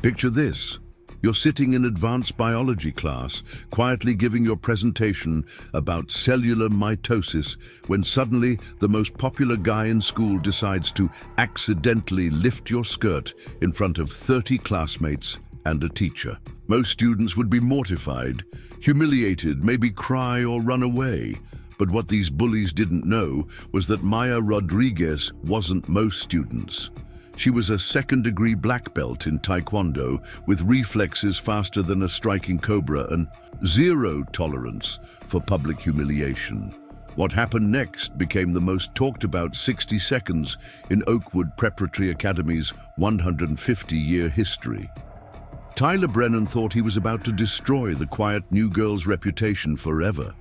Picture this. You're sitting in advanced biology class, quietly giving your presentation about cellular mitosis, when suddenly the most popular guy in school decides to accidentally lift your skirt in front of 30 classmates and a teacher. Most students would be mortified, humiliated, maybe cry or run away. But what these bullies didn't know was that Maya Rodriguez wasn't most students. She was a second-degree black belt in Taekwondo with reflexes faster than a striking cobra and zero tolerance for public humiliation. What happened next became the most talked about 60 seconds in Oakwood Preparatory Academy's 150-year history. Tyler Brennan thought he was about to destroy the quiet new girl's reputation forever.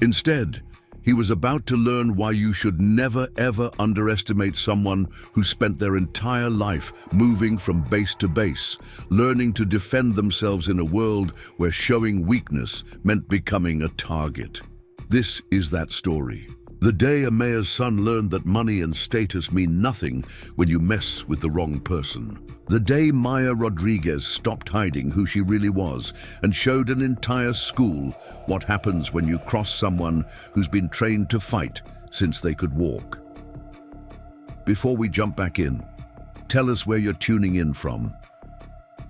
Instead, he was about to learn why you should never ever underestimate someone who spent their entire life moving from base to base, learning to defend themselves in a world where showing weakness meant becoming a target. This is that story. The day a mayor's son learned that money and status mean nothing when you mess with the wrong person. The day Maya Rodriguez stopped hiding who she really was and showed an entire school what happens when you cross someone who's been trained to fight since they could walk. Before we jump back in, tell us where you're tuning in from.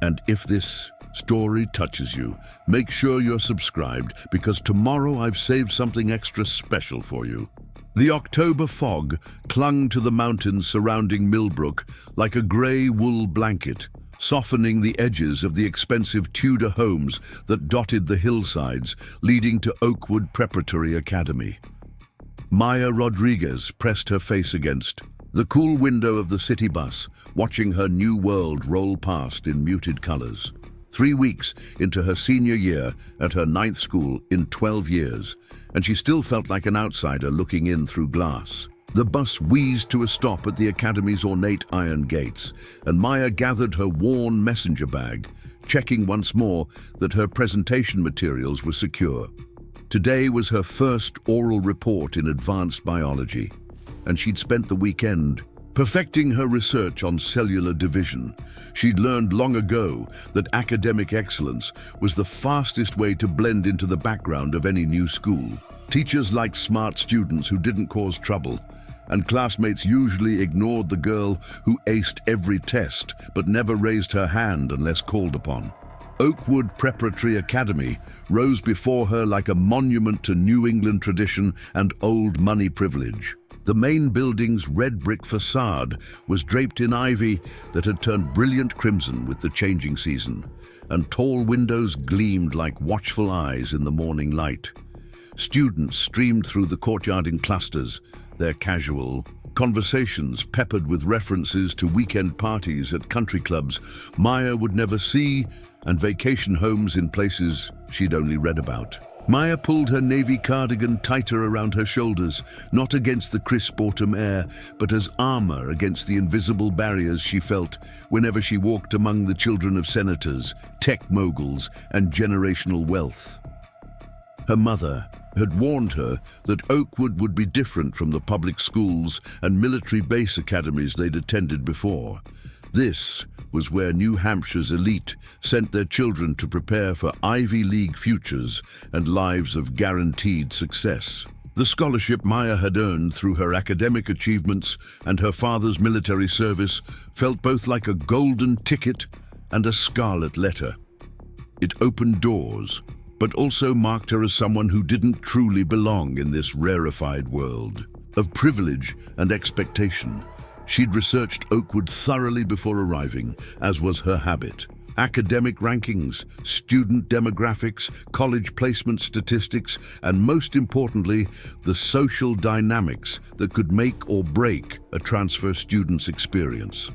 And if this story touches you, make sure you're subscribed, because tomorrow I've saved something extra special for you. The October fog clung to the mountains surrounding Millbrook like a grey wool blanket, softening the edges of the expensive Tudor homes that dotted the hillsides leading to Oakwood Preparatory Academy. Maya Rodriguez pressed her face against the cool window of the city bus, watching her new world roll past in muted colors. 3 weeks into her senior year at her 9th school in 12 years, and she still felt like an outsider looking in through glass. The bus wheezed to a stop at the academy's ornate iron gates, and Maya gathered her worn messenger bag, checking once more that her presentation materials were secure. Today was her first oral report in advanced biology, and she'd spent the weekend perfecting her research on cellular division. She'd learned long ago that academic excellence was the fastest way to blend into the background of any new school. Teachers liked smart students who didn't cause trouble, and classmates usually ignored the girl who aced every test but never raised her hand unless called upon. Oakwood Preparatory Academy rose before her like a monument to New England tradition and old money privilege. The main building's red brick facade was draped in ivy that had turned brilliant crimson with the changing season, and tall windows gleamed like watchful eyes in the morning light. Students streamed through the courtyard in clusters, their casual conversations peppered with references to weekend parties at country clubs Maya would never see and vacation homes in places she'd only read about. Maya pulled her navy cardigan tighter around her shoulders, not against the crisp autumn air, but as armor against the invisible barriers she felt whenever she walked among the children of senators, tech moguls, and generational wealth. Her mother had warned her that Oakwood would be different from the public schools and military base academies they'd attended before. This was where New Hampshire's elite sent their children to prepare for Ivy League futures and lives of guaranteed success. The scholarship Maya had earned through her academic achievements and her father's military service felt both like a golden ticket and a scarlet letter. It opened doors, but also marked her as someone who didn't truly belong in this rarefied world of privilege and expectation. She'd researched Oakwood thoroughly before arriving, as was her habit. Academic rankings, student demographics, college placement statistics, and most importantly, the social dynamics that could make or break a transfer student's experience.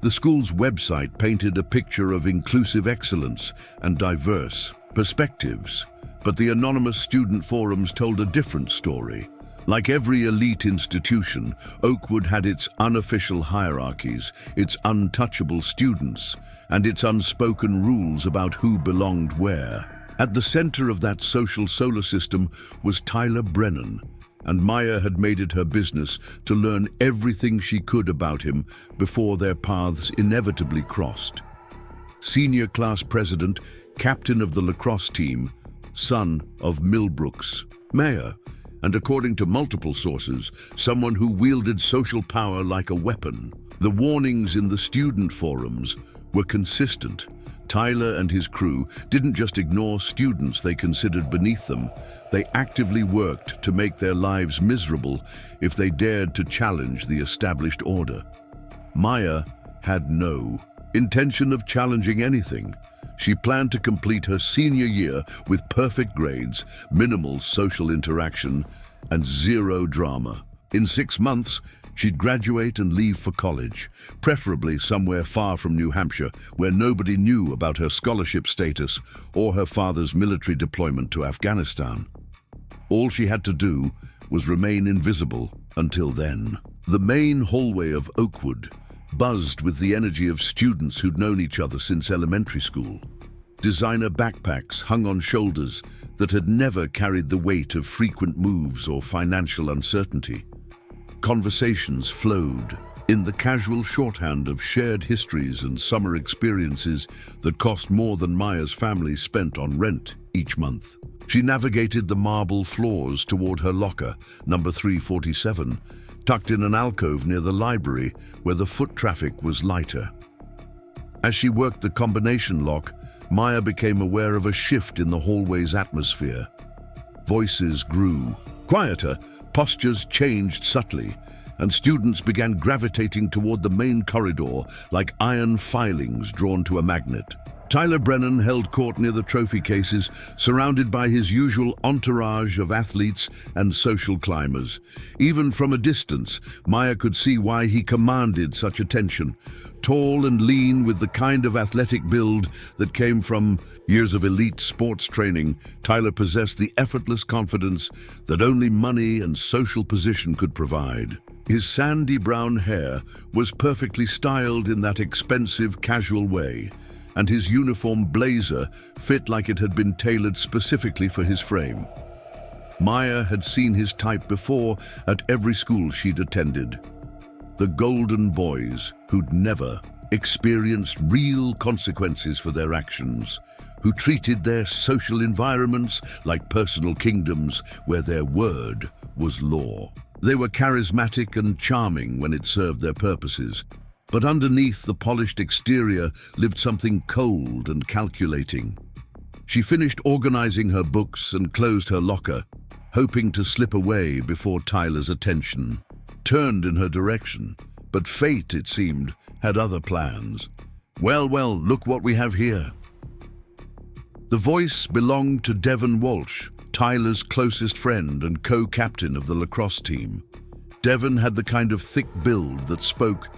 The school's website painted a picture of inclusive excellence and diverse perspectives, but the anonymous student forums told a different story. Like every elite institution, Oakwood had its unofficial hierarchies, its untouchable students, and its unspoken rules about who belonged where. At the center of that social solar system was Tyler Brennan, and Maya had made it her business to learn everything she could about him before their paths inevitably crossed. senior class president, captain of the lacrosse team, son of Millbrooks, mayor, and according to multiple sources, someone who wielded social power like a weapon. The warnings in the student forums were consistent. Tyler and his crew didn't just ignore students they considered beneath them. They actively worked to make their lives miserable if they dared to challenge the established order. Maya had no intention of challenging anything. She planned to complete her senior year with perfect grades, minimal social interaction, and zero drama. In 6 months, she'd graduate and leave for college, preferably somewhere far from New Hampshire, where nobody knew about her scholarship status or her father's military deployment to Afghanistan. All she had to do was remain invisible until then. The main hallway of Oakwood buzzed with the energy of students who'd known each other since elementary school. Designer backpacks hung on shoulders that had never carried the weight of frequent moves or financial uncertainty. Conversations flowed in the casual shorthand of shared histories and summer experiences that cost more than Maya's family spent on rent each month. She navigated the marble floors toward her locker, number 347, tucked in an alcove near the library where the foot traffic was lighter. As she worked the combination lock, Maya became aware of a shift in the hallway's atmosphere. Voices grew quieter, postures changed subtly, and students began gravitating toward the main corridor like iron filings drawn to a magnet. Tyler Brennan held court near the trophy cases, surrounded by his usual entourage of athletes and social climbers. Even from a distance, Maya could see why he commanded such attention. Tall and lean with the kind of athletic build that came from years of elite sports training, Tyler possessed the effortless confidence that only money and social position could provide. His sandy brown hair was perfectly styled in that expensive, casual way, and his uniform blazer fit like it had been tailored specifically for his frame. Maya had seen his type before at every school she'd attended. The golden boys who'd never experienced real consequences for their actions, who treated their social environments like personal kingdoms where their word was law. They were charismatic and charming when it served their purposes, but underneath the polished exterior lived something cold and calculating. She finished organizing her books and closed her locker, hoping to slip away before Tyler's attention turned in her direction. But fate, it seemed, had other plans. Well, look what we have here. The voice belonged to Devon Walsh, Tyler's closest friend and co-captain of the lacrosse team. Devon had the kind of thick build that spoke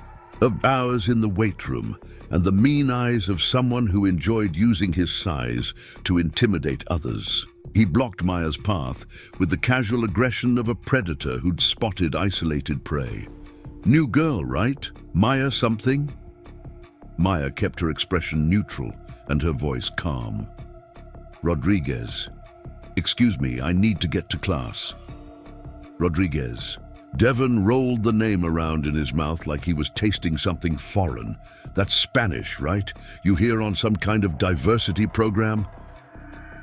of hours in the weight room and the mean eyes of someone who enjoyed using his size to intimidate others. He blocked Maya's path with the casual aggression of a predator who'd spotted isolated prey. New girl, right? Maya something? Maya kept her expression neutral and her voice calm. Rodriguez. Excuse me, I need to get to class. Rodriguez. Devon rolled the name around in his mouth like he was tasting something foreign. That's Spanish, right? You here on some kind of diversity program?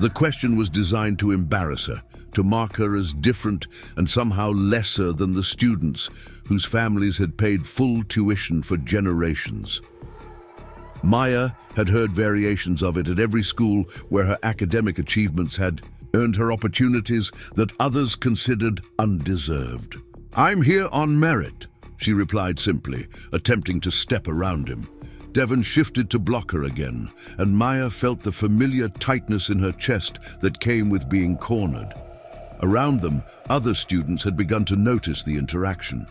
The question was designed to embarrass her, to mark her as different and somehow lesser than the students whose families had paid full tuition for generations. Maya had heard variations of it at every school where her academic achievements had earned her opportunities that others considered undeserved. I'm here on merit, she replied simply, attempting to step around him. Devon shifted to block her again, and Maya felt the familiar tightness in her chest that came with being cornered. Around them, other students had begun to notice the interaction,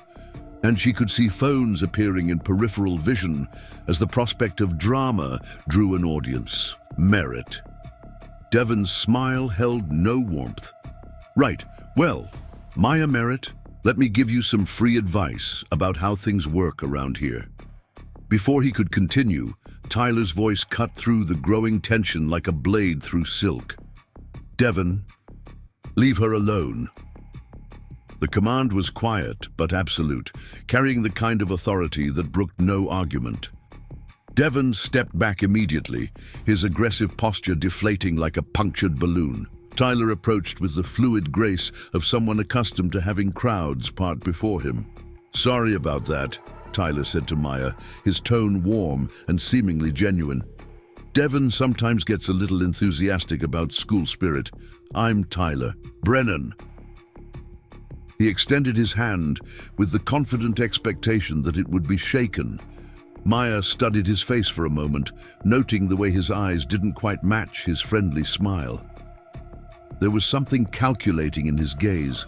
and she could see phones appearing in peripheral vision as the prospect of drama drew an audience. Merit. Devon's smile held no warmth. Right, well, Maya Merritt, let me give you some free advice about how things work around here. Before he could continue, Tyler's voice cut through the growing tension like a blade through silk. Devon, leave her alone. The command was quiet but absolute, carrying the kind of authority that brooked no argument. Devon stepped back immediately, his aggressive posture deflating like a punctured balloon. Tyler approached with the fluid grace of someone accustomed to having crowds part before him. "Sorry about that," Tyler said to Maya, his tone warm and seemingly genuine. "Devon sometimes gets a little enthusiastic about school spirit. I'm Tyler. Brennan." He extended his hand with the confident expectation that it would be shaken. Maya studied his face for a moment, noting the way his eyes didn't quite match his friendly smile. There was something calculating in his gaze,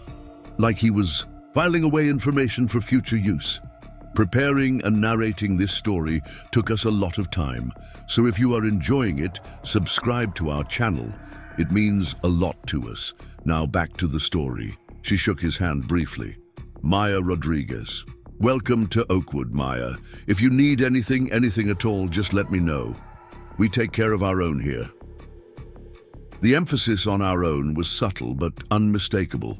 like he was filing away information for future use. Preparing and narrating this story took us a lot of time, so if you are enjoying it, subscribe to our channel. It means a lot to us. Now back to the story. She shook his hand briefly. Maya Rodriguez. "Welcome to Oakwood, Maya. If you need anything at all, just let me know. We take care of our own here." The emphasis on our own was subtle but unmistakable.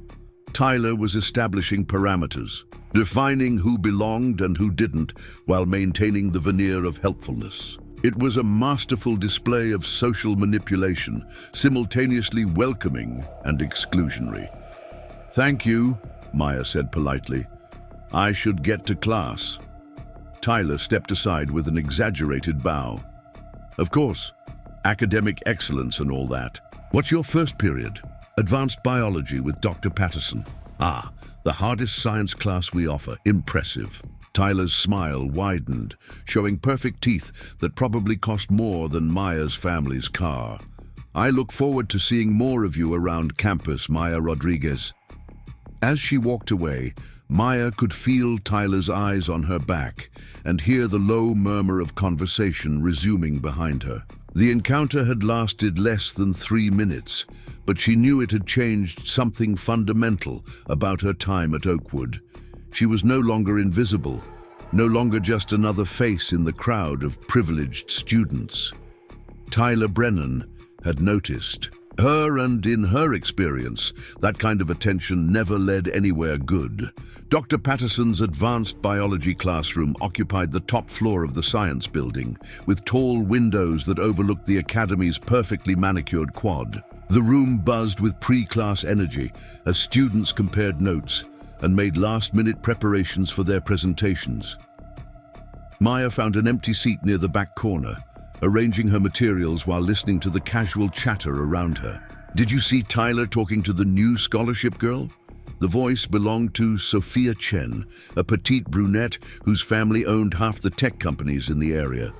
Tyler was establishing parameters, defining who belonged and who didn't, while maintaining the veneer of helpfulness. It was a masterful display of social manipulation, simultaneously welcoming and exclusionary. "Thank you," Maya said politely. "I should get to class." Tyler stepped aside with an exaggerated bow. "Of course, academic excellence and all that. What's your first period?" "Advanced biology with Dr. Patterson." "Ah, the hardest science class we offer. Impressive." Tyler's smile widened, showing perfect teeth that probably cost more than Maya's family's car. "I look forward to seeing more of you around campus, Maya Rodriguez." As she walked away, Maya could feel Tyler's eyes on her back and hear the low murmur of conversation resuming behind her. The encounter had lasted less than 3 minutes, but she knew it had changed something fundamental about her time at Oakwood. She was no longer invisible, no longer just another face in the crowd of privileged students. Tyler Brennan had noticed her, and in her experience, that kind of attention never led anywhere good. Dr. Patterson's advanced biology classroom occupied the top floor of the science building, with tall windows that overlooked the academy's perfectly manicured quad. The room buzzed with pre-class energy as students compared notes and made last-minute preparations for their presentations. Maya found an empty seat near the back corner, arranging her materials while listening to the casual chatter around her. "Did you see Tyler talking to the new scholarship girl?" The voice belonged to Sophia Chen, a petite brunette whose family owned half the tech companies in the area.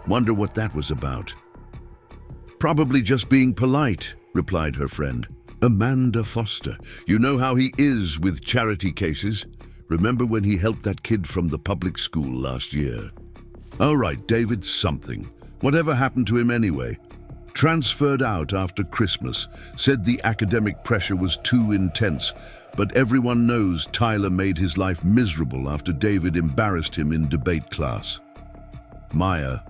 "Wonder what that was about." "Probably just being polite," replied her friend. "Amanda Foster. You know how he is with charity cases. Remember when he helped that kid from the public school last year?" "Oh right, David something. Whatever happened to him anyway?" "Transferred out after Christmas. Said the academic pressure was too intense, but everyone knows Tyler made his life miserable after David embarrassed him in debate class." Maya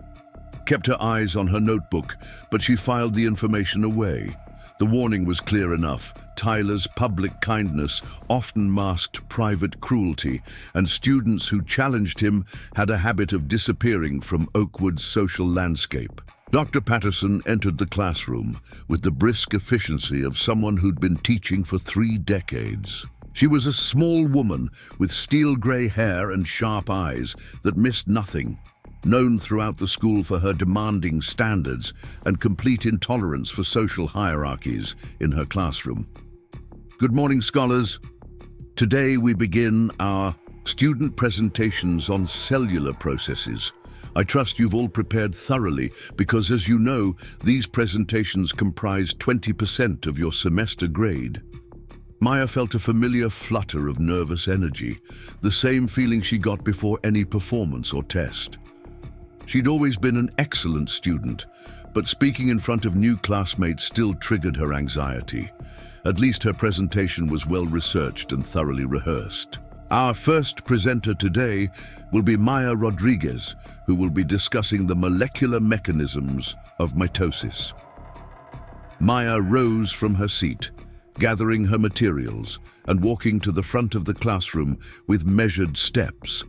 kept her eyes on her notebook, but she filed the information away. The warning was clear enough. Tyler's public kindness often masked private cruelty, and students who challenged him had a habit of disappearing from Oakwood's social landscape. Dr. Patterson entered the classroom with the brisk efficiency of someone who'd been teaching for 3 decades. She was a small woman with steel-gray hair and sharp eyes that missed nothing, known throughout the school for her demanding standards and complete intolerance for social hierarchies in her classroom. "Good morning, scholars. Today we begin our student presentations on cellular processes. I trust you've all prepared thoroughly because, as you know, these presentations comprise 20% of your semester grade." Maya felt a familiar flutter of nervous energy, the same feeling she got before any performance or test. She'd always been an excellent student, but speaking in front of new classmates still triggered her anxiety. At least her presentation was well-researched and thoroughly rehearsed. Our first presenter today will be Maya Rodriguez, who will be discussing the molecular mechanisms of mitosis. Maya rose from her seat, gathering her materials and walking to the front of the classroom with measured steps.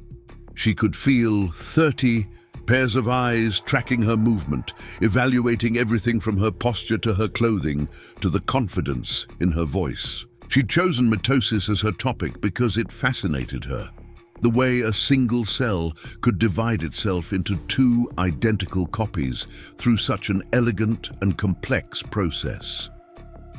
She could feel 30 pairs of eyes tracking her movement, evaluating everything from her posture to her clothing to the confidence in her voice. She'd chosen mitosis as her topic because it fascinated her. The way a single cell could divide itself into two identical copies through such an elegant and complex process.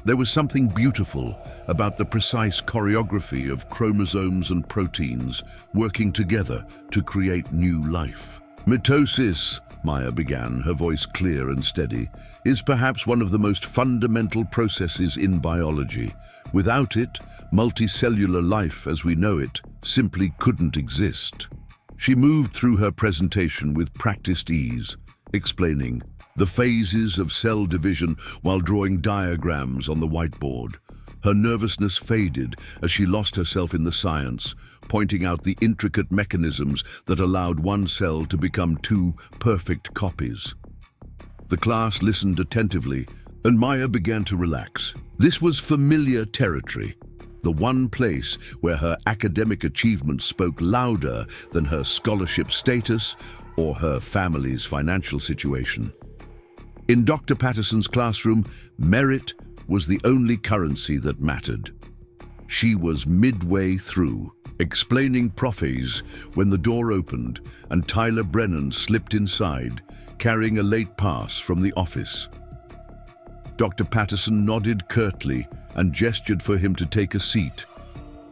There was something beautiful about the precise choreography of chromosomes and proteins working together to create new life. Mitosis, Maya began, her voice clear and steady, is perhaps one of the most fundamental processes in biology. Without it, multicellular life as we know it simply couldn't exist. She moved through her presentation with practiced ease, explaining the phases of cell division while drawing diagrams on the whiteboard. Her nervousness faded as she lost herself in the science, pointing out the intricate mechanisms that allowed one cell to become two perfect copies. The class listened attentively, and Maya began to relax. This was familiar territory, the one place where her academic achievements spoke louder than her scholarship status or her family's financial situation. In Dr. Patterson's classroom, merit was the only currency that mattered. She was midway through, explaining prophes when the door opened and Tyler Brennan slipped inside, carrying a late pass from the office. Dr. Patterson nodded curtly and gestured for him to take a seat,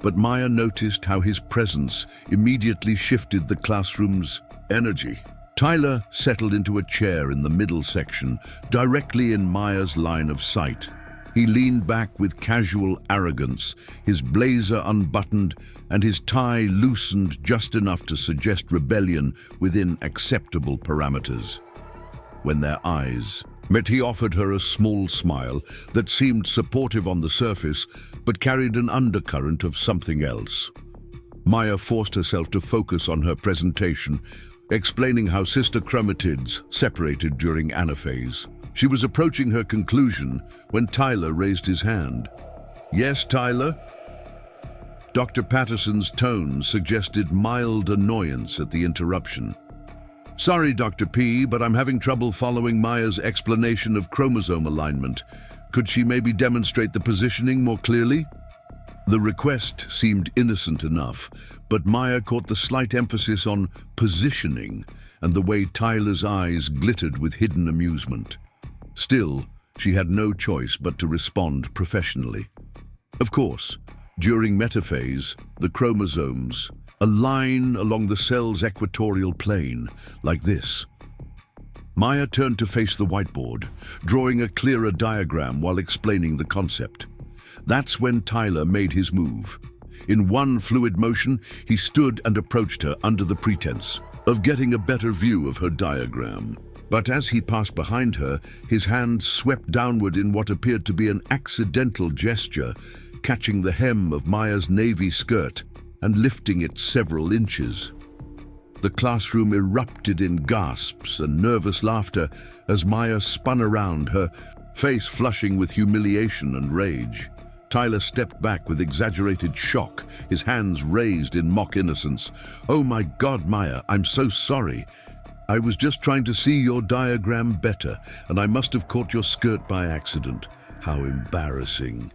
but Maya noticed how his presence immediately shifted the classroom's energy. Tyler settled into a chair in the middle section, directly in Maya's line of sight. He leaned back with casual arrogance, his blazer unbuttoned and his tie loosened just enough to suggest rebellion within acceptable parameters. When their eyes met, he offered her a small smile that seemed supportive on the surface, but carried an undercurrent of something else. Maya forced herself to focus on her presentation, explaining how sister chromatids separated during anaphase. She was approaching her conclusion when Tyler raised his hand. "Yes, Tyler?" Dr. Patterson's tone suggested mild annoyance at the interruption. "Sorry, Dr. P, but I'm having trouble following Maya's explanation of chromosome alignment. Could she maybe demonstrate the positioning more clearly?" The request seemed innocent enough, but Maya caught the slight emphasis on positioning and the way Tyler's eyes glittered with hidden amusement. Still, she had no choice but to respond professionally. Of course, during metaphase, the chromosomes align along the cell's equatorial plane, like this. Maya turned to face the whiteboard, drawing a clearer diagram while explaining the concept. That's when Tyler made his move. In one fluid motion, he stood and approached her under the pretense of getting a better view of her diagram. But as he passed behind her, his hand swept downward in what appeared to be an accidental gesture, catching the hem of Maya's navy skirt and lifting it several inches. The classroom erupted in gasps and nervous laughter as Maya spun around, her face flushing with humiliation and rage. Tyler stepped back with exaggerated shock, his hands raised in mock innocence. "Oh my God, Maya, I'm so sorry. I was just trying to see your diagram better, and I must have caught your skirt by accident. How embarrassing."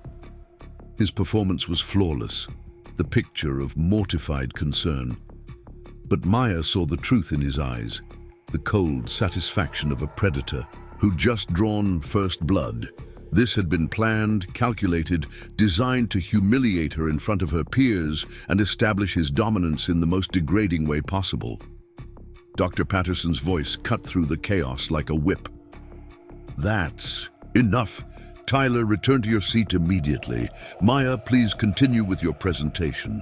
His performance was flawless, the picture of mortified concern. But Maya saw the truth in his eyes, the cold satisfaction of a predator who'd just drawn first blood. This had been planned, calculated, designed to humiliate her in front of her peers and establish his dominance in the most degrading way possible. Dr. Patterson's voice cut through the chaos like a whip. "That's enough. Tyler, return to your seat immediately. Maya, please continue with your presentation."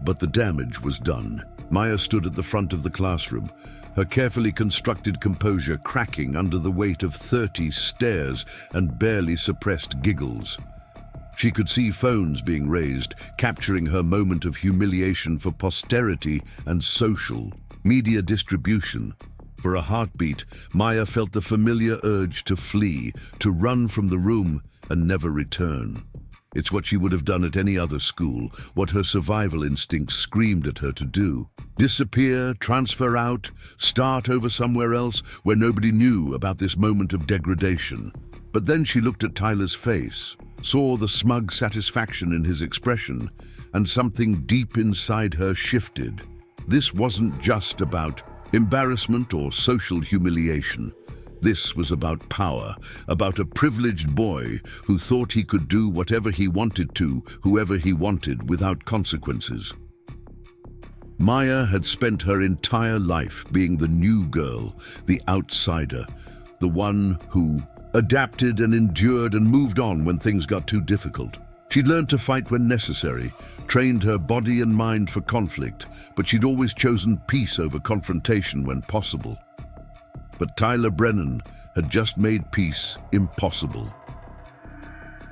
But the damage was done. Maya stood at the front of the classroom, her carefully constructed composure cracking under the weight of 30 stares and barely suppressed giggles. She could see phones being raised, capturing her moment of humiliation for posterity and social media distribution. For a heartbeat, Maya felt the familiar urge to flee, to run from the room and never return. It's what she would have done at any other school, what her survival instinct screamed at her to do. Disappear, transfer out, start over somewhere else where nobody knew about this moment of degradation. But then she looked at Tyler's face, saw the smug satisfaction in his expression, and something deep inside her shifted. This wasn't just about embarrassment or social humiliation. This was about power, about a privileged boy who thought he could do whatever he wanted to, whoever he wanted, without consequences. Maya had spent her entire life being the new girl, the outsider, the one who adapted and endured and moved on when things got too difficult. She'd learned to fight when necessary, trained her body and mind for conflict, but she'd always chosen peace over confrontation when possible. But Tyler Brennan had just made peace impossible.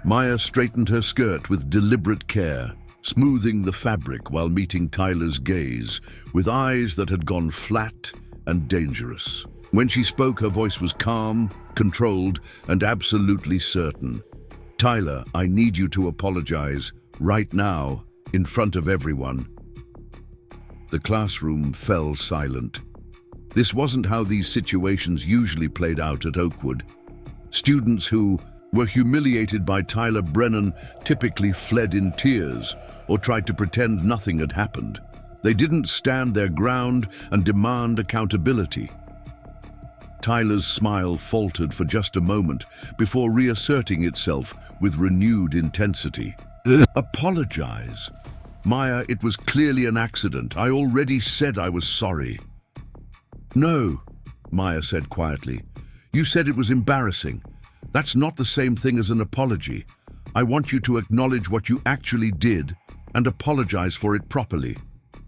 Maya straightened her skirt with deliberate care, smoothing the fabric while meeting Tyler's gaze, with eyes that had gone flat and dangerous. When she spoke, her voice was calm, controlled, and absolutely certain. "Tyler, I need you to apologize, right now, in front of everyone." The classroom fell silent. This wasn't how these situations usually played out at Oakwood. Students who were humiliated by Tyler Brennan typically fled in tears or tried to pretend nothing had happened. They didn't stand their ground and demand accountability. Tyler's smile faltered for just a moment before reasserting itself with renewed intensity. "Apologize? Maya, it was clearly an accident. I already said I was sorry." "No," Maya said quietly. "You said it was embarrassing. That's not the same thing as an apology. I want you to acknowledge what you actually did and apologize for it properly."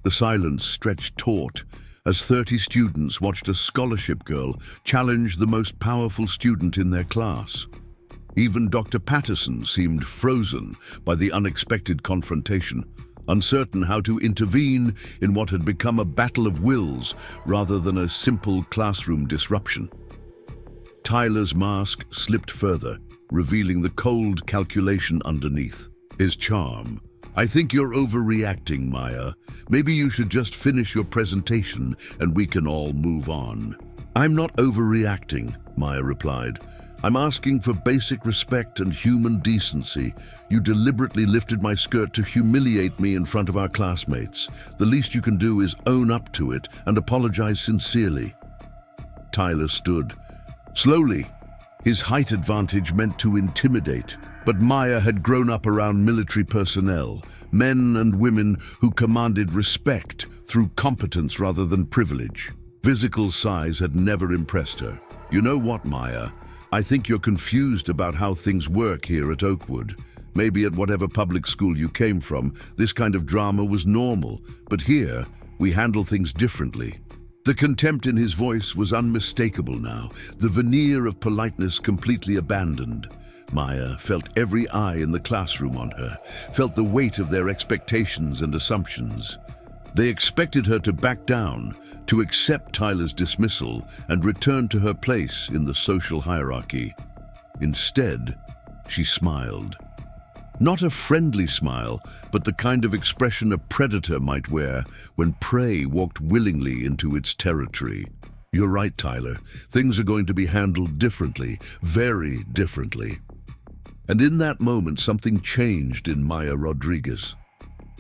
The silence stretched taut as 30 students watched a scholarship girl challenge the most powerful student in their class. Even Dr. Patterson seemed frozen by the unexpected confrontation, uncertain how to intervene in what had become a battle of wills rather than a simple classroom disruption. Tyler's mask slipped further, revealing the cold calculation underneath. His charm. "I think you're overreacting, Maya. Maybe you should just finish your presentation and we can all move on." "I'm not overreacting," Maya replied. "I'm asking for basic respect and human decency. You deliberately lifted my skirt to humiliate me in front of our classmates. The least you can do is own up to it and apologize sincerely." Tyler stood. Slowly, his height advantage meant to intimidate. But Maya had grown up around military personnel, men and women who commanded respect through competence rather than privilege. Physical size had never impressed her. "You know what, Maya? I think you're confused about how things work here at Oakwood. Maybe at whatever public school you came from, this kind of drama was normal, but here, we handle things differently." The contempt in his voice was unmistakable now, the veneer of politeness completely abandoned. Maya felt every eye in the classroom on her, felt the weight of their expectations and assumptions. They expected her to back down, to accept Tyler's dismissal and return to her place in the social hierarchy. Instead, she smiled. Not a friendly smile, but the kind of expression a predator might wear when prey walked willingly into its territory. "You're right, Tyler. Things are going to be handled differently, very differently." And in that moment, something changed in Maya Rodriguez.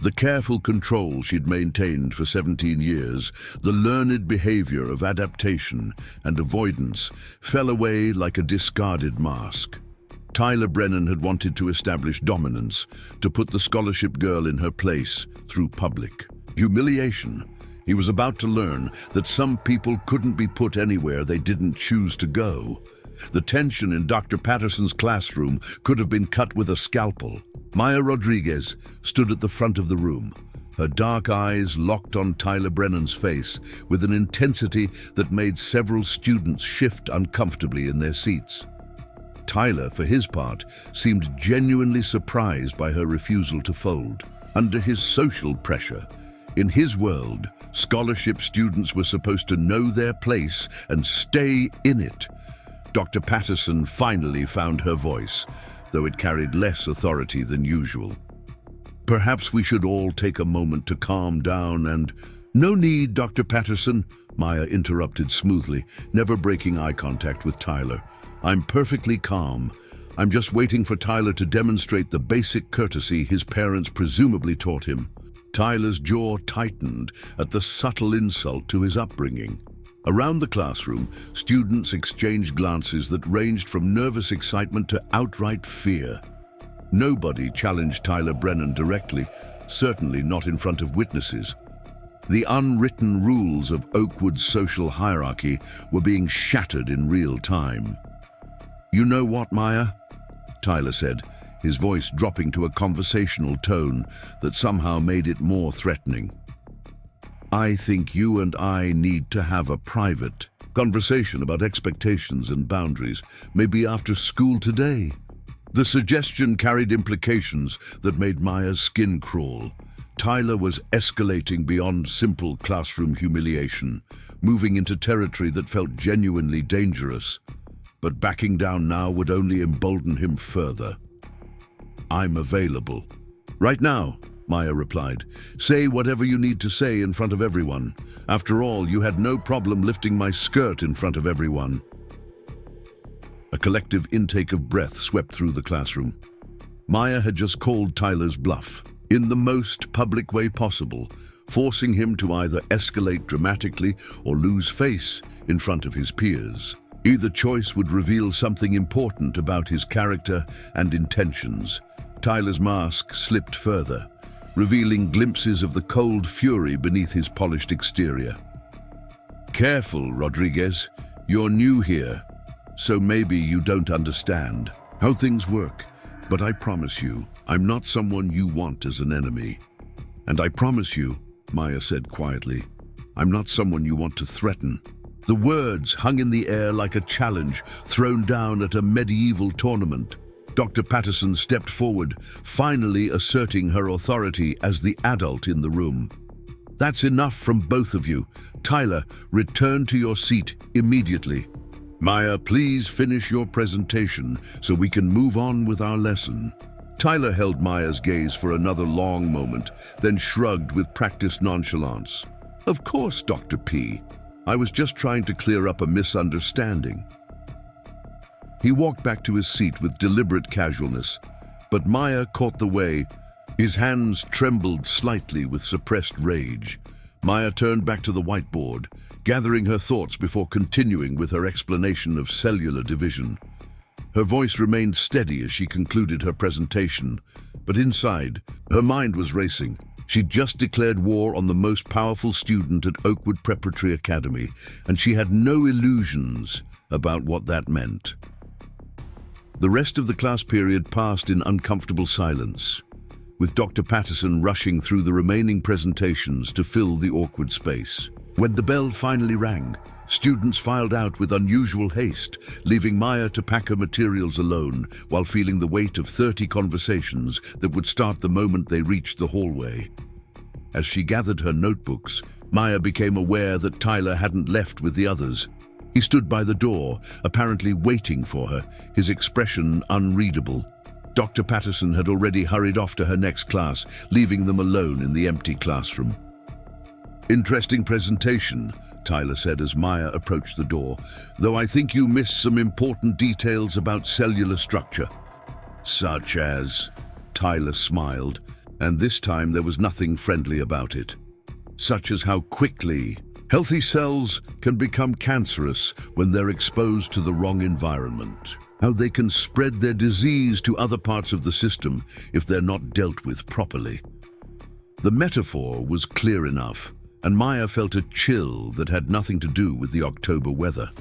The careful control she'd maintained for 17 years, the learned behavior of adaptation and avoidance, fell away like a discarded mask. Tyler Brennan had wanted to establish dominance, to put the scholarship girl in her place through public humiliation. He was about to learn that some people couldn't be put anywhere they didn't choose to go. The tension in Dr. Patterson's classroom could have been cut with a scalpel. Maya Rodriguez stood at the front of the room, her dark eyes locked on Tyler Brennan's face with an intensity that made several students shift uncomfortably in their seats. Tyler, for his part, seemed genuinely surprised by her refusal to fold. Under his social pressure, in his world, scholarship students were supposed to know their place and stay in it. Dr. Patterson finally found her voice, though it carried less authority than usual. "Perhaps we should all take a moment to calm down and—" "No need, Dr. Patterson," Maya interrupted smoothly, never breaking eye contact with Tyler. "I'm perfectly calm. I'm just waiting for Tyler to demonstrate the basic courtesy his parents presumably taught him." Tyler's jaw tightened at the subtle insult to his upbringing. Around the classroom, students exchanged glances that ranged from nervous excitement to outright fear. Nobody challenged Tyler Brennan directly, certainly not in front of witnesses. The unwritten rules of Oakwood's social hierarchy were being shattered in real time. "You know what, Maya?" Tyler said, his voice dropping to a conversational tone that somehow made it more threatening. "I think you and I need to have a private conversation about expectations and boundaries, maybe after school today." The suggestion carried implications that made Maya's skin crawl. Tyler was escalating beyond simple classroom humiliation, moving into territory that felt genuinely dangerous. But backing down now would only embolden him further. "I'm available." "Right now," Maya replied. "Say whatever you need to say in front of everyone. After all, you had no problem lifting my skirt in front of everyone." A collective intake of breath swept through the classroom. Maya had just called Tyler's bluff, in the most public way possible, forcing him to either escalate dramatically or lose face in front of his peers. Either choice would reveal something important about his character and intentions. Tyler's mask slipped further, revealing glimpses of the cold fury beneath his polished exterior. "Careful, Rodriguez. You're new here, so maybe you don't understand how things work. But I promise you, I'm not someone you want as an enemy. And I promise you," Maya said quietly, "I'm not someone you want to threaten." The words hung in the air like a challenge thrown down at a medieval tournament. Dr. Patterson stepped forward, finally asserting her authority as the adult in the room. "That's enough from both of you. Tyler, return to your seat immediately. Maya, please finish your presentation so we can move on with our lesson." Tyler held Maya's gaze for another long moment, then shrugged with practiced nonchalance. "Of course, Dr. P. I was just trying to clear up a misunderstanding." He walked back to his seat with deliberate casualness, but Maya caught the way. His hands trembled slightly with suppressed rage. Maya turned back to the whiteboard, gathering her thoughts before continuing with her explanation of cellular division. Her voice remained steady as she concluded her presentation, but inside, her mind was racing. She'd just declared war on the most powerful student at Oakwood Preparatory Academy, and she had no illusions about what that meant. The rest of the class period passed in uncomfortable silence, with Dr. Patterson rushing through the remaining presentations to fill the awkward space. When the bell finally rang, students filed out with unusual haste, leaving Maya to pack her materials alone while feeling the weight of 30 conversations that would start the moment they reached the hallway. As she gathered her notebooks, Maya became aware that Tyler hadn't left with the others. He stood by the door, apparently waiting for her, his expression unreadable. Dr. Patterson had already hurried off to her next class, leaving them alone in the empty classroom. "Interesting presentation," Tyler said as Maya approached the door, "though I think you missed some important details about cellular structure." "Such as?" Tyler smiled, and this time there was nothing friendly about it. "Such as how quickly healthy cells can become cancerous when they're exposed to the wrong environment. How they can spread their disease to other parts of the system if they're not dealt with properly." The metaphor was clear enough, and Maya felt a chill that had nothing to do with the October weather.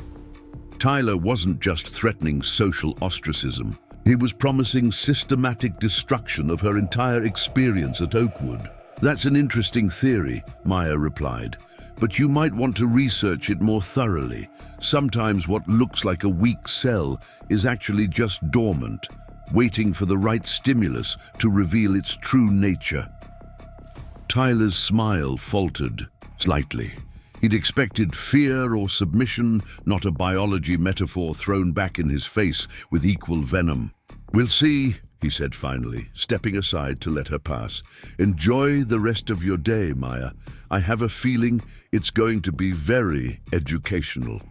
Tyler wasn't just threatening social ostracism. He was promising systematic destruction of her entire experience at Oakwood. "That's an interesting theory," Maya replied, "but you might want to research it more thoroughly. Sometimes what looks like a weak cell is actually just dormant, waiting for the right stimulus to reveal its true nature." Tyler's smile faltered slightly. He'd expected fear or submission, not a biology metaphor thrown back in his face with equal venom. "We'll see," he said finally, stepping aside to let her pass. "Enjoy the rest of your day, Maya. I have a feeling it's going to be very educational."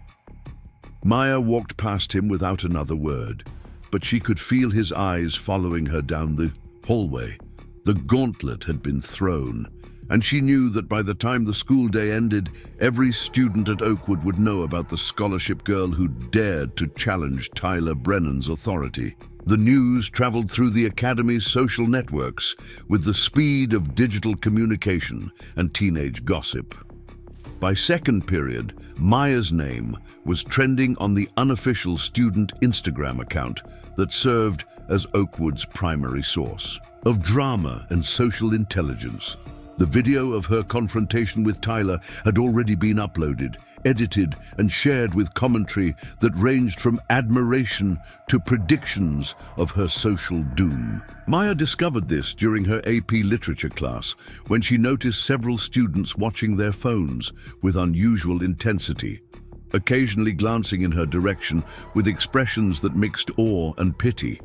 Maya walked past him without another word, but she could feel his eyes following her down the hallway. The gauntlet had been thrown, and she knew that by the time the school day ended, every student at Oakwood would know about the scholarship girl who dared to challenge Tyler Brennan's authority. The news traveled through the Academy's social networks with the speed of digital communication and teenage gossip. By second period, Maya's name was trending on the unofficial student Instagram account that served as Oakwood's primary source of drama and social intelligence. The video of her confrontation with Tyler had already been uploaded, edited, and shared with commentary that ranged from admiration to predictions of her social doom. Maya discovered this during her AP literature class, when she noticed several students watching their phones with unusual intensity, occasionally glancing in her direction with expressions that mixed awe and pity.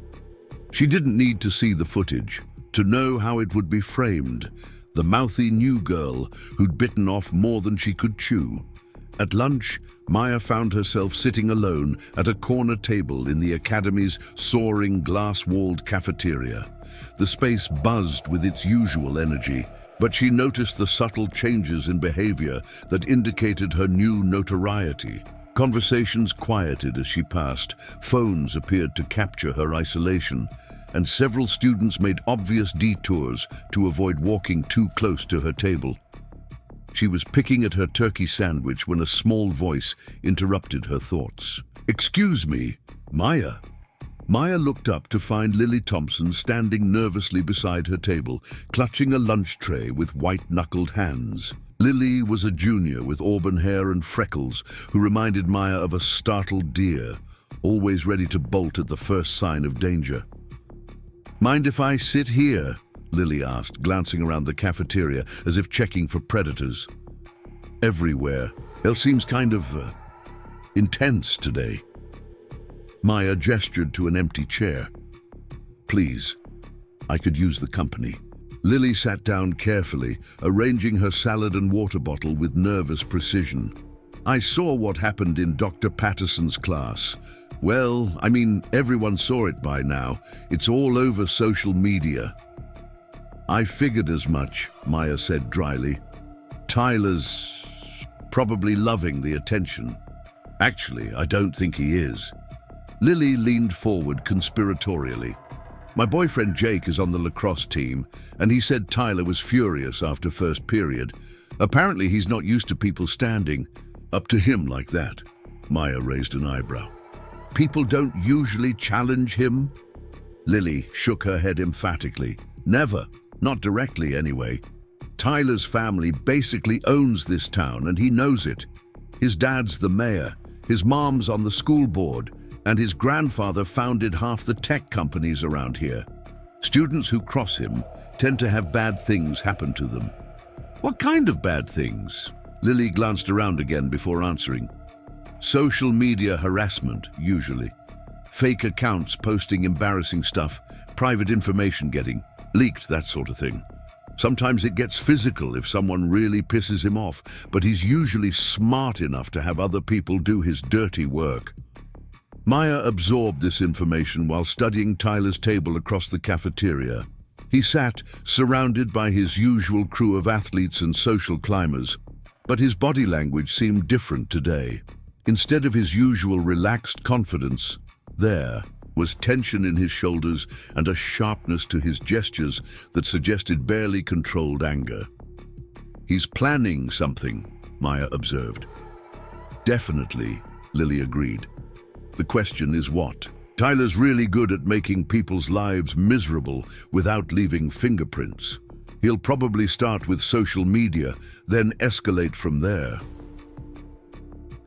She didn't need to see the footage to know how it would be framed. The mouthy new girl who'd bitten off more than she could chew. At lunch, Maya found herself sitting alone at a corner table in the Academy's soaring glass-walled cafeteria. The space buzzed with its usual energy, but she noticed the subtle changes in behavior that indicated her new notoriety. Conversations quieted as she passed, phones appeared to capture her isolation, and several students made obvious detours to avoid walking too close to her table. She was picking at her turkey sandwich when a small voice interrupted her thoughts. "Excuse me, Maya." Maya looked up to find Lily Thompson standing nervously beside her table, clutching a lunch tray with white-knuckled hands. Lily was a junior with auburn hair and freckles who reminded Maya of a startled deer, always ready to bolt at the first sign of danger. "Mind if I sit here?" Lily asked, glancing around the cafeteria as if checking for predators. "Everywhere. It seems kind of intense today." Maya gestured to an empty chair. "Please, I could use the company." Lily sat down carefully, arranging her salad and water bottle with nervous precision. "I saw what happened in Dr. Patterson's class. Well, I mean, everyone saw it by now. It's all over social media." "I figured as much," Maya said dryly. "Tyler's probably loving the attention. Actually, I don't think he is." Lily leaned forward conspiratorially. "My boyfriend Jake is on the lacrosse team, and he said Tyler was furious after first period. Apparently he's not used to people standing up to him like that." Maya raised an eyebrow. "People don't usually challenge him?" Lily shook her head emphatically. "Never. Not directly, anyway. Tyler's family basically owns this town, and he knows it. His dad's the mayor, his mom's on the school board, and his grandfather founded half the tech companies around here. Students who cross him tend to have bad things happen to them." "What kind of bad things?" Lily glanced around again before answering. "Social media harassment, usually. Fake accounts posting embarrassing stuff, private information getting leaked, that sort of thing. Sometimes it gets physical if someone really pisses him off, but he's usually smart enough to have other people do his dirty work." Maya absorbed this information while studying Tyler's table across the cafeteria. He sat, surrounded by his usual crew of athletes and social climbers, but his body language seemed different today. Instead of his usual relaxed confidence, there was tension in his shoulders and a sharpness to his gestures that suggested barely controlled anger. "He's planning something," Maya observed. "Definitely," Lily agreed. "The question is what? Tyler's really good at making people's lives miserable without leaving fingerprints. He'll probably start with social media, then escalate from there."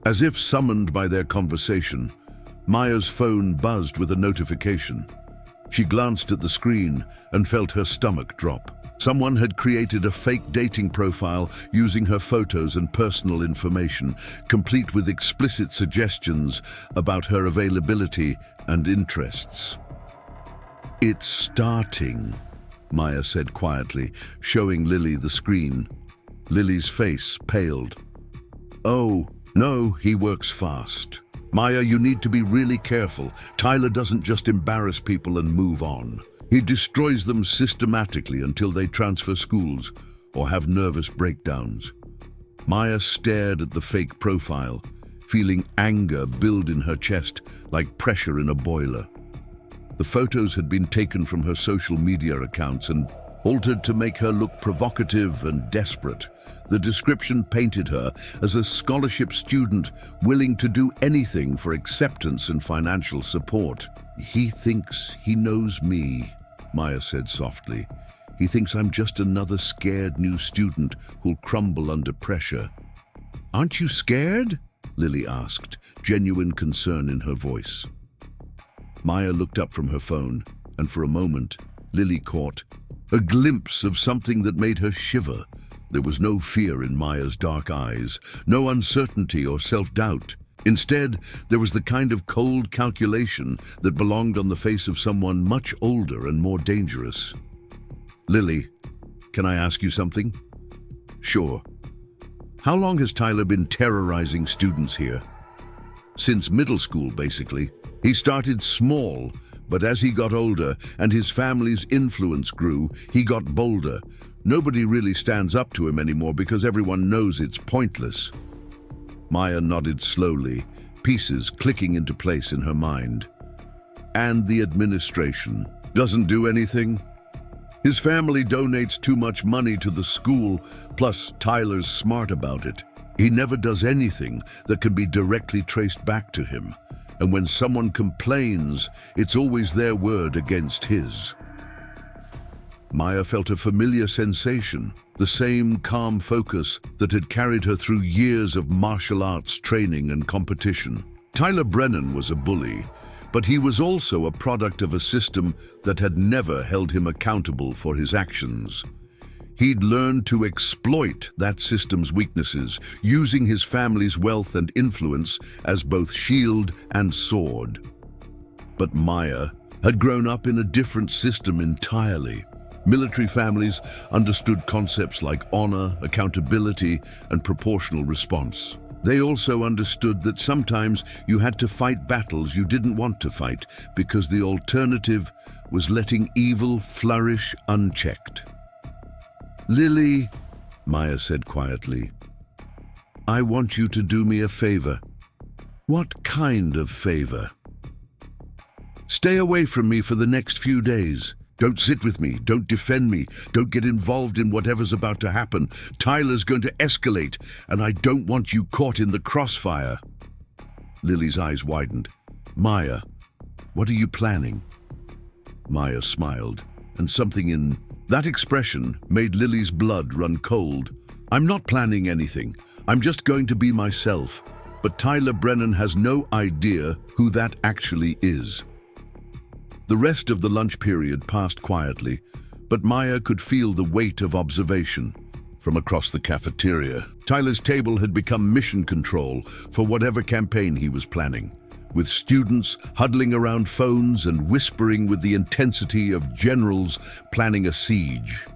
As if summoned by their conversation, Maya's phone buzzed with a notification. She glanced at the screen and felt her stomach drop. Someone had created a fake dating profile using her photos and personal information, complete with explicit suggestions about her availability and interests. "It's starting," Maya said quietly, showing Lily the screen. Lily's face paled. "Oh, no, he works fast. Maya, you need to be really careful. Tyler doesn't just embarrass people and move on. He destroys them systematically until they transfer schools or have nervous breakdowns." Maya stared at the fake profile, feeling anger build in her chest like pressure in a boiler. The photos had been taken from her social media accounts and altered to make her look provocative and desperate. The description painted her as a scholarship student willing to do anything for acceptance and financial support. "He thinks he knows me," Maya said softly. "He thinks I'm just another scared new student who'll crumble under pressure." "Aren't you scared?" Lily asked, genuine concern in her voice. Maya looked up from her phone, and for a moment, Lily caught a glimpse of something that made her shiver. There was no fear in Maya's dark eyes, no uncertainty or self-doubt. Instead, there was the kind of cold calculation that belonged on the face of someone much older and more dangerous. "Lily, can I ask you something?" "Sure." "How long has Tyler been terrorizing students here?" "Since middle school, basically. He started small, but as he got older and his family's influence grew, he got bolder. Nobody really stands up to him anymore because everyone knows it's pointless." Maya nodded slowly, pieces clicking into place in her mind. "And the administration doesn't do anything? His family donates too much money to the school, plus Tyler's smart about it. He never does anything that can be directly traced back to him. And when someone complains, it's always their word against his." Maya felt a familiar sensation, the same calm focus that had carried her through years of martial arts training and competition. Tyler Brennan was a bully, but he was also a product of a system that had never held him accountable for his actions. He'd learned to exploit that system's weaknesses, using his family's wealth and influence as both shield and sword. But Maya had grown up in a different system entirely. Military families understood concepts like honor, accountability, and proportional response. They also understood that sometimes you had to fight battles you didn't want to fight because the alternative was letting evil flourish unchecked. "Lily," Maya said quietly, "I want you to do me a favor." "What kind of favor?" "Stay away from me for the next few days. Don't sit with me, don't defend me, don't get involved in whatever's about to happen. Tyler's going to escalate, and I don't want you caught in the crossfire." Lily's eyes widened. "Maya, what are you planning?" Maya smiled, and something in that expression made Lily's blood run cold. "I'm not planning anything. I'm just going to be myself. But Tyler Brennan has no idea who that actually is." The rest of the lunch period passed quietly, but Maya could feel the weight of observation. From across the cafeteria, Tyler's table had become mission control for whatever campaign he was planning, with students huddling around phones and whispering with the intensity of generals planning a siege.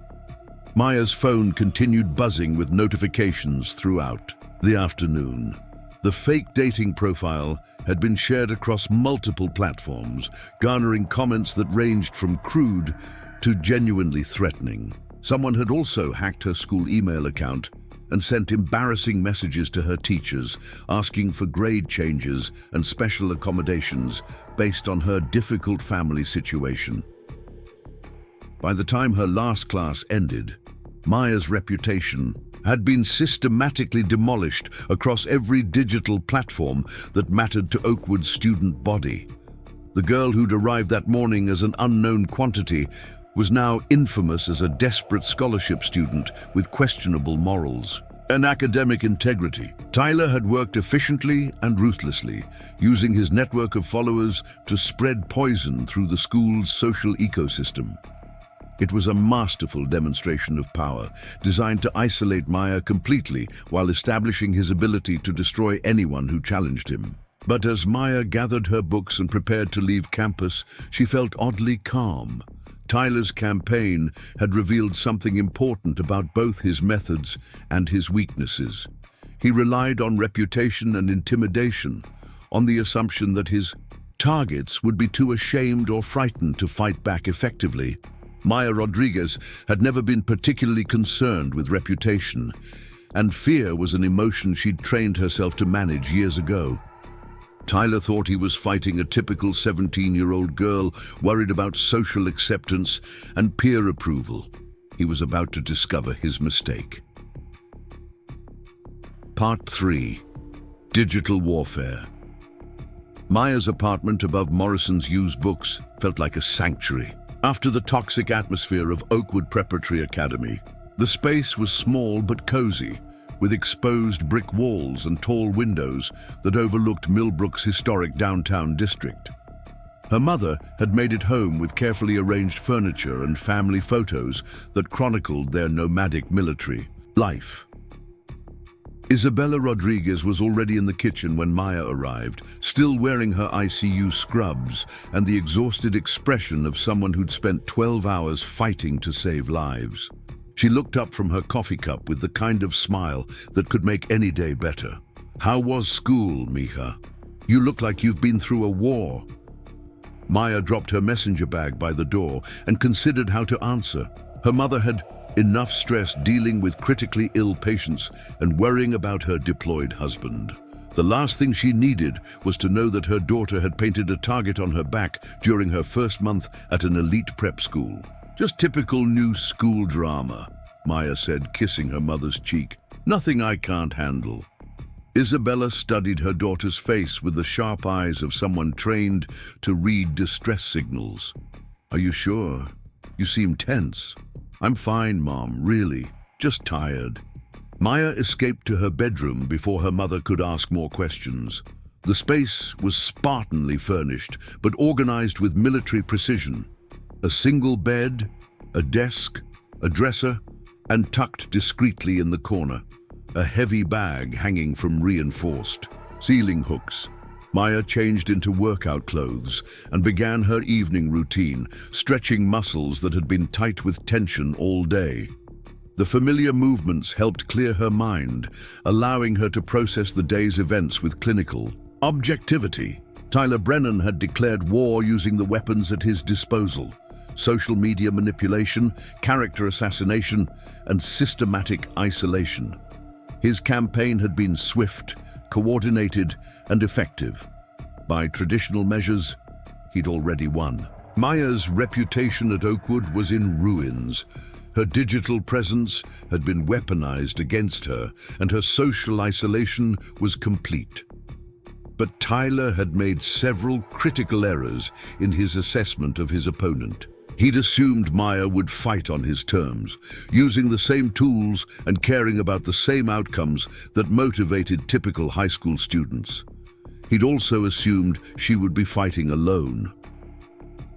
Maya's phone continued buzzing with notifications throughout the afternoon. The fake dating profile had been shared across multiple platforms, garnering comments that ranged from crude to genuinely threatening. Someone had also hacked her school email account and sent embarrassing messages to her teachers, asking for grade changes and special accommodations based on her difficult family situation. By the time her last class ended, Maya's reputation had been systematically demolished across every digital platform that mattered to Oakwood's student body. The girl who'd arrived that morning as an unknown quantity was now infamous as a desperate scholarship student with questionable morals and academic integrity. Tyler had worked efficiently and ruthlessly, using his network of followers to spread poison through the school's social ecosystem. It was a masterful demonstration of power, designed to isolate Maya completely while establishing his ability to destroy anyone who challenged him. But as Maya gathered her books and prepared to leave campus, she felt oddly calm. Tyler's campaign had revealed something important about both his methods and his weaknesses. He relied on reputation and intimidation, on the assumption that his targets would be too ashamed or frightened to fight back effectively. Maya Rodriguez had never been particularly concerned with reputation, and fear was an emotion she'd trained herself to manage years ago. Tyler thought he was fighting a typical 17-year-old girl worried about social acceptance and peer approval. He was about to discover his mistake. Part 3. Digital Warfare. Maya's apartment above Morrison's used books felt like a sanctuary. After the toxic atmosphere of Oakwood Preparatory Academy, the space was small but cozy, with exposed brick walls and tall windows that overlooked Millbrook's historic downtown district. Her mother had made it home with carefully arranged furniture and family photos that chronicled their nomadic military life. Isabella Rodriguez was already in the kitchen when Maya arrived, still wearing her ICU scrubs and the exhausted expression of someone who'd spent 12 hours fighting to save lives. She looked up from her coffee cup with the kind of smile that could make any day better. "How was school, mija? You look like you've been through a war." Maya dropped her messenger bag by the door and considered how to answer. Her mother had enough stress dealing with critically ill patients and worrying about her deployed husband. The last thing she needed was to know that her daughter had painted a target on her back during her first month at an elite prep school. "Just typical new school drama," Maya said, kissing her mother's cheek. "Nothing I can't handle." Isabella studied her daughter's face with the sharp eyes of someone trained to read distress signals. "Are you sure? You seem tense." "I'm fine, Mom, really. Just tired." Maya escaped to her bedroom before her mother could ask more questions. The space was spartanly furnished, but organized with military precision. A single bed, a desk, a dresser, and tucked discreetly in the corner, a heavy bag hanging from reinforced ceiling hooks. Maya changed into workout clothes and began her evening routine, stretching muscles that had been tight with tension all day. The familiar movements helped clear her mind, allowing her to process the day's events with clinical objectivity. Tyler Brennan had declared war using the weapons at his disposal: social media manipulation, character assassination, and systematic isolation. His campaign had been swift, coordinated, and effective. By traditional measures, he'd already won. Maya's reputation at Oakwood was in ruins. Her digital presence had been weaponized against her, and her social isolation was complete. But Tyler had made several critical errors in his assessment of his opponent. He'd assumed Maya would fight on his terms, using the same tools and caring about the same outcomes that motivated typical high school students. He'd also assumed she would be fighting alone.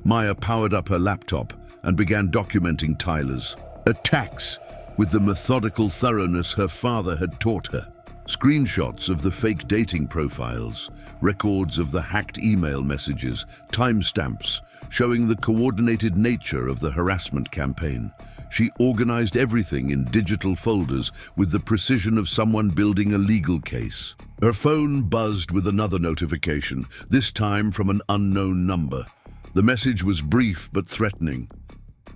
Maya powered up her laptop and began documenting Tyler's attacks with the methodical thoroughness her father had taught her. Screenshots of the fake dating profiles, records of the hacked email messages, timestamps showing the coordinated nature of the harassment campaign. She organized everything in digital folders with the precision of someone building a legal case. Her phone buzzed with another notification, this time from an unknown number. The message was brief but threatening.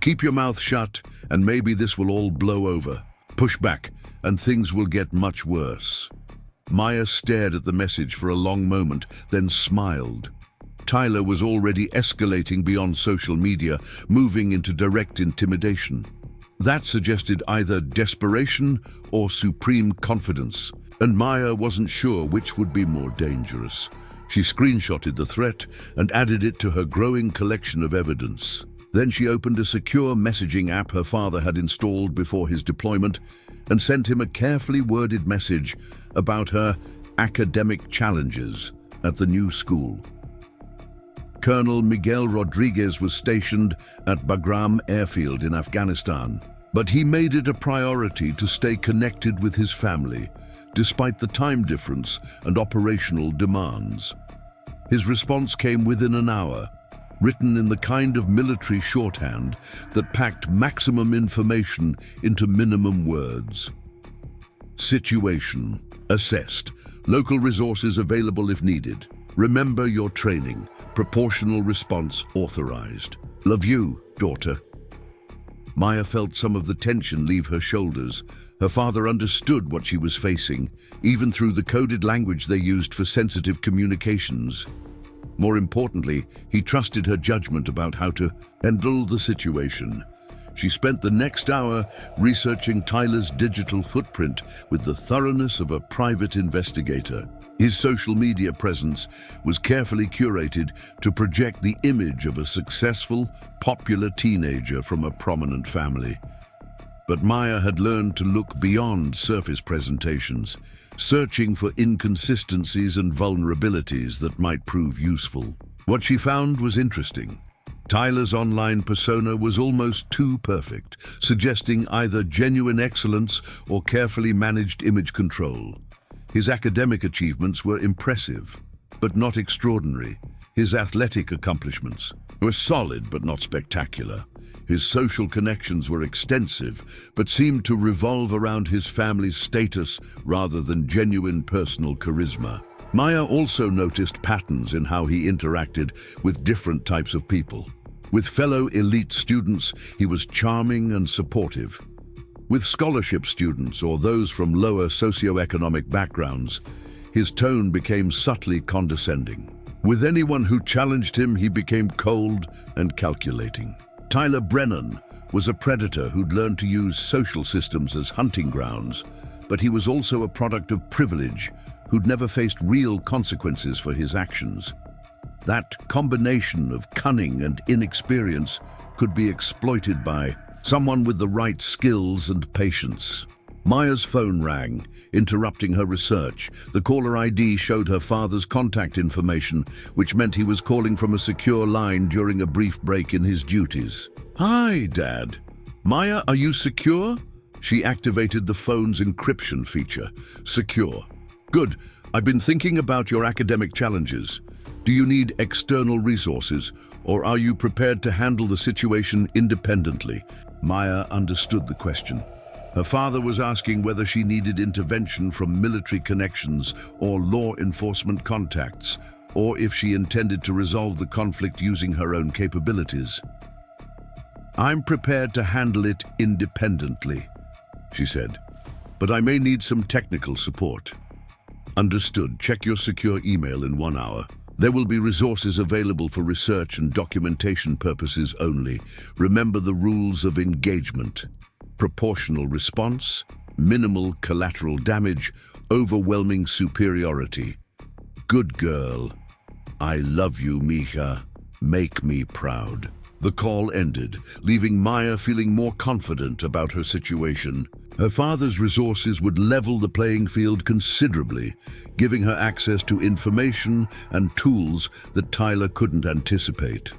"Keep your mouth shut, and maybe this will all blow over. Push back, and things will get much worse." Maya stared at the message for a long moment, then smiled. Tyler was already escalating beyond social media, moving into direct intimidation. That suggested either desperation or supreme confidence, and Maya wasn't sure which would be more dangerous. She screenshotted the threat and added it to her growing collection of evidence. Then she opened a secure messaging app her father had installed before his deployment and sent him a carefully worded message about her academic challenges at the new school. Colonel Miguel Rodriguez was stationed at Bagram Airfield in Afghanistan, but he made it a priority to stay connected with his family, despite the time difference and operational demands. His response came within an hour, written in the kind of military shorthand that packed maximum information into minimum words. Situation assessed. Local resources available if needed. Remember your training. Proportional response authorized. Love you, daughter. Maya felt some of the tension leave her shoulders. Her father understood what she was facing, even through the coded language they used for sensitive communications. More importantly, he trusted her judgment about how to handle the situation. She spent the next hour researching Tyler's digital footprint with the thoroughness of a private investigator. His social media presence was carefully curated to project the image of a successful, popular teenager from a prominent family. But Maya had learned to look beyond surface presentations, searching for inconsistencies and vulnerabilities that might prove useful. What she found was interesting. Tyler's online persona was almost too perfect, suggesting either genuine excellence or carefully managed image control. His academic achievements were impressive, but not extraordinary. His athletic accomplishments were solid but not spectacular. His social connections were extensive, but seemed to revolve around his family's status rather than genuine personal charisma. Maya also noticed patterns in how he interacted with different types of people. With fellow elite students, he was charming and supportive. With scholarship students or those from lower socioeconomic backgrounds, his tone became subtly condescending. With anyone who challenged him, he became cold and calculating. Tyler Brennan was a predator who'd learned to use social systems as hunting grounds, but he was also a product of privilege who'd never faced real consequences for his actions. That combination of cunning and inexperience could be exploited by someone with the right skills and patience. Maya's phone rang, interrupting her research. The caller ID showed her father's contact information, which meant he was calling from a secure line during a brief break in his duties. "Hi, Dad. Maya, are you secure?" She activated the phone's encryption feature. "Secure. Good. I've been thinking about your academic challenges. Do you need external resources, or are you prepared to handle the situation independently?" Maya understood the question. Her father was asking whether she needed intervention from military connections or law enforcement contacts, or if she intended to resolve the conflict using her own capabilities. "I'm prepared to handle it independently," she said, "but I may need some technical support." "Understood. Check your secure email in 1 hour. There will be resources available for research and documentation purposes only. Remember the rules of engagement. Proportional response, minimal collateral damage, overwhelming superiority. Good girl. I love you, Mija. Make me proud." The call ended, leaving Maya feeling more confident about her situation. Her father's resources would level the playing field considerably, giving her access to information and tools that Tyler couldn't anticipate.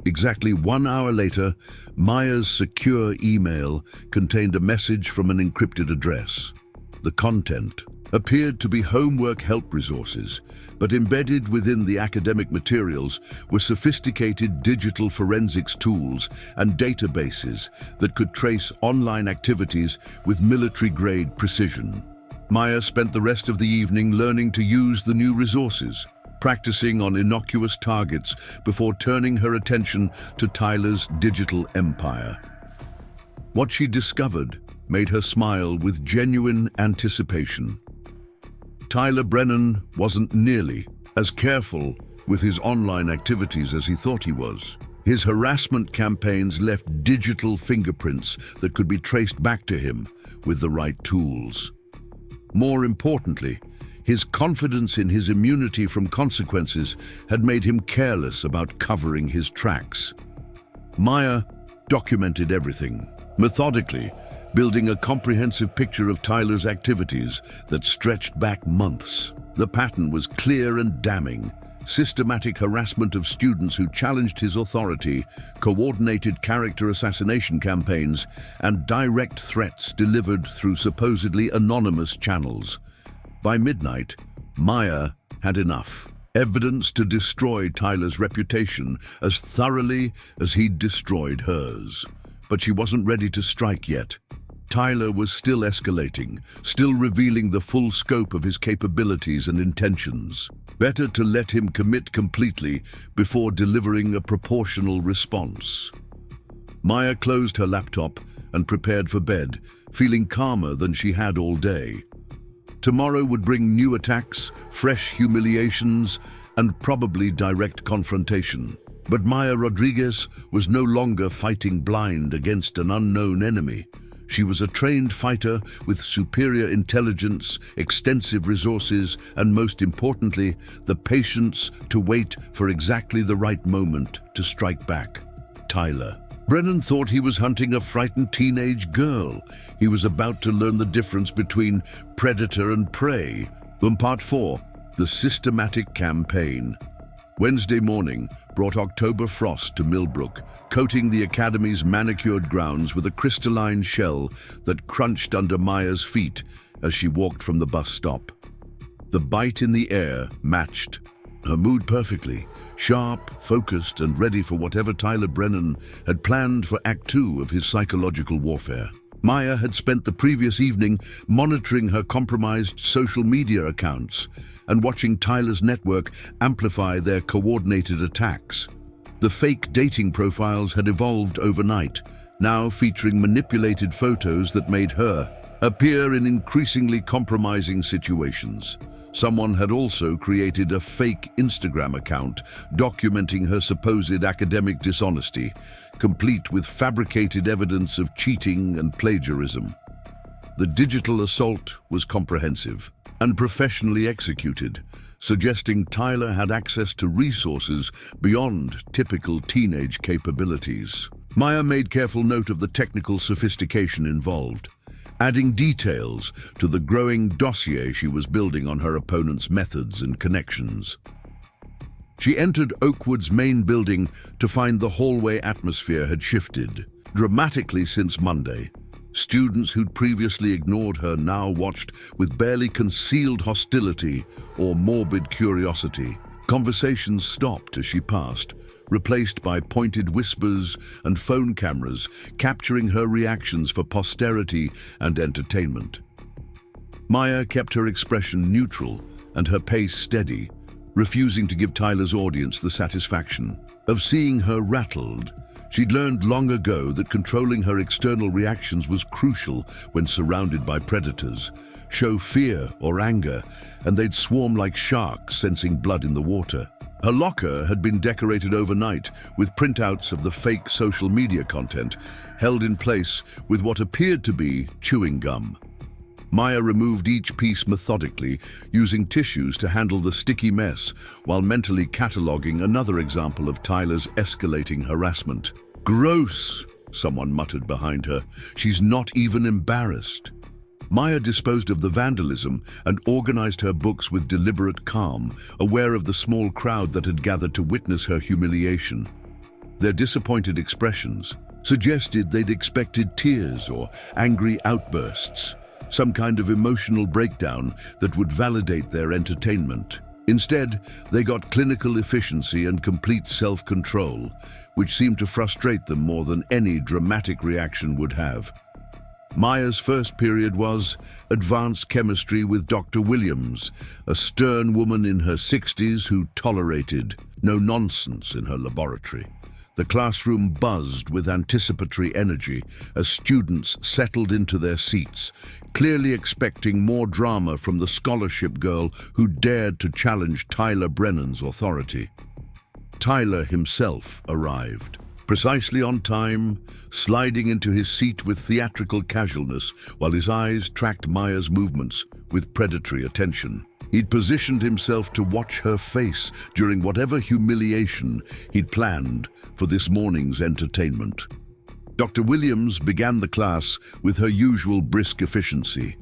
Exactly 1 hour later, Maya's secure email contained a message from an encrypted address. The content appeared to be homework help resources, but embedded within the academic materials were sophisticated digital forensics tools and databases that could trace online activities with military-grade precision. Maya spent the rest of the evening learning to use the new resources, practicing on innocuous targets before turning her attention to Tyler's digital empire. What she discovered made her smile with genuine anticipation. Tyler Brennan wasn't nearly as careful with his online activities as he thought he was. His harassment campaigns left digital fingerprints that could be traced back to him with the right tools. More importantly, his confidence in his immunity from consequences had made him careless about covering his tracks. Maya documented everything, methodically, building a comprehensive picture of Tyler's activities that stretched back months. The pattern was clear and damning. Systematic harassment of students who challenged his authority, coordinated character assassination campaigns, and direct threats delivered through supposedly anonymous channels. By midnight, Maya had enough. evidence to destroy Tyler's reputation as thoroughly as he'd destroyed hers. But she wasn't ready to strike yet. Tyler was still escalating, still revealing the full scope of his capabilities and intentions. Better to let him commit completely before delivering a proportional response. Maya closed her laptop and prepared for bed, feeling calmer than she had all day. Tomorrow would bring new attacks, fresh humiliations, and probably direct confrontation. But Maya Rodriguez was no longer fighting blind against an unknown enemy. She was a trained fighter with superior intelligence, extensive resources, and most importantly, the patience to wait for exactly the right moment to strike back. Tyler. Brennan thought he was hunting a frightened teenage girl. He was about to learn the difference between predator and prey. Part 4, the systematic campaign. Wednesday morning brought October frost to Millbrook, coating the academy's manicured grounds with a crystalline shell that crunched under Maya's feet as she walked from the bus stop. The bite in the air matched her mood perfectly, sharp, focused, and ready for whatever Tyler Brennan had planned for Act 2 of his psychological warfare. Maya had spent the previous evening monitoring her compromised social media accounts and watching Tyler's network amplify their coordinated attacks. The fake dating profiles had evolved overnight, now featuring manipulated photos that made her appear in increasingly compromising situations. Someone had also created a fake Instagram account documenting her supposed academic dishonesty, complete with fabricated evidence of cheating and plagiarism. The digital assault was comprehensive and professionally executed, suggesting Tyler had access to resources beyond typical teenage capabilities. Maya made careful note of the technical sophistication involved, adding details to the growing dossier she was building on her opponent's methods and connections. She entered Oakwood's main building to find the hallway atmosphere had shifted dramatically since Monday. Students who'd previously ignored her now watched with barely concealed hostility or morbid curiosity. Conversations stopped as she passed, replaced by pointed whispers and phone cameras capturing her reactions for posterity and entertainment. Maya kept her expression neutral and her pace steady, refusing to give Tyler's audience the satisfaction of seeing her rattled. She'd learned long ago that controlling her external reactions was crucial when surrounded by predators. Show fear or anger, and they'd swarm like sharks sensing blood in the water. Her locker had been decorated overnight with printouts of the fake social media content, held in place with what appeared to be chewing gum. Maya removed each piece methodically, using tissues to handle the sticky mess, while mentally cataloging another example of Tyler's escalating harassment. "Gross," someone muttered behind her. "She's not even embarrassed." Maya disposed of the vandalism and organized her books with deliberate calm, aware of the small crowd that had gathered to witness her humiliation. Their disappointed expressions suggested they'd expected tears or angry outbursts, some kind of emotional breakdown that would validate their entertainment. Instead, they got clinical efficiency and complete self-control, which seemed to frustrate them more than any dramatic reaction would have. Maya's first period was advanced chemistry with Dr. Williams, a stern woman in her 60s who tolerated no nonsense in her laboratory. The classroom buzzed with anticipatory energy as students settled into their seats, clearly expecting more drama from the scholarship girl who dared to challenge Tyler Brennan's authority. Tyler himself arrived, precisely on time, sliding into his seat with theatrical casualness while his eyes tracked Maya's movements with predatory attention. He'd positioned himself to watch her face during whatever humiliation he'd planned for this morning's entertainment. Dr. Williams began the class with her usual brisk efficiency,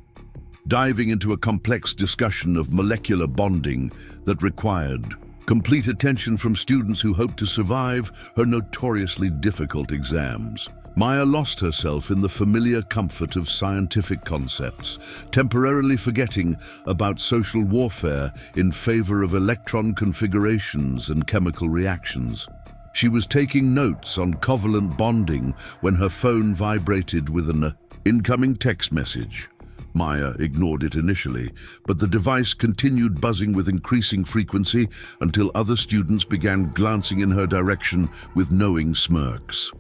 diving into a complex discussion of molecular bonding that required complete attention from students who hoped to survive her notoriously difficult exams. Maya lost herself in the familiar comfort of scientific concepts, temporarily forgetting about social warfare in favor of electron configurations and chemical reactions. She was taking notes on covalent bonding when her phone vibrated with an incoming text message. Maya ignored it initially, but the device continued buzzing with increasing frequency until other students began glancing in her direction with knowing smirks.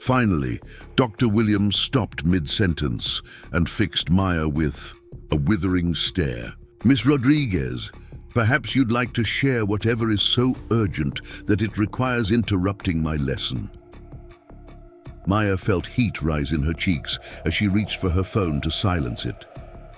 Finally, Dr. Williams stopped mid-sentence and fixed Maya with a withering stare. "Miss Rodriguez, perhaps you'd like to share whatever is so urgent that it requires interrupting my lesson." Maya felt heat rise in her cheeks as she reached for her phone to silence it.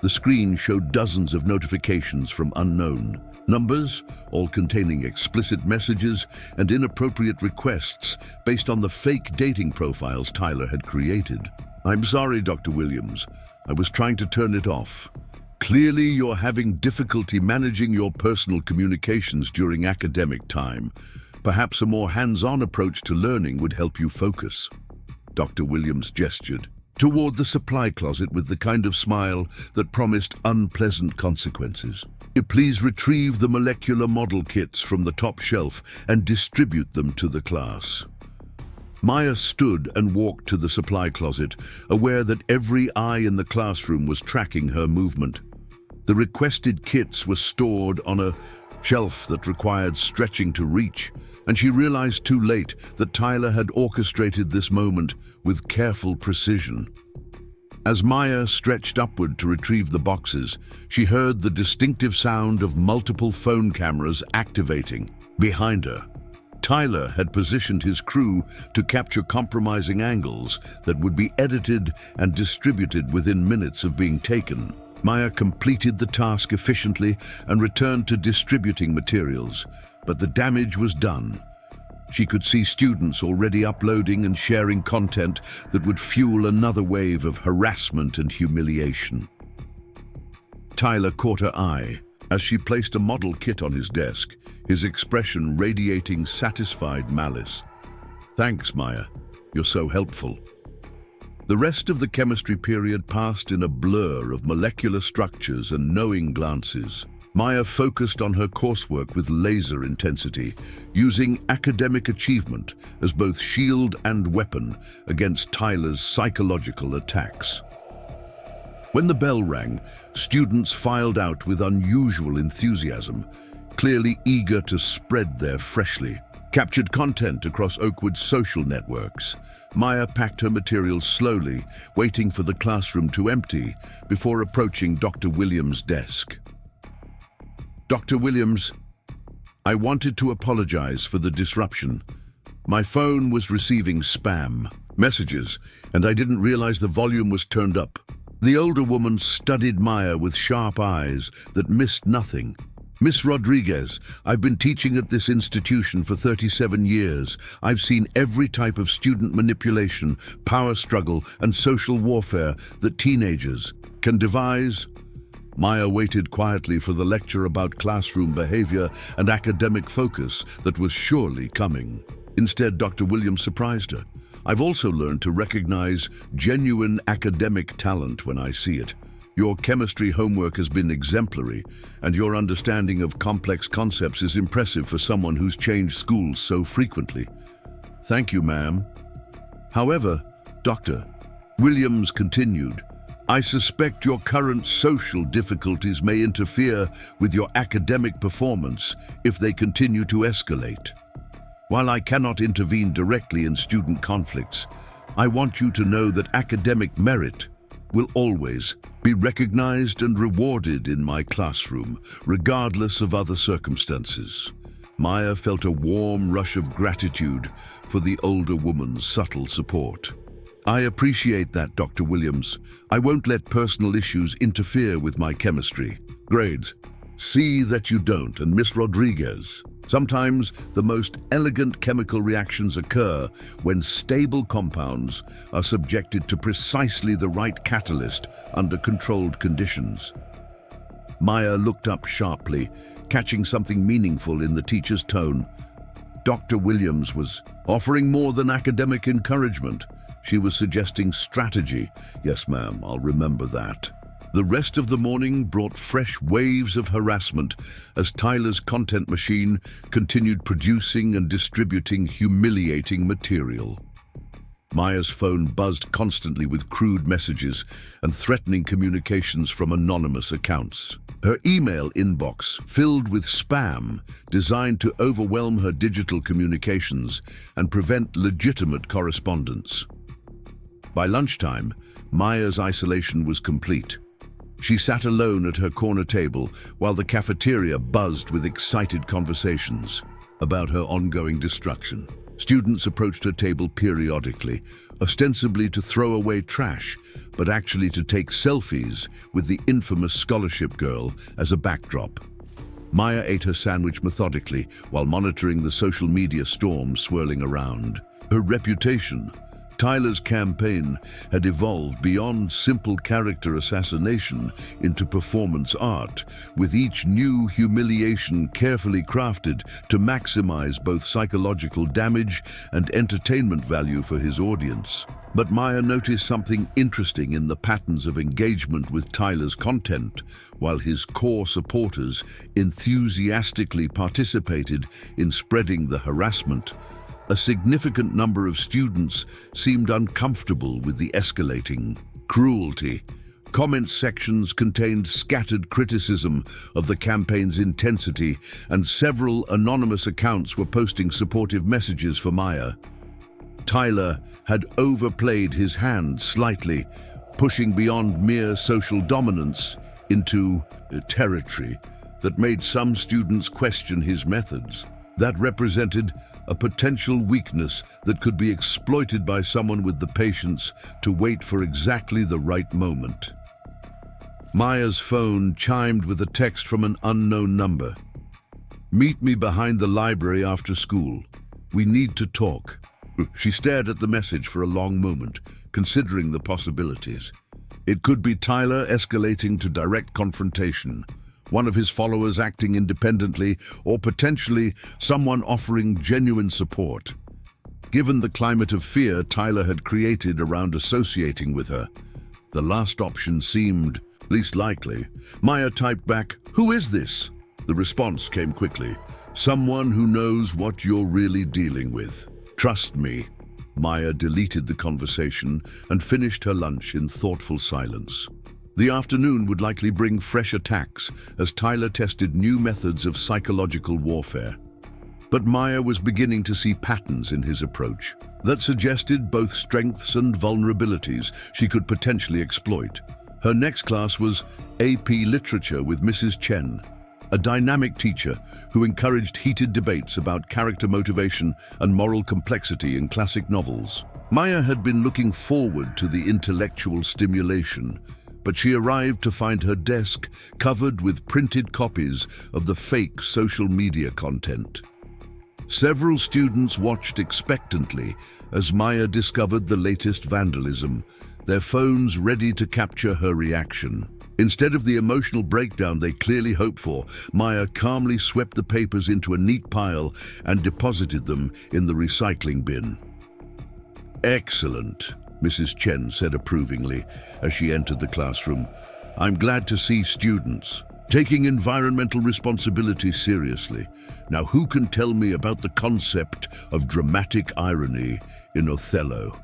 The screen showed dozens of notifications from unknown numbers, all containing explicit messages and inappropriate requests based on the fake dating profiles Tyler had created. "I'm sorry, Dr. Williams. I was trying to turn it off. Clearly, you're having difficulty managing your personal communications during academic time. Perhaps a more hands-on approach to learning would help you focus." Dr. Williams gestured toward the supply closet with the kind of smile that promised unpleasant consequences. "Please retrieve the molecular model kits from the top shelf and distribute them to the class." Maya stood and walked to the supply closet, aware that every eye in the classroom was tracking her movement. The requested kits were stored on a shelf that required stretching to reach, and she realized too late that Tyler had orchestrated this moment with careful precision. As Maya stretched upward to retrieve the boxes, she heard the distinctive sound of multiple phone cameras activating behind her. Tyler had positioned his crew to capture compromising angles that would be edited and distributed within minutes of being taken. Maya completed the task efficiently and returned to distributing materials, but the damage was done. She could see students already uploading and sharing content that would fuel another wave of harassment and humiliation. Tyler caught her eye as she placed a model kit on his desk, his expression radiating satisfied malice. "Thanks, Maya. You're so helpful." The rest of the chemistry period passed in a blur of molecular structures and knowing glances. Maya focused on her coursework with laser intensity, using academic achievement as both shield and weapon against Tyler's psychological attacks. When the bell rang, students filed out with unusual enthusiasm, clearly eager to spread their freshly captured content across Oakwood's social networks. Maya packed her materials slowly, waiting for the classroom to empty before approaching Dr. Williams' desk. "Dr. Williams, I wanted to apologize for the disruption. My phone was receiving spam messages, and I didn't realize the volume was turned up." The older woman studied Maya with sharp eyes that missed nothing. "Miss Rodriguez, I've been teaching at this institution for 37 years. I've seen every type of student manipulation, power struggle, and social warfare that teenagers can devise." Maya waited quietly for the lecture about classroom behavior and academic focus that was surely coming. Instead, Dr. Williams surprised her. "I've also learned to recognize genuine academic talent when I see it. Your chemistry homework has been exemplary, and your understanding of complex concepts is impressive for someone who's changed schools so frequently." "Thank you, ma'am." "However, Dr. Williams continued, I suspect your current social difficulties may interfere with your academic performance if they continue to escalate. While I cannot intervene directly in student conflicts, I want you to know that academic merit will always be recognized and rewarded in my classroom, regardless of other circumstances." Maya felt a warm rush of gratitude for the older woman's subtle support. "I appreciate that, Dr. Williams. I won't let personal issues interfere with my chemistry. Grades, see that you don't. And Miss Rodriguez, sometimes the most elegant chemical reactions occur when stable compounds are subjected to precisely the right catalyst under controlled conditions." Maya looked up sharply, catching something meaningful in the teacher's tone. Dr. Williams was offering more than academic encouragement. She was suggesting strategy. Yes, ma'am, I'll remember that. The rest of the morning brought fresh waves of harassment as Tyler's content machine continued producing and distributing humiliating material. Maya's phone buzzed constantly with crude messages and threatening communications from anonymous accounts. Her email inbox filled with spam designed to overwhelm her digital communications and prevent legitimate correspondence. By lunchtime, Maya's isolation was complete. She sat alone at her corner table while the cafeteria buzzed with excited conversations about her ongoing destruction. Students approached her table periodically, ostensibly to throw away trash, but actually to take selfies with the infamous scholarship girl as a backdrop. Maya ate her sandwich methodically while monitoring the social media storm swirling around. Her reputation, Tyler's campaign, had evolved beyond simple character assassination into performance art, with each new humiliation carefully crafted to maximize both psychological damage and entertainment value for his audience. But Maya noticed something interesting in the patterns of engagement with Tyler's content, while his core supporters enthusiastically participated in spreading the harassment. A significant number of students seemed uncomfortable with the escalating cruelty. Comment sections contained scattered criticism of the campaign's intensity, and several anonymous accounts were posting supportive messages for Maya. Tyler had overplayed his hand slightly, pushing beyond mere social dominance into territory that made some students question his methods. That represented a potential weakness that could be exploited by someone with the patience to wait for exactly the right moment. Maya's phone chimed with a text from an unknown number. "Meet me behind the library after school. We need to talk." She stared at the message for a long moment, considering the possibilities. It could be Tyler escalating to direct confrontation, one of his followers acting independently, or potentially someone offering genuine support. Given the climate of fear Tyler had created around associating with her, the last option seemed least likely. Maya typed back, "Who is this?" The response came quickly. "Someone who knows what you're really dealing with. Trust me." Maya deleted the conversation and finished her lunch in thoughtful silence. The afternoon would likely bring fresh attacks as Tyler tested new methods of psychological warfare. But Maya was beginning to see patterns in his approach that suggested both strengths and vulnerabilities she could potentially exploit. Her next class was AP Literature with Mrs. Chen, a dynamic teacher who encouraged heated debates about character motivation and moral complexity in classic novels. Maya had been looking forward to the intellectual stimulation, but she arrived to find her desk covered with printed copies of the fake social media content. Several students watched expectantly as Maya discovered the latest vandalism, their phones ready to capture her reaction. Instead of the emotional breakdown they clearly hoped for, Maya calmly swept the papers into a neat pile and deposited them in the recycling bin. "Excellent," Mrs. Chen said approvingly as she entered the classroom. "I'm glad to see students taking environmental responsibility seriously. Now, who can tell me about the concept of dramatic irony in Othello?"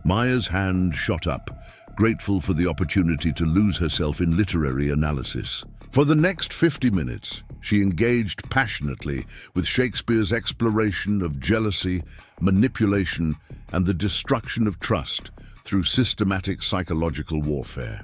Maya's hand shot up, grateful for the opportunity to lose herself in literary analysis. For the next 50 minutes, she engaged passionately with Shakespeare's exploration of jealousy, manipulation, and the destruction of trust through systematic psychological warfare.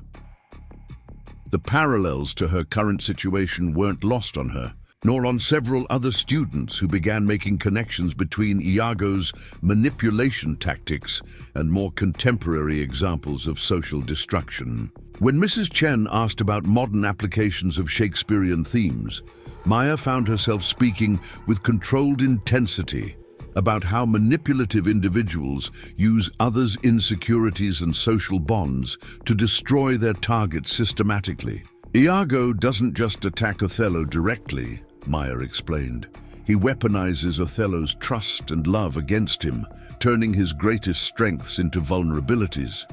The parallels to her current situation weren't lost on her, nor on several other students who began making connections between Iago's manipulation tactics and more contemporary examples of social destruction. When Mrs. Chen asked about modern applications of Shakespearean themes, Maya found herself speaking with controlled intensity about how manipulative individuals use others' insecurities and social bonds to destroy their targets systematically. Iago doesn't just attack Othello directly, Maya explained. He weaponizes Othello's trust and love against him, turning his greatest strengths into vulnerabilities.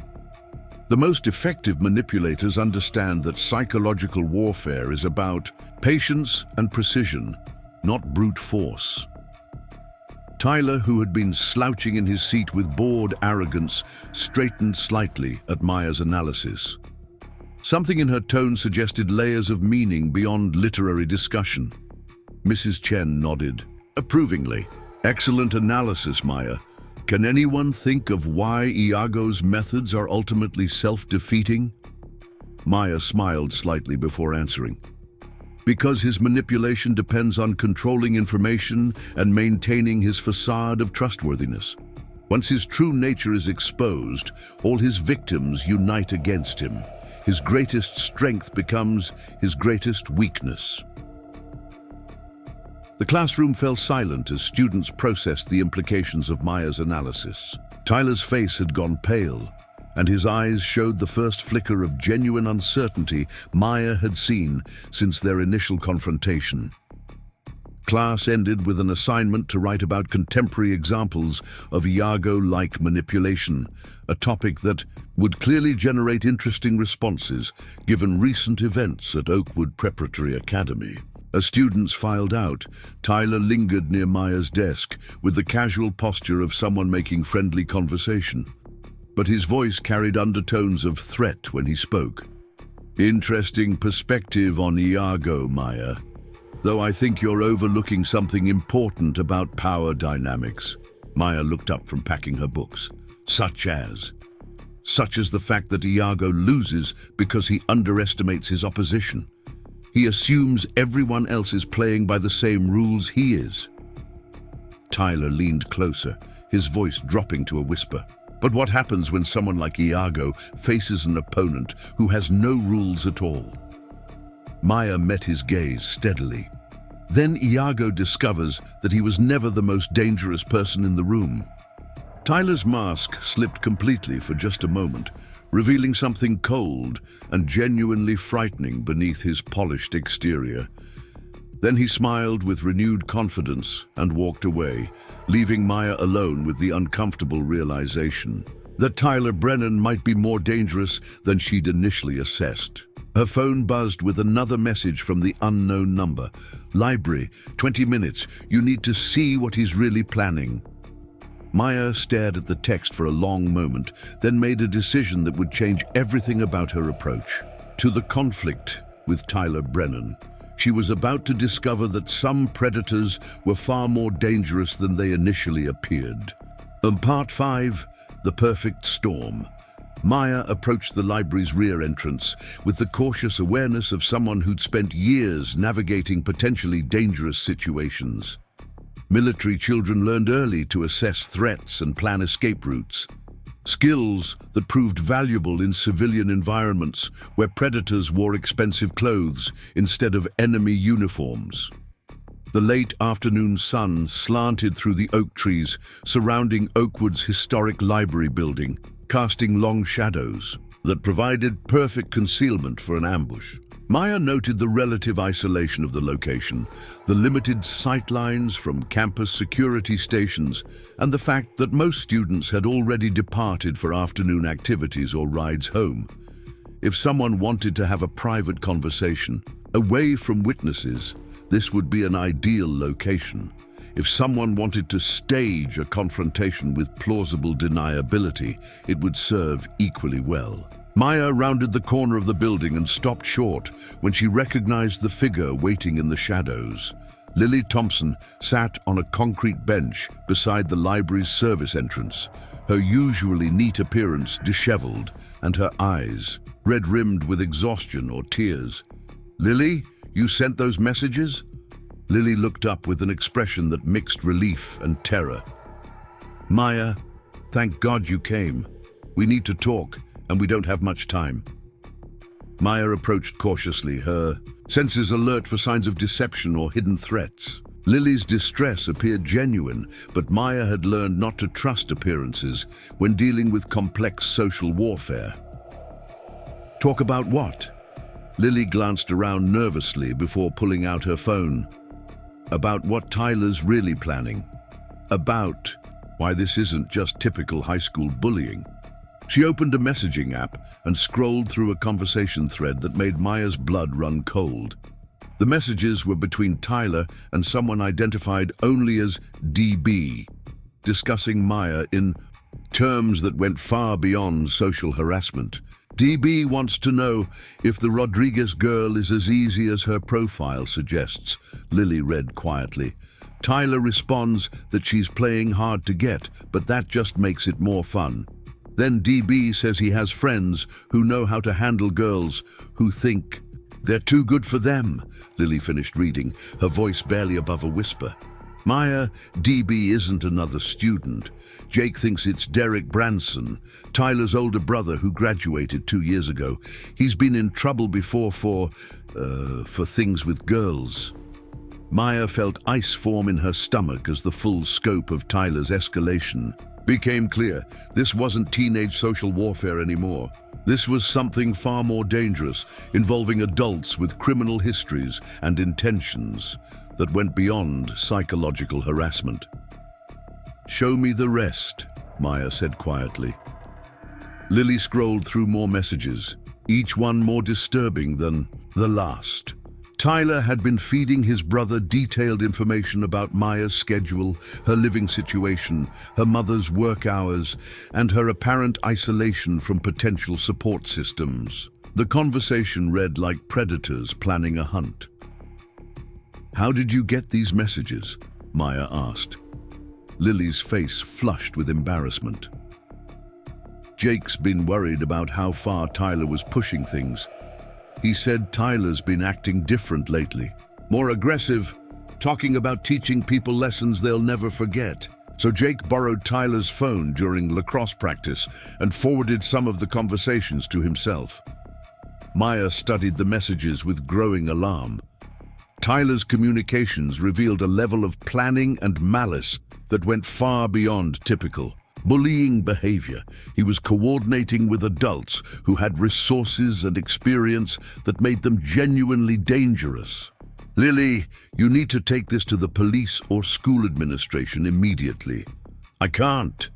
The most effective manipulators understand that psychological warfare is about patience and precision, not brute force. Tyler, who had been slouching in his seat with bored arrogance, straightened slightly at Maya's analysis. Something in her tone suggested layers of meaning beyond literary discussion. Mrs. Chen nodded approvingly. "Excellent analysis, Maya. Can anyone think of why Iago's methods are ultimately self-defeating?" Maya smiled slightly before answering. "Because his manipulation depends on controlling information and maintaining his facade of trustworthiness. Once his true nature is exposed, all his victims unite against him. His greatest strength becomes his greatest weakness." The classroom fell silent as students processed the implications of Maya's analysis. Tyler's face had gone pale, and his eyes showed the first flicker of genuine uncertainty Maya had seen since their initial confrontation. Class ended with an assignment to write about contemporary examples of Iago-like manipulation, a topic that would clearly generate interesting responses given recent events at Oakwood Preparatory Academy. As students filed out, Tyler lingered near Maya's desk with the casual posture of someone making friendly conversation. But his voice carried undertones of threat when he spoke. "Interesting perspective on Iago, Maya. Though I think you're overlooking something important about power dynamics." Maya looked up from packing her books. Such as the fact that Iago loses because he underestimates his opposition. He assumes everyone else is playing by the same rules he is." Tyler leaned closer, his voice dropping to a whisper. "But what happens when someone like Iago faces an opponent who has no rules at all?" Maya met his gaze steadily. Then Iago discovers that he was never the most dangerous person in the room. Tyler's mask slipped completely for just a moment, revealing something cold and genuinely frightening beneath his polished exterior. Then he smiled with renewed confidence and walked away, leaving Maya alone with the uncomfortable realization that Tyler Brennan might be more dangerous than she'd initially assessed. Her phone buzzed with another message from the unknown number. "Library, 20 minutes. You need to see what he's really planning." Maya stared at the text for a long moment, then made a decision that would change everything about her approach to the conflict with Tyler Brennan. She was about to discover that some predators were far more dangerous than they initially appeared. Part 5, The Perfect Storm. Maya approached the library's rear entrance with the cautious awareness of someone who'd spent years navigating potentially dangerous situations. Military children learned early to assess threats and plan escape routes, skills that proved valuable in civilian environments where predators wore expensive clothes instead of enemy uniforms. The late afternoon sun slanted through the oak trees surrounding Oakwood's historic library building, casting long shadows that provided perfect concealment for an ambush. Maya noted the relative isolation of the location, the limited sightlines from campus security stations, and the fact that most students had already departed for afternoon activities or rides home. If someone wanted to have a private conversation, away from witnesses, this would be an ideal location. If someone wanted to stage a confrontation with plausible deniability, it would serve equally well. Maya rounded the corner of the building and stopped short when she recognized the figure waiting in the shadows. Lily Thompson sat on a concrete bench beside the library's service entrance, her usually neat appearance disheveled and her eyes red-rimmed with exhaustion or tears. "Lily, you sent those messages?" Lily looked up with an expression that mixed relief and terror. "Maya, thank God you came. We need to talk, and we don't have much time." Maya approached cautiously, her senses alert for signs of deception or hidden threats. Lily's distress appeared genuine, but Maya had learned not to trust appearances when dealing with complex social warfare. "Talk about what?" Lily glanced around nervously before pulling out her phone. about what Tyler's really planning, about why this isn't just typical high school bullying. She opened a messaging app and scrolled through a conversation thread that made Maya's blood run cold. The messages were between Tyler and someone identified only as DB, discussing Maya in terms that went far beyond social harassment. DB wants to know if the Rodriguez girl is as easy as her profile suggests, Lily read quietly. Tyler responds that she's playing hard to get, but that just makes it more fun. Then DB says he has friends who know how to handle girls who think they're too good for them. Lily finished reading, her voice barely above a whisper. Maya, DB isn't another student. Jake thinks it's Derek Branson, Tyler's older brother who graduated 2 years ago. He's been in trouble before for things with girls. Maya felt ice form in her stomach as the full scope of Tyler's escalation became clear. This wasn't teenage social warfare anymore. This was something far more dangerous, involving adults with criminal histories and intentions that went beyond psychological harassment. "Show me the rest," Maya said quietly. Lily scrolled through more messages, each one more disturbing than the last. Tyler had been feeding his brother detailed information about Maya's schedule, her living situation, her mother's work hours, and her apparent isolation from potential support systems. The conversation read like predators planning a hunt. "How did you get these messages?" Maya asked. Lily's face flushed with embarrassment. "Jake's been worried about how far Tyler was pushing things. He said Tyler's been acting different lately, more aggressive, talking about teaching people lessons they'll never forget. So Jake borrowed Tyler's phone during lacrosse practice and forwarded some of the conversations to himself." Maya studied the messages with growing alarm. Tyler's communications revealed a level of planning and malice that went far beyond typical bullying behavior. He was coordinating with adults who had resources and experience that made them genuinely dangerous. "Lily, you need to take this to the police or school administration immediately." "I can't."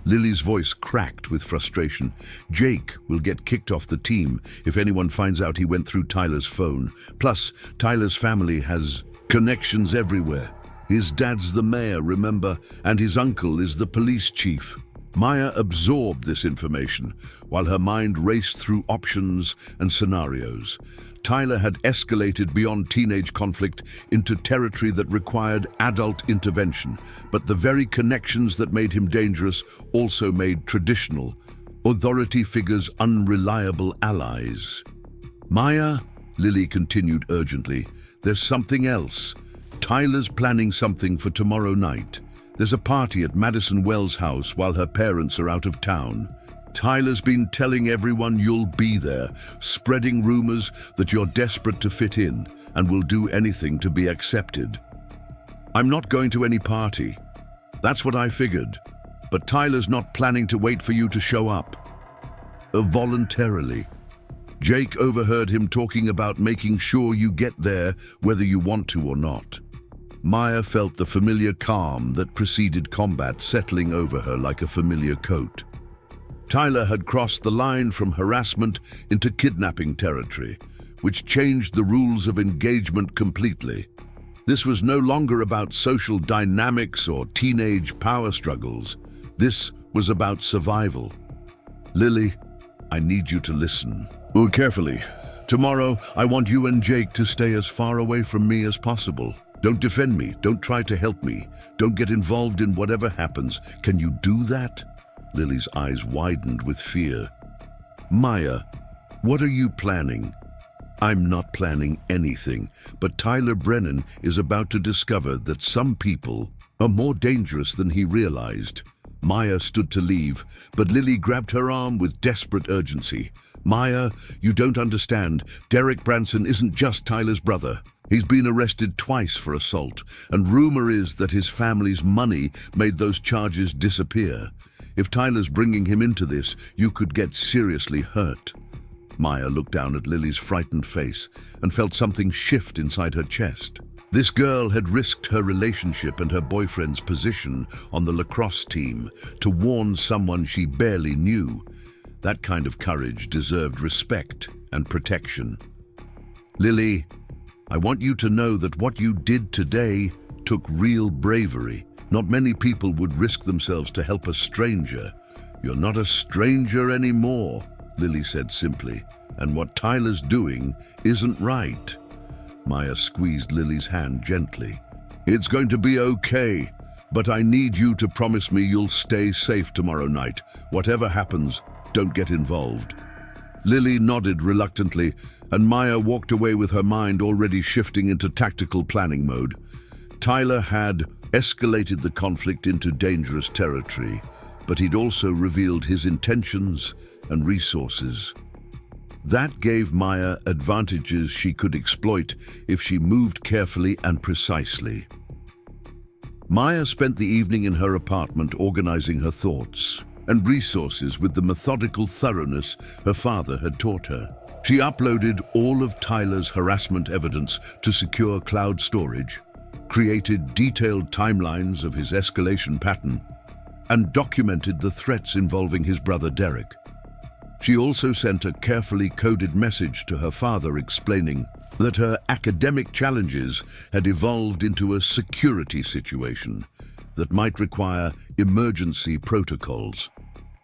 Lily's voice cracked with frustration. "Jake will get kicked off the team if anyone finds out he went through Tyler's phone. Plus, Tyler's family has connections everywhere. His dad's the mayor, remember, and his uncle is the police chief." Maya absorbed this information while her mind raced through options and scenarios. Tyler had escalated beyond teenage conflict into territory that required adult intervention, but the very connections that made him dangerous also made traditional authority figures unreliable allies. "Maya," Lily continued urgently, "there's something else. Tyler's planning something for tomorrow night. There's a party at Madison Wells' house while her parents are out of town. Tyler's been telling everyone you'll be there, spreading rumors that you're desperate to fit in and will do anything to be accepted." "I'm not going to any party. That's what I figured. But Tyler's not planning to wait for you to show up." Voluntarily. Jake overheard him talking about making sure you get there whether you want to or not. Maya felt the familiar calm that preceded combat settling over her like a familiar coat. Tyler had crossed the line from harassment into kidnapping territory, which changed the rules of engagement completely. This was no longer about social dynamics or teenage power struggles. This was about survival. "Lily, I need you to listen. Well, carefully. Tomorrow, I want you and Jake to stay as far away from me as possible. Don't defend me. Don't try to help me. Don't get involved in whatever happens. Can you do that?" Lily's eyes widened with fear. "Maya, what are you planning?" "I'm not planning anything, but Tyler Brennan is about to discover that some people are more dangerous than he realized." Maya stood to leave, but Lily grabbed her arm with desperate urgency. "Maya, you don't understand. Derek Branson isn't just Tyler's brother. He's been arrested twice for assault, and rumor is that his family's money made those charges disappear. If Tyler's bringing him into this, you could get seriously hurt." Maya looked down at Lily's frightened face and felt something shift inside her chest. This girl had risked her relationship and her boyfriend's position on the lacrosse team to warn someone she barely knew. That kind of courage deserved respect and protection. Lily, I want you to know that what you did today took real bravery. Not many people would risk themselves to help a stranger. You're not a stranger anymore, Lily said simply, and what Tyler's doing isn't right. Maya squeezed Lily's hand gently. It's going to be okay, but I need you to promise me you'll stay safe tomorrow night. Whatever happens, don't get involved. Lily nodded reluctantly, and Maya walked away with her mind already shifting into tactical planning mode. Tyler had escalated the conflict into dangerous territory, but he'd also revealed his intentions and resources. That gave Maya advantages she could exploit if she moved carefully and precisely. Maya spent the evening in her apartment organizing her thoughts and resources with the methodical thoroughness her father had taught her. She uploaded all of Tyler's harassment evidence to secure cloud storage, created detailed timelines of his escalation pattern, and documented the threats involving his brother Derek. She also sent a carefully coded message to her father explaining that her academic challenges had evolved into a security situation that might require emergency protocols.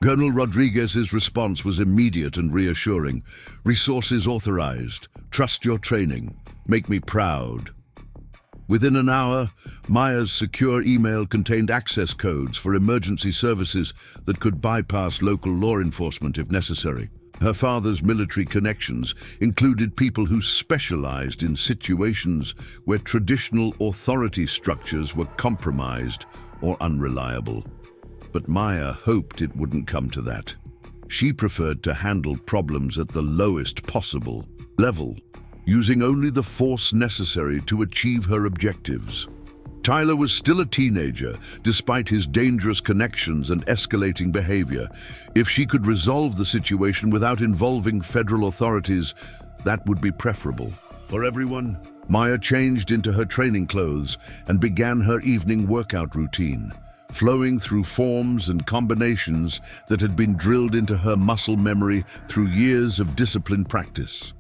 Colonel Rodriguez's response was immediate and reassuring. Resources authorized. Trust your training. Make me proud. Within an hour, Maya's secure email contained access codes for emergency services that could bypass local law enforcement if necessary. Her father's military connections included people who specialized in situations where traditional authority structures were compromised or unreliable. But Maya hoped it wouldn't come to that. She preferred to handle problems at the lowest possible level, using only the force necessary to achieve her objectives. Tyler was still a teenager, despite his dangerous connections and escalating behavior. If she could resolve the situation without involving federal authorities, that would be preferable. For everyone, Maya changed into her training clothes and began her evening workout routine, flowing through forms and combinations that had been drilled into her muscle memory through years of disciplined practice.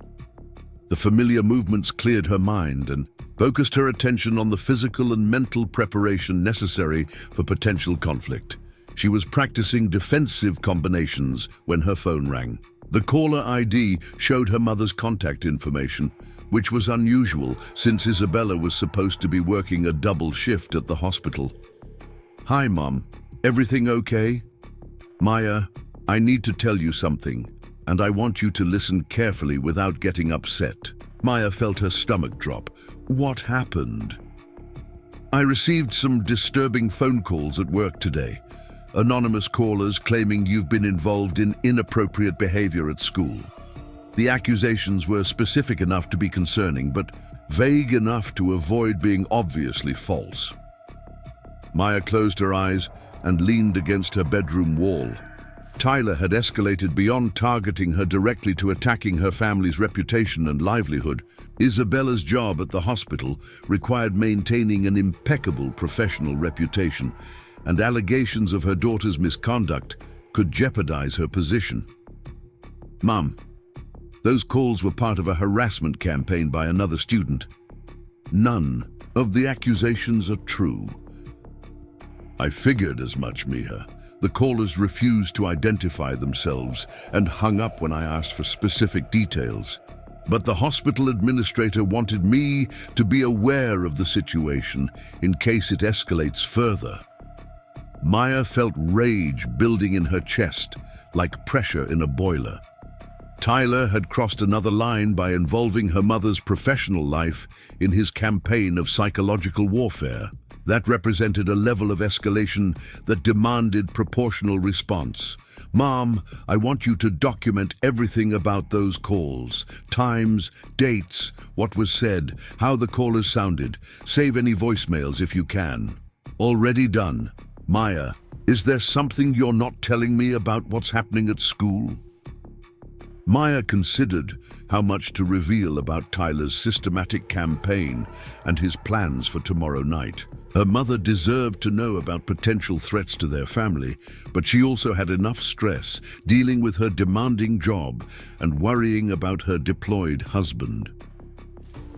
The familiar movements cleared her mind and focused her attention on the physical and mental preparation necessary for potential conflict. She was practicing defensive combinations when her phone rang. The caller ID showed her mother's contact information, which was unusual since Isabella was supposed to be working a double shift at the hospital. Hi, Mom. Everything okay? Maya, I need to tell you something, and I want you to listen carefully without getting upset. Maya felt her stomach drop. What happened? I received some disturbing phone calls at work today. Anonymous callers claiming you've been involved in inappropriate behavior at school. The accusations were specific enough to be concerning, but vague enough to avoid being obviously false. Maya closed her eyes and leaned against her bedroom wall. Tyler had escalated beyond targeting her directly to attacking her family's reputation and livelihood. Isabella's job at the hospital required maintaining an impeccable professional reputation, and allegations of her daughter's misconduct could jeopardize her position. Mom, those calls were part of a harassment campaign by another student. None of the accusations are true. I figured as much, Mija. The callers refused to identify themselves and hung up when I asked for specific details. But the hospital administrator wanted me to be aware of the situation in case it escalates further. Maya felt rage building in her chest, like pressure in a boiler. Tyler had crossed another line by involving her mother's professional life in his campaign of psychological warfare. That represented a level of escalation that demanded proportional response. Mom, I want you to document everything about those calls. Times, dates, what was said, how the callers sounded. Save any voicemails if you can. Already done. Maya, is there something you're not telling me about what's happening at school? Maya considered how much to reveal about Tyler's systematic campaign and his plans for tomorrow night. Her mother deserved to know about potential threats to their family, but she also had enough stress dealing with her demanding job and worrying about her deployed husband.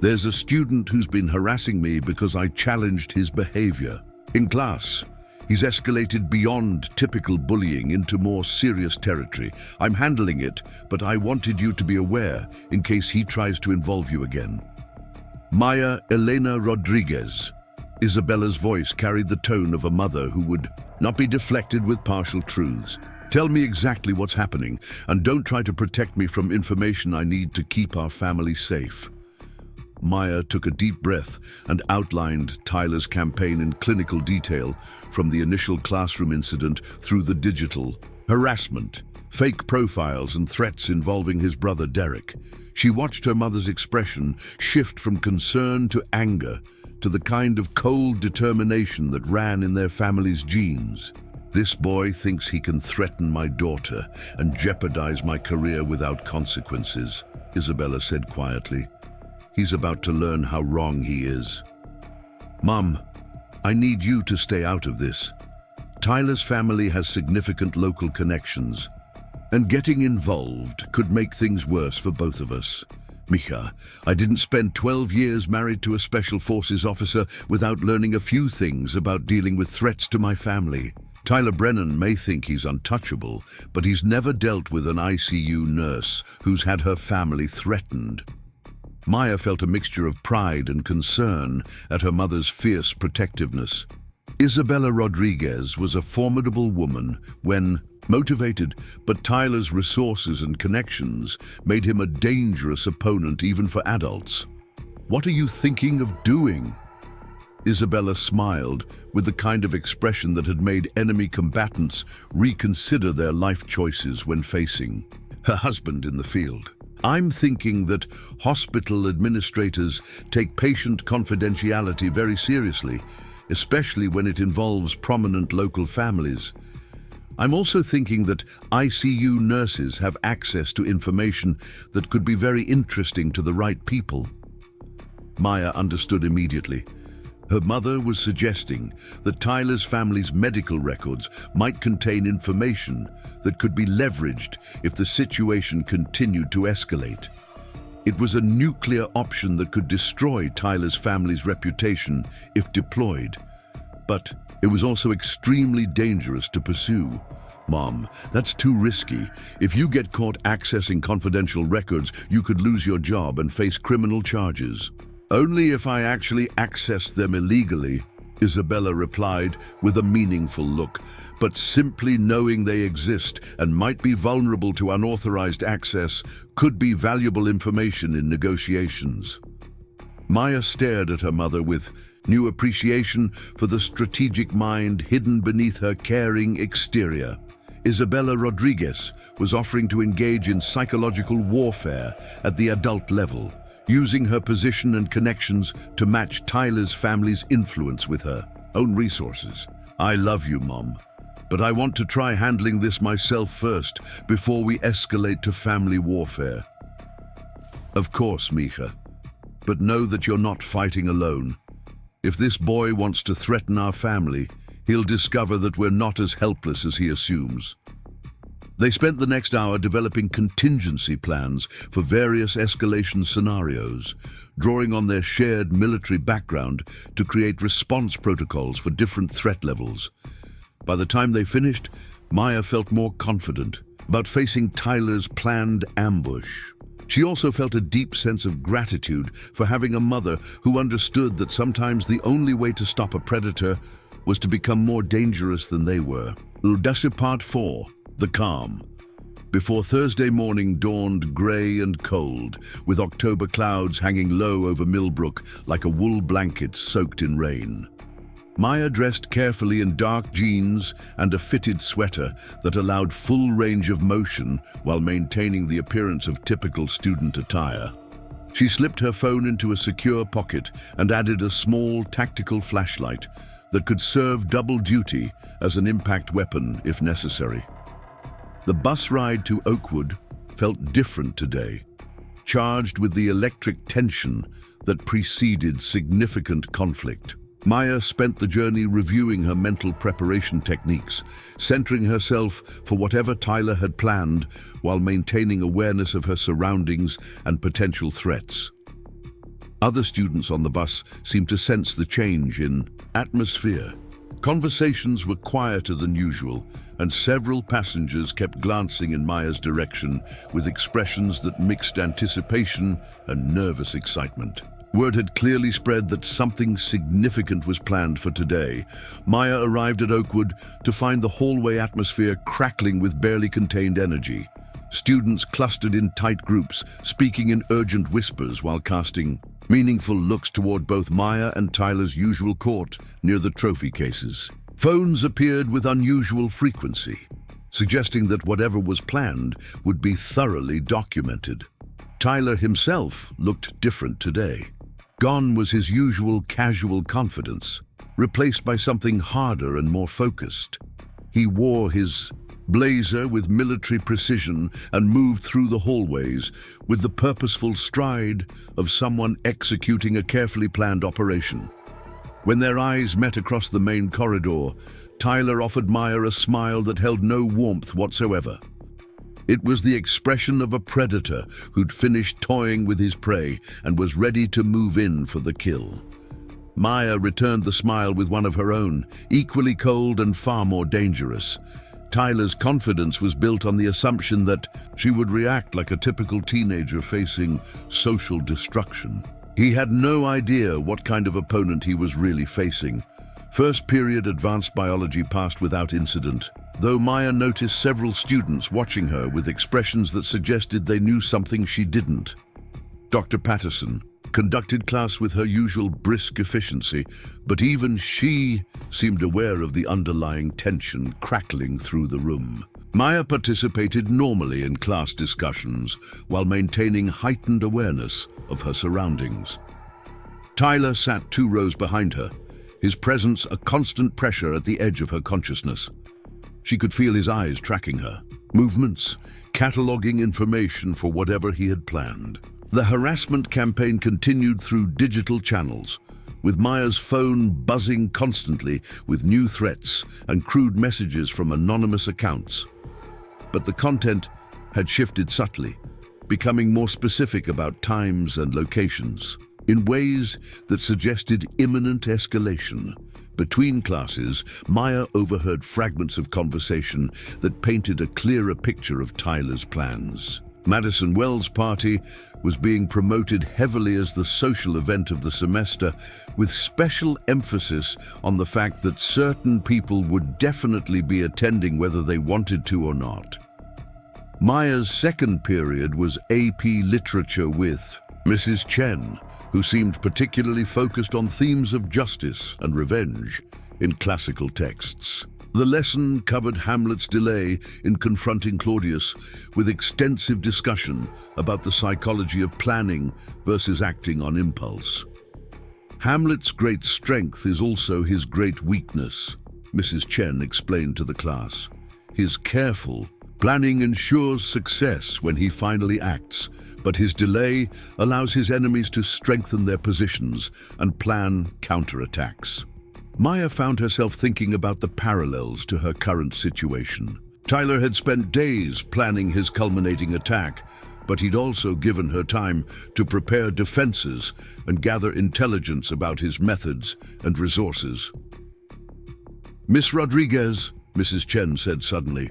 "There's a student who's been harassing me because I challenged his behavior. In class, he's escalated beyond typical bullying into more serious territory. I'm handling it, but I wanted you to be aware in case he tries to involve you again." Maya Elena Rodriguez. Isabella's voice carried the tone of a mother who would not be deflected with partial truths. "Tell me exactly what's happening, and don't try to protect me from information I need to keep our family safe." Maya took a deep breath and outlined Tyler's campaign in clinical detail, from the initial classroom incident through the digital harassment, fake profiles, and threats involving his brother Derek. She watched her mother's expression shift from concern to anger, to the kind of cold determination that ran in their family's genes. "This boy thinks he can threaten my daughter and jeopardize my career without consequences," Isabella said quietly. "He's about to learn how wrong he is." "Mom, I need you to stay out of this. Tyler's family has significant local connections, and getting involved could make things worse for both of us. Mija, I didn't spend 12 years married to a special forces officer without learning a few things about dealing with threats to my family. Tyler Brennan may think he's untouchable, but he's never dealt with an ICU nurse who's had her family threatened." Maya felt a mixture of pride and concern at her mother's fierce protectiveness. Isabella Rodriguez was a formidable woman when motivated, but Tyler's resources and connections made him a dangerous opponent even for adults. "What are you thinking of doing?" Isabella smiled with the kind of expression that had made enemy combatants reconsider their life choices when facing her husband in the field. "I'm thinking that hospital administrators take patient confidentiality very seriously, especially when it involves prominent local families. I'm also thinking that ICU nurses have access to information that could be very interesting to the right people." Maya understood immediately. Her mother was suggesting that Tyler's family's medical records might contain information that could be leveraged if the situation continued to escalate. It was a nuclear option that could destroy Tyler's family's reputation if deployed. But it was also extremely dangerous to pursue. "Mom, that's too risky. If you get caught accessing confidential records, you could lose your job and face criminal charges." "Only if I actually access them illegally," Isabella replied with a meaningful look. "But simply knowing they exist and might be vulnerable to unauthorized access could be valuable information in negotiations." Maya stared at her mother with new appreciation for the strategic mind hidden beneath her caring exterior. Isabella Rodriguez was offering to engage in psychological warfare at the adult level, using her position and connections to match Tyler's family's influence with her own resources. "I love you, Mom, but I want to try handling this myself first before we escalate to family warfare." "Of course, Mija, but know that you're not fighting alone. If this boy wants to threaten our family, he'll discover that we're not as helpless as he assumes." They spent the next hour developing contingency plans for various escalation scenarios, drawing on their shared military background to create response protocols for different threat levels. By the time they finished, Maya felt more confident about facing Tyler's planned ambush. She also felt a deep sense of gratitude for having a mother who understood that sometimes the only way to stop a predator was to become more dangerous than they were. Part 4. The Calm. Before Thursday morning dawned grey and cold, with October clouds hanging low over Millbrook like a wool blanket soaked in rain. Maya dressed carefully in dark jeans and a fitted sweater that allowed full range of motion while maintaining the appearance of typical student attire. She slipped her phone into a secure pocket and added a small tactical flashlight that could serve double duty as an impact weapon if necessary. The bus ride to Oakwood felt different today, charged with the electric tension that preceded significant conflict. Maya spent the journey reviewing her mental preparation techniques, centering herself for whatever Tyler had planned while maintaining awareness of her surroundings and potential threats. Other students on the bus seemed to sense the change in atmosphere. Conversations were quieter than usual, and several passengers kept glancing in Maya's direction with expressions that mixed anticipation and nervous excitement. Word had clearly spread that something significant was planned for today. Maya arrived at Oakwood to find the hallway atmosphere crackling with barely contained energy. Students clustered in tight groups, speaking in urgent whispers while casting meaningful looks toward both Maya and Tyler's usual court near the trophy cases. Phones appeared with unusual frequency, suggesting that whatever was planned would be thoroughly documented. Tyler himself looked different today. Gone was his usual casual confidence, replaced by something harder and more focused. He wore his blazer with military precision and moved through the hallways with the purposeful stride of someone executing a carefully planned operation. When their eyes met across the main corridor, Tyler offered Maya a smile that held no warmth whatsoever. It was the expression of a predator who'd finished toying with his prey and was ready to move in for the kill. Maya returned the smile with one of her own, equally cold and far more dangerous. Tyler's confidence was built on the assumption that she would react like a typical teenager facing social destruction. He had no idea what kind of opponent he was really facing. First period advanced biology passed without incident, though Maya noticed several students watching her with expressions that suggested they knew something she didn't. Dr. Patterson conducted class with her usual brisk efficiency, but even she seemed aware of the underlying tension crackling through the room. Maya participated normally in class discussions while maintaining heightened awareness of her surroundings. Tyler sat 2 rows behind her, his presence a constant pressure at the edge of her consciousness. She could feel his eyes tracking her movements, cataloging information for whatever he had planned. The harassment campaign continued through digital channels, with Maya's phone buzzing constantly with new threats and crude messages from anonymous accounts. But the content had shifted subtly, becoming more specific about times and locations, in ways that suggested imminent escalation. Between classes, Maya overheard fragments of conversation that painted a clearer picture of Tyler's plans. Madison Wells' party was being promoted heavily as the social event of the semester, with special emphasis on the fact that certain people would definitely be attending whether they wanted to or not. Maya's second period was AP Literature with Mrs. Chen, who seemed particularly focused on themes of justice and revenge in classical texts. The lesson covered Hamlet's delay in confronting Claudius, with extensive discussion about the psychology of planning versus acting on impulse. Hamlet's great strength is also his great weakness, Mrs. Chen explained to the class. His careful planning ensures success when he finally acts, but his delay allows his enemies to strengthen their positions and plan counterattacks. Maya found herself thinking about the parallels to her current situation. Tyler had spent days planning his culminating attack, but he'd also given her time to prepare defenses and gather intelligence about his methods and resources. "Miss Rodriguez," Mrs. Chen said suddenly,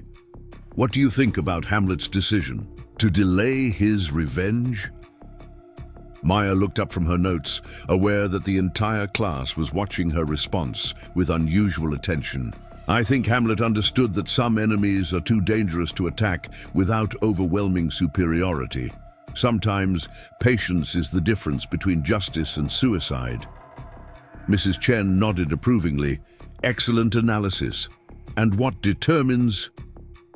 "what do you think about Hamlet's decision to delay his revenge?" Maya looked up from her notes, aware that the entire class was watching her response with unusual attention. "I think Hamlet understood that some enemies are too dangerous to attack without overwhelming superiority. Sometimes patience is the difference between justice and suicide." Mrs. Chen nodded approvingly. "Excellent analysis. And what determines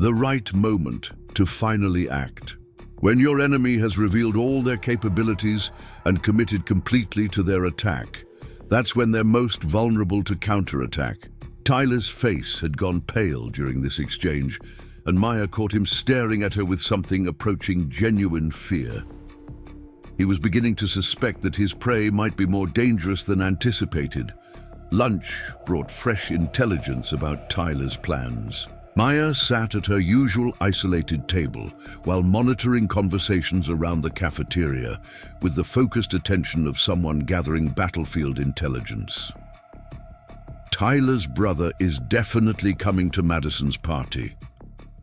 the right moment to finally act? When your enemy has revealed all their capabilities and committed completely to their attack, that's when they're most vulnerable to counterattack. Tyler's face had gone pale during this exchange, and Maya caught him staring at her with something approaching genuine fear. He was beginning to suspect that his prey might be more dangerous than anticipated. Lunch brought fresh intelligence about Tyler's plans. Maya sat at her usual isolated table while monitoring conversations around the cafeteria with the focused attention of someone gathering battlefield intelligence. Tyler's brother is definitely coming to Madison's party,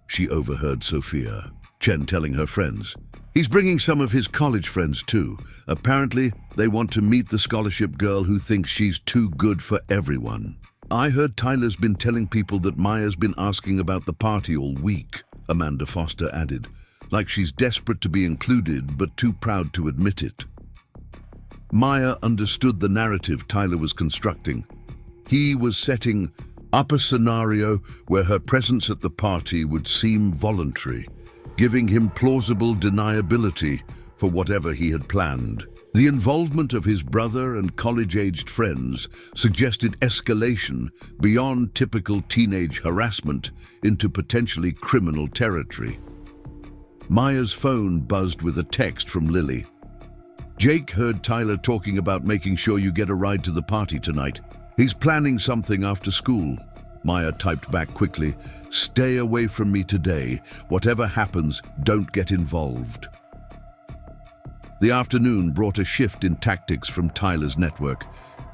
she overheard Sophia, Chen telling her friends. He's bringing some of his college friends too. Apparently, they want to meet the scholarship girl who thinks she's too good for everyone. I heard Tyler's been telling people that Maya's been asking about the party all week, Amanda Foster added, like she's desperate to be included but too proud to admit it. Maya understood the narrative Tyler was constructing. He was setting up a scenario where her presence at the party would seem voluntary, giving him plausible deniability for whatever he had planned. The involvement of his brother and college-aged friends suggested escalation beyond typical teenage harassment into potentially criminal territory. Maya's phone buzzed with a text from Lily. Jake heard Tyler talking about making sure you get a ride to the party tonight. He's planning something after school. Maya typed back quickly, "Stay away from me today. Whatever happens, don't get involved." The afternoon brought a shift in tactics from Tyler's network.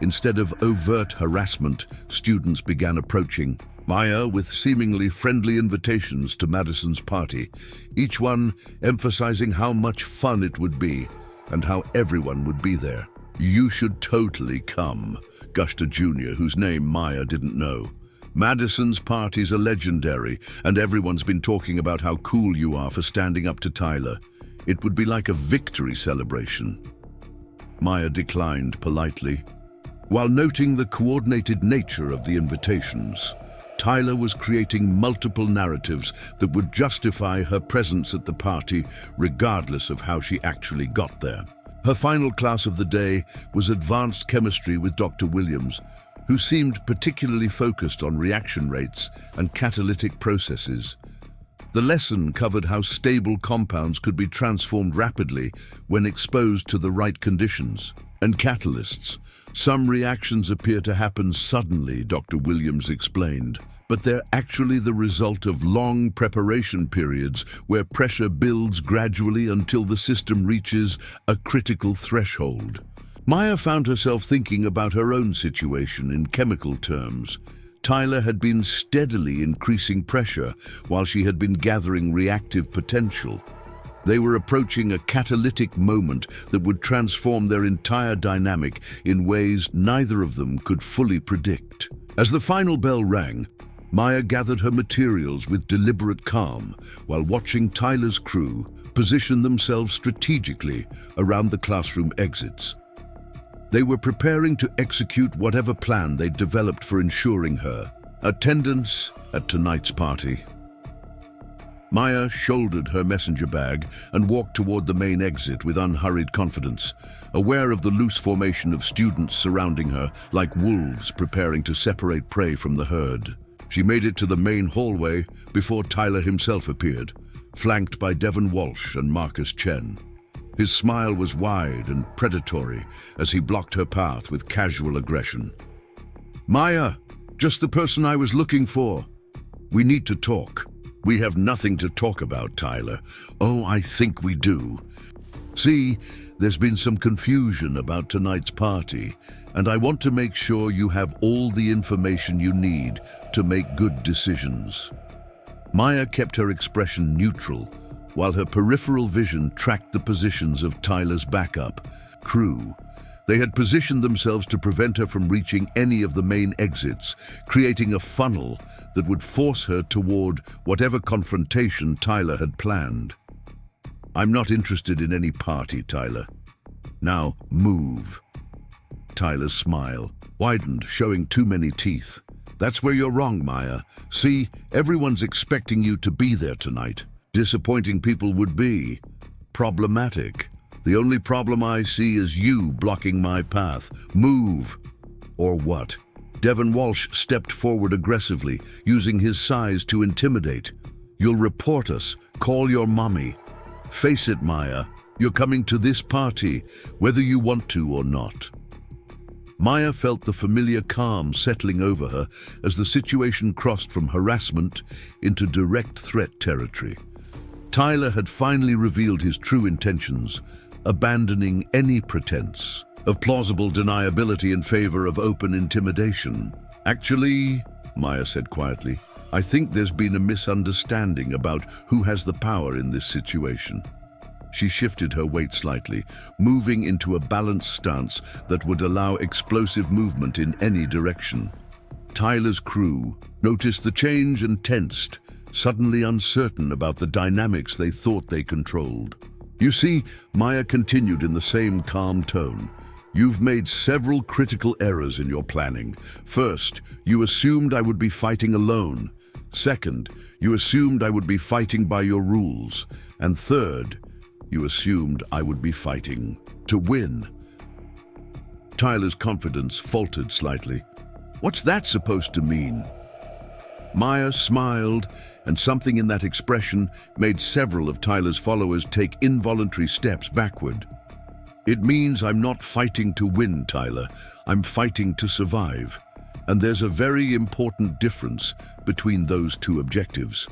Instead of overt harassment, students began approaching Maya with seemingly friendly invitations to Madison's party, each one emphasizing how much fun it would be and how everyone would be there. "You should totally come," gushed a junior whose name Maya didn't know. "Madison's parties are legendary, and everyone's been talking about how cool you are for standing up to Tyler. It would be like a victory celebration." Maya declined politely. While noting the coordinated nature of the invitations, Tyler was creating multiple narratives that would justify her presence at the party regardless of how she actually got there. Her final class of the day was advanced chemistry with Dr. Williams, who seemed particularly focused on reaction rates and catalytic processes. The lesson covered how stable compounds could be transformed rapidly when exposed to the right conditions. And catalysts. Some reactions appear to happen suddenly, Dr. Williams explained, but they're actually the result of long preparation periods where pressure builds gradually until the system reaches a critical threshold. Maya found herself thinking about her own situation in chemical terms. Tyler had been steadily increasing pressure while she had been gathering reactive potential. They were approaching a catalytic moment that would transform their entire dynamic in ways neither of them could fully predict. As the final bell rang, Maya gathered her materials with deliberate calm while watching Tyler's crew position themselves strategically around the classroom exits. They were preparing to execute whatever plan they'd developed for ensuring her attendance at tonight's party. Maya shouldered her messenger bag and walked toward the main exit with unhurried confidence, aware of the loose formation of students surrounding her like wolves preparing to separate prey from the herd. She made it to the main hallway before Tyler himself appeared, flanked by Devon Walsh and Marcus Chen. His smile was wide and predatory as he blocked her path with casual aggression. "Maya, just the person I was looking for. We need to talk." "We have nothing to talk about, Tyler." "Oh, I think we do. See, there's been some confusion about tonight's party, and I want to make sure you have all the information you need to make good decisions." Maya kept her expression neutral, while her peripheral vision tracked the positions of Tyler's backup crew. They had positioned themselves to prevent her from reaching any of the main exits, creating a funnel that would force her toward whatever confrontation Tyler had planned. "I'm not interested in any party, Tyler. Now, move." Tyler's smile widened, showing too many teeth. "That's where you're wrong, Maya. See, everyone's expecting you to be there tonight. Disappointing people would be problematic. The only problem I see is you blocking my path. Move." "Or what?" Devon Walsh stepped forward aggressively, using his size to intimidate. "You'll report us. Call your mommy. Face it, Maya. You're coming to this party, whether you want to or not." Maya felt the familiar calm settling over her as the situation crossed from harassment into direct threat territory. Tyler had finally revealed his true intentions, abandoning any pretense of plausible deniability in favor of open intimidation. "Actually," Maya said quietly, "I think there's been a misunderstanding about who has the power in this situation." She shifted her weight slightly, moving into a balanced stance that would allow explosive movement in any direction. Tyler's crew noticed the change and tensed, suddenly uncertain about the dynamics they thought they controlled. "You see," Maya continued in the same calm tone, "you've made several critical errors in your planning. First, you assumed I would be fighting alone. Second, you assumed I would be fighting by your rules. And third, you assumed I would be fighting to win." Tyler's confidence faltered slightly. "What's that supposed to mean?" Maya smiled, and something in that expression made several of Tyler's followers take involuntary steps backward. "It means I'm not fighting to win, Tyler. I'm fighting to survive. And there's a very important difference between those two objectives."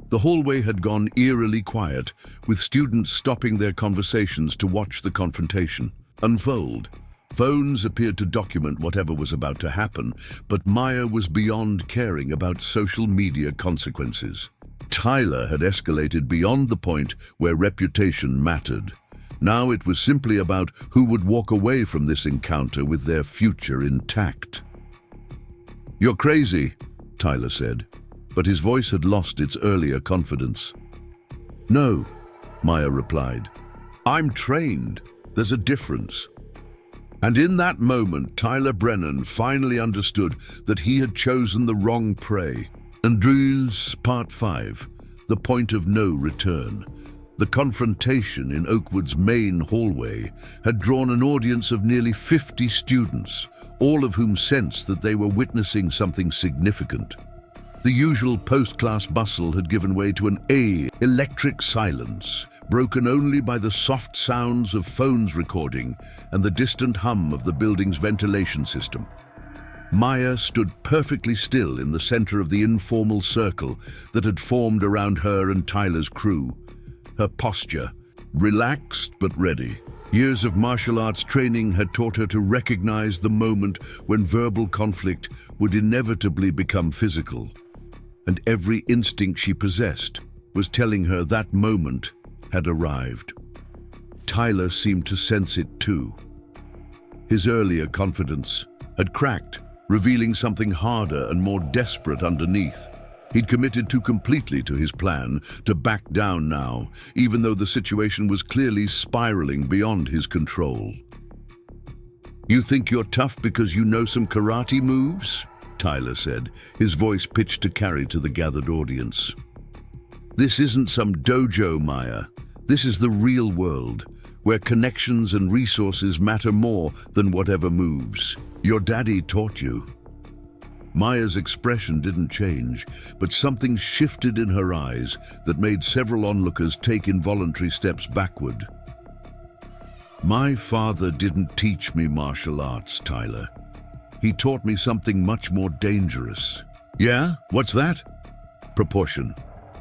The hallway had gone eerily quiet, with students stopping their conversations to watch the confrontation unfold. Phones appeared to document whatever was about to happen, but Maya was beyond caring about social media consequences. Tyler had escalated beyond the point where reputation mattered. Now it was simply about who would walk away from this encounter with their future intact. "You're crazy," Tyler said, but his voice had lost its earlier confidence. "No," Maya replied. "I'm trained. There's a difference." And in that moment, Tyler Brennan finally understood that he had chosen the wrong prey. Andrews, Part 5, The Point of No Return. The confrontation in Oakwood's main hallway had drawn an audience of nearly 50 students, all of whom sensed that they were witnessing something significant. The usual post-class bustle had given way to an electric silence, broken only by the soft sounds of phones recording and the distant hum of the building's ventilation system. Maya stood perfectly still in the center of the informal circle that had formed around her and Tyler's crew, her posture relaxed but ready. Years of martial arts training had taught her to recognize the moment when verbal conflict would inevitably become physical, and every instinct she possessed was telling her that moment had arrived. Tyler seemed to sense it too. His earlier confidence had cracked, revealing something harder and more desperate underneath. He'd committed too completely to his plan to back down now, even though the situation was clearly spiraling beyond his control. "You think you're tough because you know some karate moves?" Tyler said, his voice pitched to carry to the gathered audience. "This isn't some dojo, Maya. This is the real world, where connections and resources matter more than whatever moves. Your daddy taught you." Maya's expression didn't change, but something shifted in her eyes that made several onlookers take involuntary steps backward. "My father didn't teach me martial arts, Tyler. He taught me something much more dangerous." "Yeah? What's that?" "Proportion."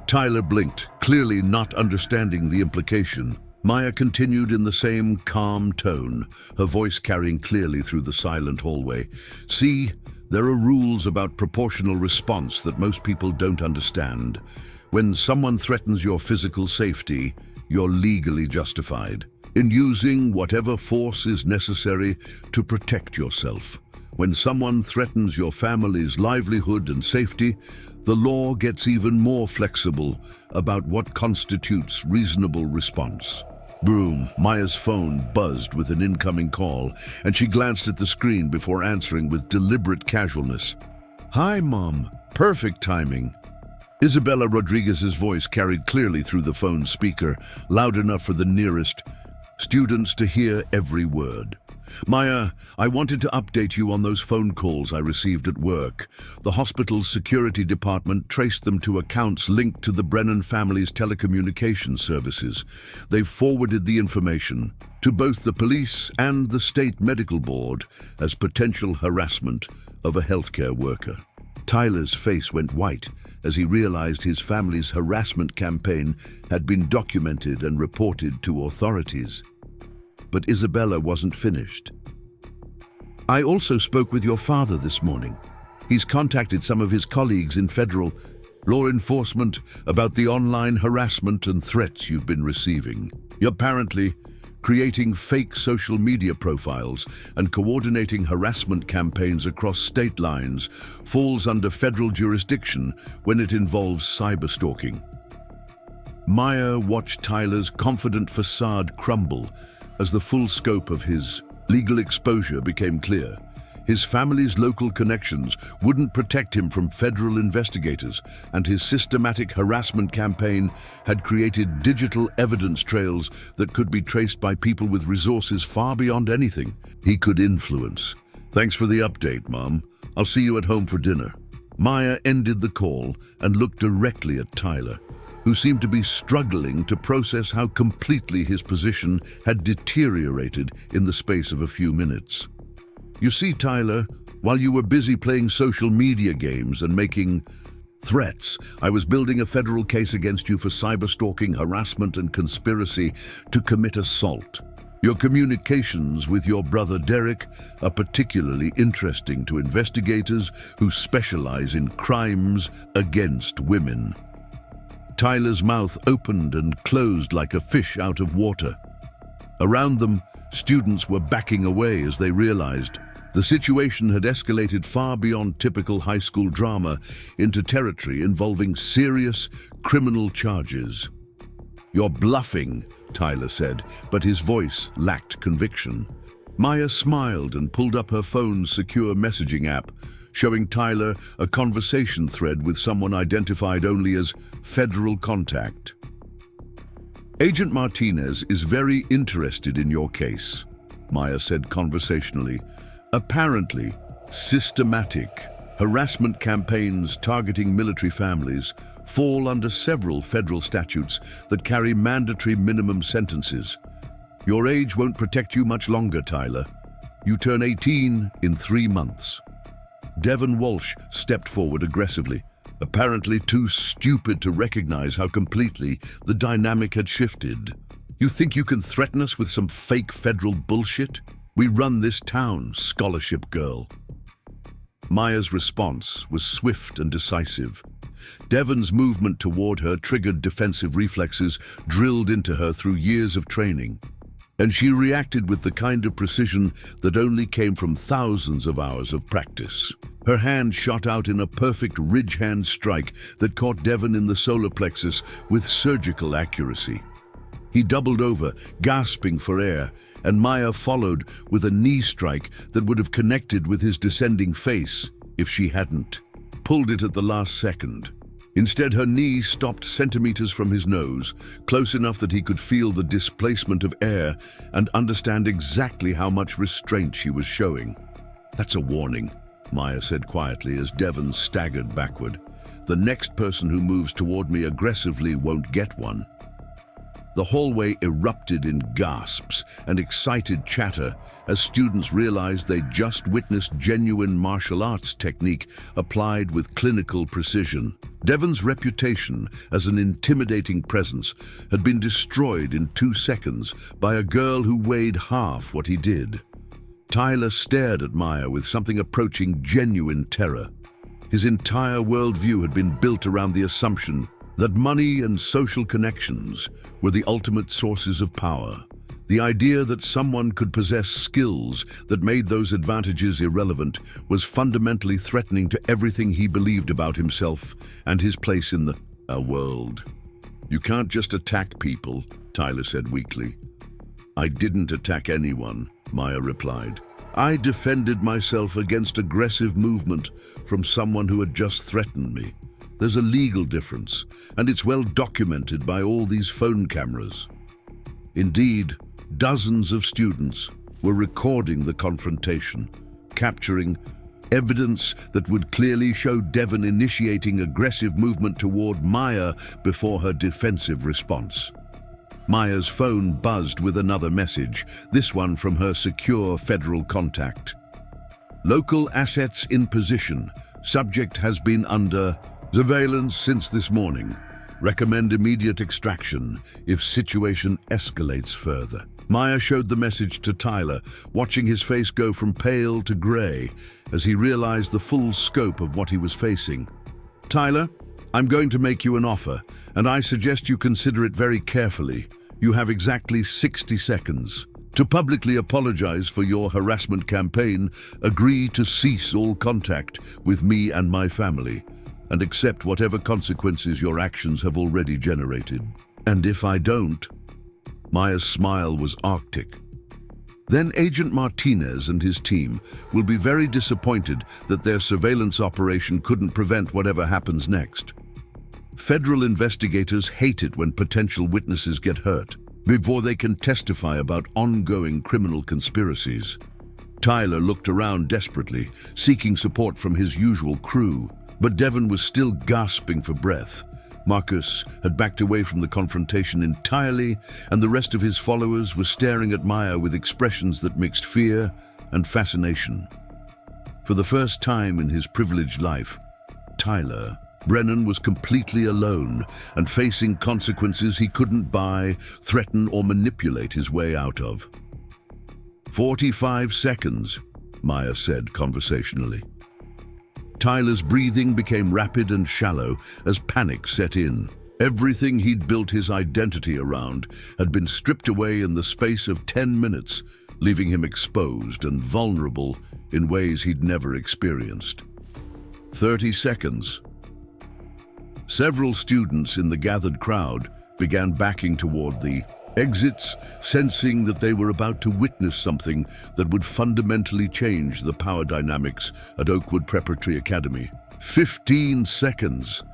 Tyler blinked, clearly not understanding the implication. Maya continued in the same calm tone, her voice carrying clearly through the silent hallway. "See, there are rules about proportional response that most people don't understand. When someone threatens your physical safety, you're legally justified in using whatever force is necessary to protect yourself. When someone threatens your family's livelihood and safety, the law gets even more flexible about what constitutes reasonable response." Boom! Maya's phone buzzed with an incoming call, and she glanced at the screen before answering with deliberate casualness. "Hi, Mom. Perfect timing." Isabella Rodriguez's voice carried clearly through the phone speaker, loud enough for the nearest students to hear every word. Maya, I wanted to update you on those phone calls I received at work. The hospital's security department traced them to accounts linked to the Brennan family's telecommunications services. They've forwarded the information to both the police and the state medical board as potential harassment of a healthcare worker. Tyler's face went white as he realized his family's harassment campaign had been documented and reported to authorities. But Isabella wasn't finished. I also spoke with your father this morning. He's contacted some of his colleagues in federal law enforcement about the online harassment and threats you've been receiving. You're apparently creating fake social media profiles and coordinating harassment campaigns across state lines falls under federal jurisdiction when it involves cyberstalking. Maya watched Tyler's confident facade crumble as the full scope of his legal exposure became clear. His family's local connections wouldn't protect him from federal investigators, and his systematic harassment campaign had created digital evidence trails that could be traced by people with resources far beyond anything he could influence. Thanks for the update, Mom. I'll see you at home for dinner. Maya ended the call and looked directly at Tyler, who seemed to be struggling to process how completely his position had deteriorated in the space of a few minutes. You see, Tyler, while you were busy playing social media games and making threats, I was building a federal case against you for cyberstalking, harassment, and conspiracy to commit assault. Your communications with your brother Derek are particularly interesting to investigators who specialize in crimes against women. Tyler's mouth opened and closed like a fish out of water. Around them, students were backing away as they realized the situation had escalated far beyond typical high school drama into territory involving serious criminal charges. You're bluffing, Tyler said, but his voice lacked conviction. Maya smiled and pulled up her phone's secure messaging app, showing Tyler a conversation thread with someone identified only as federal contact. Agent Martinez is very interested in your case, Maya said conversationally. Apparently, systematic harassment campaigns targeting military families fall under several federal statutes that carry mandatory minimum sentences. Your age won't protect you much longer, Tyler. You turn 18 in 3 months. Devon Walsh stepped forward aggressively, apparently too stupid to recognize how completely the dynamic had shifted. You think you can threaten us with some fake federal bullshit? We run this town, scholarship girl. Maya's response was swift and decisive. Devon's movement toward her triggered defensive reflexes drilled into her through years of training, and she reacted with the kind of precision that only came from thousands of hours of practice. Her hand shot out in a perfect ridge hand strike that caught Devon in the solar plexus with surgical accuracy. He doubled over, gasping for air, and Maya followed with a knee strike that would have connected with his descending face if she hadn't pulled it at the last second. Instead, her knee stopped centimeters from his nose, close enough that he could feel the displacement of air and understand exactly how much restraint she was showing. That's a warning, Maya said quietly as Devon staggered backward. The next person who moves toward me aggressively won't get one. The hallway erupted in gasps and excited chatter as students realized they'd just witnessed genuine martial arts technique applied with clinical precision. Devon's reputation as an intimidating presence had been destroyed in 2 seconds by a girl who weighed half what he did. Tyler stared at Maya with something approaching genuine terror. His entire worldview had been built around the assumption that money and social connections were the ultimate sources of power. The idea that someone could possess skills that made those advantages irrelevant was fundamentally threatening to everything he believed about himself and his place in the world. You can't just attack people, Tyler said weakly. I didn't attack anyone, Maya replied. I defended myself against aggressive movement from someone who had just threatened me. There's a legal difference, and it's well documented by all these phone cameras. Indeed, dozens of students, were recording the confrontation, capturing evidence that would clearly show Devon initiating aggressive movement toward Maya before her defensive response. Maya's phone buzzed with another message, this one from her secure federal contact. Local assets in position. Subject has been under surveillance since this morning. Recommend immediate extraction if situation escalates further. Maya showed the message to Tyler, watching his face go from pale to gray as he realized the full scope of what he was facing. Tyler, I'm going to make you an offer, and I suggest you consider it very carefully. You have exactly 60 seconds. To publicly apologize for your harassment campaign, agree to cease all contact with me and my family, and accept whatever consequences your actions have already generated. And if I don't? Maya's smile was arctic. Then Agent Martinez and his team will be very disappointed that their surveillance operation couldn't prevent whatever happens next. Federal investigators hate it when potential witnesses get hurt before they can testify about ongoing criminal conspiracies. Tyler looked around desperately, seeking support from his usual crew, but Devon was still gasping for breath. Marcus had backed away from the confrontation entirely, and the rest of his followers were staring at Maya with expressions that mixed fear and fascination. For the first time in his privileged life, Brennan was completely alone and facing consequences he couldn't buy, threaten, or manipulate his way out of. 45 seconds, Maya said conversationally. Tyler's breathing became rapid and shallow as panic set in. Everything he'd built his identity around had been stripped away in the space of 10 minutes, leaving him exposed and vulnerable in ways he'd never experienced. 30 seconds. Several students in the gathered crowd began backing toward the exits, sensing that they were about to witness something that would fundamentally change the power dynamics at Oakwood Preparatory Academy. 15 seconds.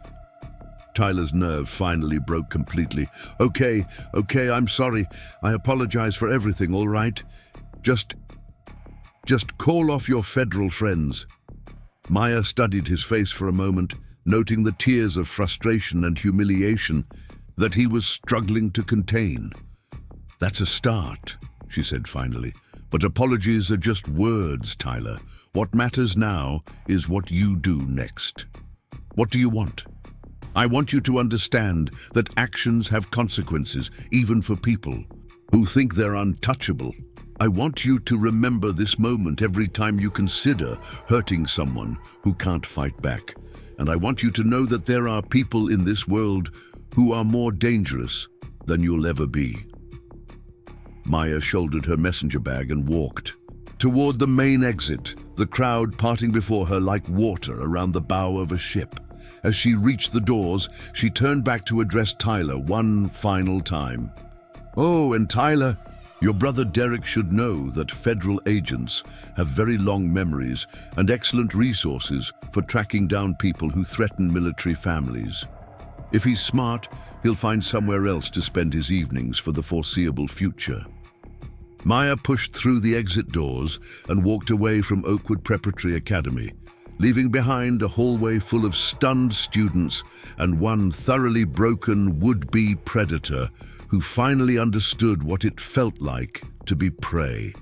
Tyler's nerve finally broke completely. Okay, I'm sorry. I apologize for everything, all right? Just call off your federal friends. Maya studied his face for a moment, noting the tears of frustration and humiliation that he was struggling to contain. That's a start, she said finally. But apologies are just words, Tyler. What matters now is what you do next. What do you want? I want you to understand that actions have consequences, even for people who think they're untouchable. I want you to remember this moment every time you consider hurting someone who can't fight back. And I want you to know that there are people in this world who are more dangerous than you'll ever be. Maya shouldered her messenger bag and walked toward the main exit, the crowd parting before her like water around the bow of a ship. As she reached the doors, she turned back to address Tyler one final time. Oh, and Tyler, your brother Derek should know that federal agents have very long memories and excellent resources for tracking down people who threaten military families. If he's smart, he'll find somewhere else to spend his evenings for the foreseeable future. Maya pushed through the exit doors and walked away from Oakwood Preparatory Academy, leaving behind a hallway full of stunned students and one thoroughly broken would-be predator who finally understood what it felt like to be prey.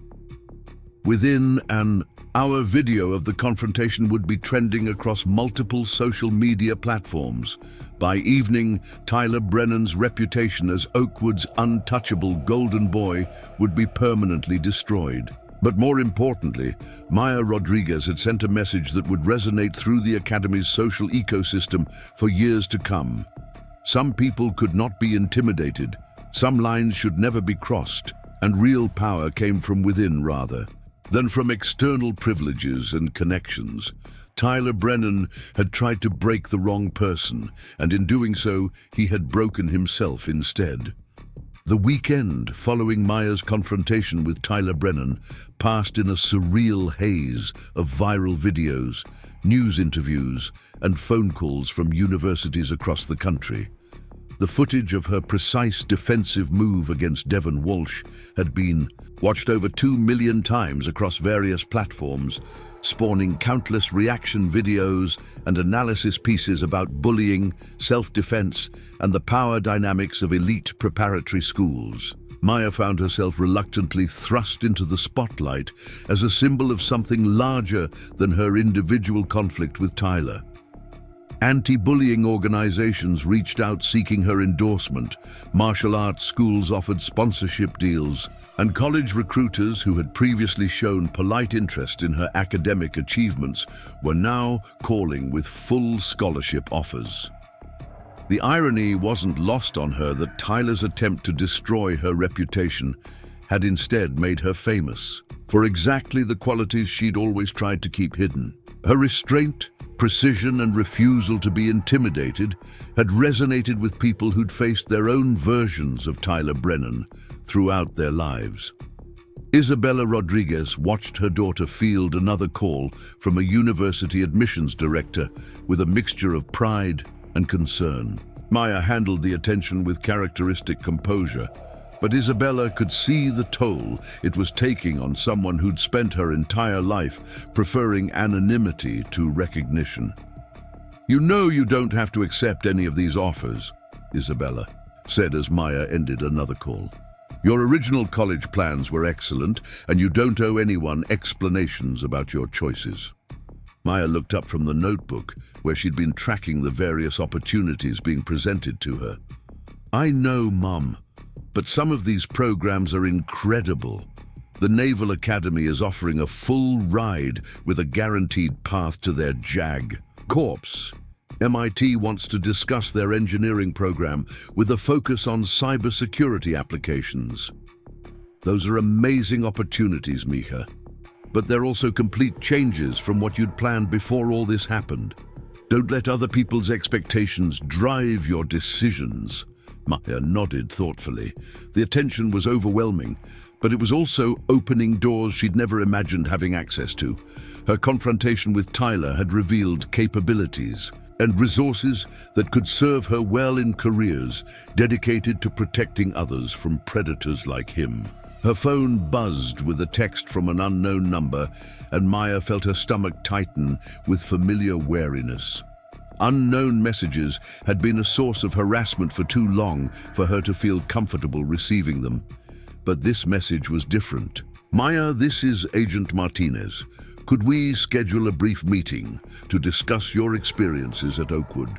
Within an hour, video of the confrontation would be trending across multiple social media platforms. By evening, Tyler Brennan's reputation as Oakwood's untouchable golden boy would be permanently destroyed. But more importantly, Maya Rodriguez had sent a message that would resonate through the Academy's social ecosystem for years to come. Some people could not be intimidated, some lines should never be crossed, and real power came from within rather than from external privileges and connections. Tyler Brennan had tried to break the wrong person, and in doing so, he had broken himself instead. The weekend following Maya's confrontation with Tyler Brennan passed in a surreal haze of viral videos, news interviews, and phone calls from universities across the country. The footage of her precise defensive move against Devon Walsh had been watched over 2 million times across various platforms, spawning countless reaction videos and analysis pieces about bullying, self-defense, and the power dynamics of elite preparatory schools. Maya found herself reluctantly thrust into the spotlight as a symbol of something larger than her individual conflict with Tyler. Anti-bullying organizations reached out seeking her endorsement, martial arts schools offered sponsorship deals, and college recruiters who had previously shown polite interest in her academic achievements were now calling with full scholarship offers. The irony wasn't lost on her that Tyler's attempt to destroy her reputation had instead made her famous for exactly the qualities she'd always tried to keep hidden. Her restraint, precision, and refusal to be intimidated had resonated with people who'd faced their own versions of Tyler Brennan throughout their lives. Isabella Rodriguez watched her daughter field another call from a university admissions director with a mixture of pride and concern. Maya handled the attention with characteristic composure, but Isabella could see the toll it was taking on someone who'd spent her entire life preferring anonymity to recognition. "You know you don't have to accept any of these offers," Isabella said as Maya ended another call. "Your original college plans were excellent, and you don't owe anyone explanations about your choices." Maya looked up from the notebook where she'd been tracking the various opportunities being presented to her. "I know, Mom, but some of these programs are incredible. The Naval Academy is offering a full ride with a guaranteed path to their JAG Corps. MIT wants to discuss their engineering program with a focus on cybersecurity applications. Those are amazing opportunities, Mika. But they're also complete changes from what you'd planned before all this happened. Don't let other people's expectations drive your decisions." Maya nodded thoughtfully. The attention was overwhelming, but it was also opening doors she'd never imagined having access to. Her confrontation with Tyler had revealed capabilities and resources that could serve her well in careers dedicated to protecting others from predators like him. Her phone buzzed with a text from an unknown number, and Maya felt her stomach tighten with familiar wariness. Unknown messages had been a source of harassment for too long for her to feel comfortable receiving them. But this message was different. "Maya, this is Agent Martinez. Could we schedule a brief meeting to discuss your experiences at Oakwood?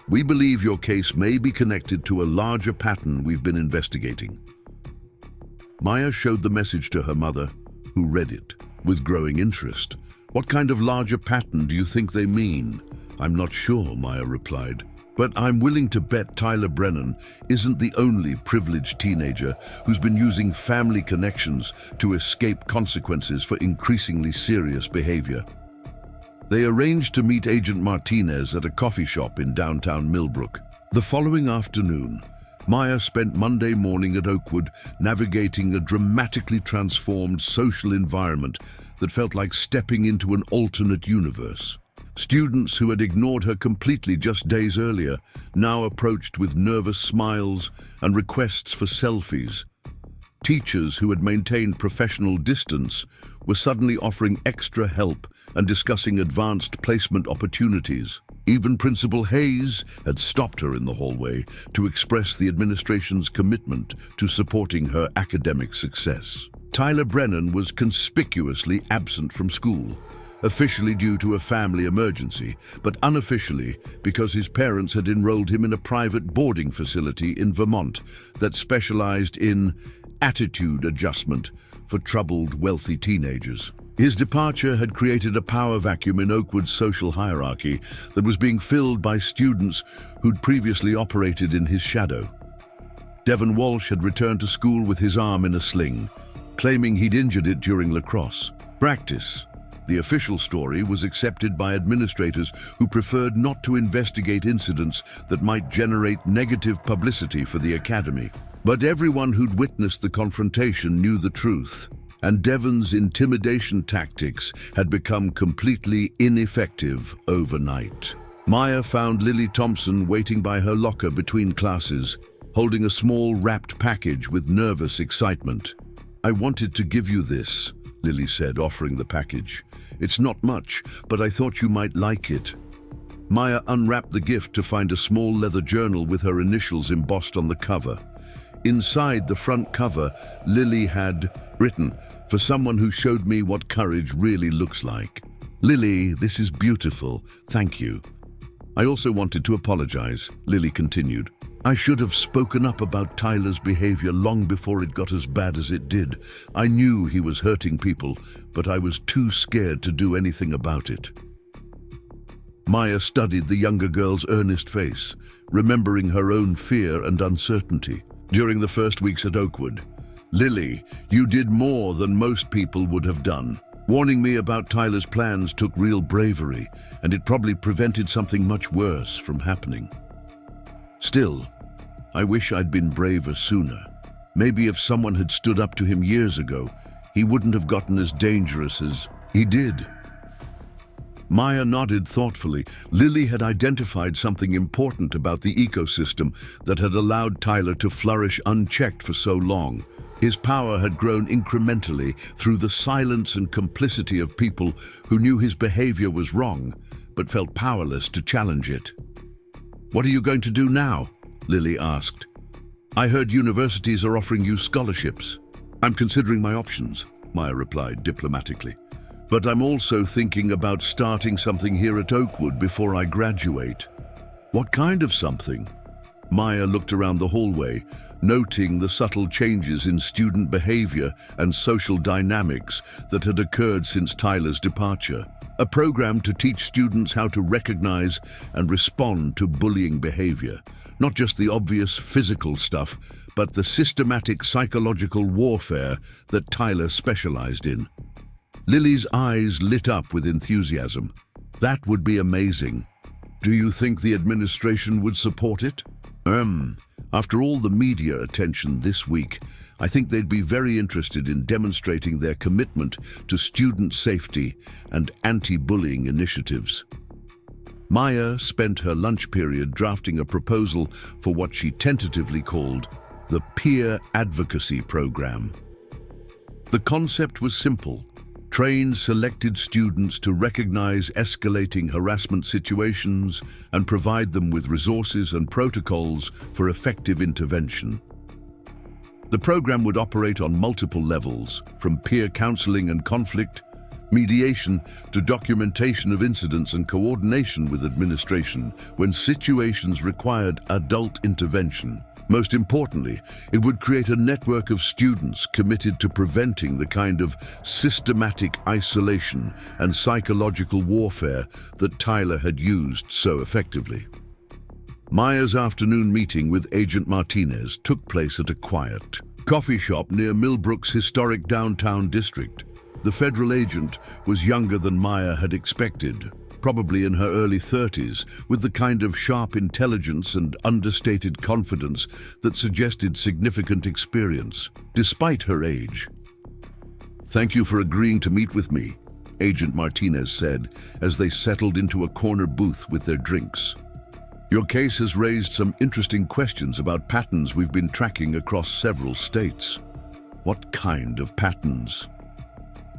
We believe your case may be connected to a larger pattern we've been investigating." Maya showed the message to her mother, who read it with growing interest. "What kind of larger pattern do you think they mean?" "I'm not sure," Maya replied. "But I'm willing to bet Tyler Brennan isn't the only privileged teenager who's been using family connections to escape consequences for increasingly serious behavior." They arranged to meet Agent Martinez at a coffee shop in downtown Millbrook. The following afternoon, Maya spent Monday morning at Oakwood navigating a dramatically transformed social environment that felt like stepping into an alternate universe. Students who had ignored her completely just days earlier now approached with nervous smiles and requests for selfies. Teachers who had maintained professional distance were suddenly offering extra help and discussing advanced placement opportunities. Even Principal Hayes had stopped her in the hallway to express the administration's commitment to supporting her academic success. Tyler Brennan was conspicuously absent from school, officially due to a family emergency, but unofficially because his parents had enrolled him in a private boarding facility in Vermont that specialized in attitude adjustment for troubled, wealthy teenagers. His departure had created a power vacuum in Oakwood's social hierarchy that was being filled by students who'd previously operated in his shadow. Devon Walsh had returned to school with his arm in a sling, claiming he'd injured it during lacrosse practice. The official story was accepted by administrators who preferred not to investigate incidents that might generate negative publicity for the academy. But everyone who'd witnessed the confrontation knew the truth, and Devon's intimidation tactics had become completely ineffective overnight. Maya found Lily Thompson waiting by her locker between classes, holding a small wrapped package with nervous excitement. "I wanted to give you this," Lily said, offering the package. "It's not much, but I thought you might like it." Maya unwrapped the gift to find a small leather journal with her initials embossed on the cover. Inside the front cover, Lily had written, "For someone who showed me what courage really looks like. Lily, this is beautiful. Thank you." "I also wanted to apologize," Lily continued. "I should have spoken up about Tyler's behavior long before it got as bad as it did. I knew he was hurting people, but I was too scared to do anything about it." Maya studied the younger girl's earnest face, remembering her own fear and uncertainty. During the first weeks at Oakwood, "Lily, you did more than most people would have done. Warning me about Tyler's plans took real bravery, and it probably prevented something much worse from happening. Still, I wish I'd been braver sooner. Maybe if someone had stood up to him years ago, he wouldn't have gotten as dangerous as he did." Maya nodded thoughtfully. Lily had identified something important about the ecosystem that had allowed Tyler to flourish unchecked for so long. His power had grown incrementally through the silence and complicity of people who knew his behavior was wrong, but felt powerless to challenge it. "What are you going to do now?" Lily asked. "I heard universities are offering you scholarships." "I'm considering my options," Maya replied diplomatically. "But I'm also thinking about starting something here at Oakwood before I graduate." "What kind of something?" Maya looked around the hallway, noting the subtle changes in student behavior and social dynamics that had occurred since Tyler's departure. A program to teach students how to recognize and respond to bullying behavior. Not just the obvious physical stuff, but the systematic psychological warfare that Tyler specialized in. Lily's eyes lit up with enthusiasm. "That would be amazing. Do you think the administration would support it?" After all the media attention this week, I think they'd be very interested in demonstrating their commitment to student safety and anti-bullying initiatives." Maya spent her lunch period drafting a proposal for what she tentatively called the Peer Advocacy Program. The concept was simple: train selected students to recognize escalating harassment situations and provide them with resources and protocols for effective intervention. The program would operate on multiple levels, from peer counseling and conflict, mediation, to documentation of incidents and coordination with administration when situations required adult intervention. Most importantly, it would create a network of students committed to preventing the kind of systematic isolation and psychological warfare that Tyler had used so effectively. Maya's afternoon meeting with Agent Martinez took place at a quiet coffee shop near Millbrook's historic downtown district. The federal agent was younger than Maya had expected, probably in her early 30s, with the kind of sharp intelligence and understated confidence that suggested significant experience, despite her age. "Thank you for agreeing to meet with me," Agent Martinez said as they settled into a corner booth with their drinks. "Your case has raised some interesting questions about patterns we've been tracking across several states." "What kind of patterns?"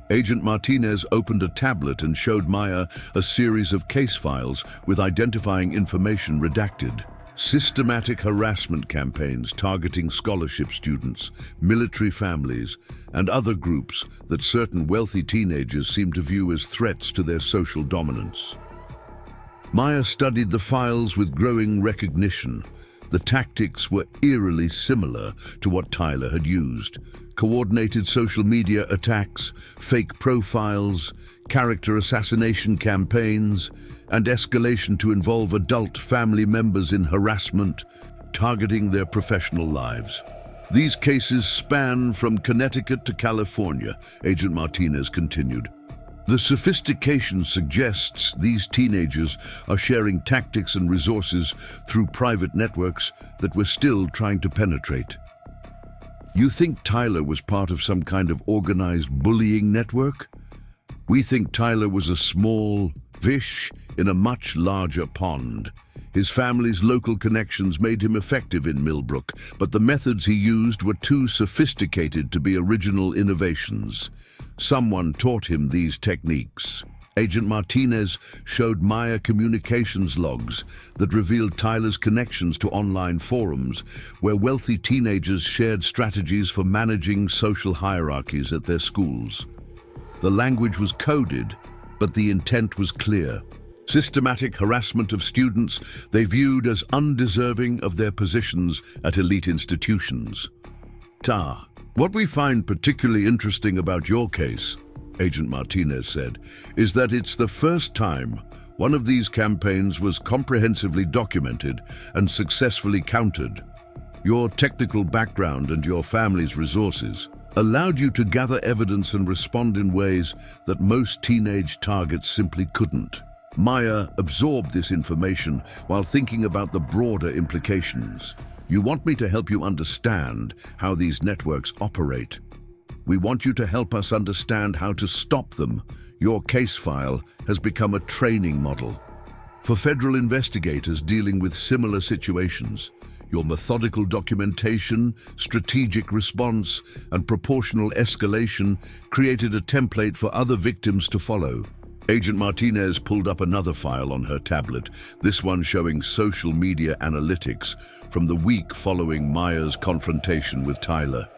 Agent Martinez opened a tablet and showed Maya a series of case files with identifying information redacted. Systematic harassment campaigns targeting scholarship students, military families, and other groups that certain wealthy teenagers seem to view as threats to their social dominance. Maya studied the files with growing recognition. The tactics were eerily similar to what Tyler had used: coordinated social media attacks, fake profiles, character assassination campaigns, and escalation to involve adult family members in harassment, targeting their professional lives. These cases span from Connecticut to California, Agent Martinez continued. The sophistication suggests these teenagers are sharing tactics and resources through private networks that we're still trying to penetrate. You think Tyler was part of some kind of organized bullying network? We think Tyler was a small, fish in a much larger pond. His family's local connections made him effective in Millbrook, but the methods he used were too sophisticated to be original innovations. Someone taught him these techniques. Agent Martinez showed Maya communications logs that revealed Tyler's connections to online forums, where wealthy teenagers shared strategies for managing social hierarchies at their schools. The language was coded, but the intent was clear. Systematic harassment of students they viewed as undeserving of their positions at elite institutions. What we find particularly interesting about your case, Agent Martinez said, is that it's the first time one of these campaigns was comprehensively documented and successfully countered. Your technical background and your family's resources allowed you to gather evidence and respond in ways that most teenage targets simply couldn't. Maya absorbed this information while thinking about the broader implications. You want me to help you understand how these networks operate. We want you to help us understand how to stop them. Your case file has become a training model for federal investigators dealing with similar situations. Your methodical documentation, strategic response, and proportional escalation created a template for other victims to follow. Agent Martinez pulled up another file on her tablet, this one showing social media analytics from the week following Maya's confrontation with Tyler.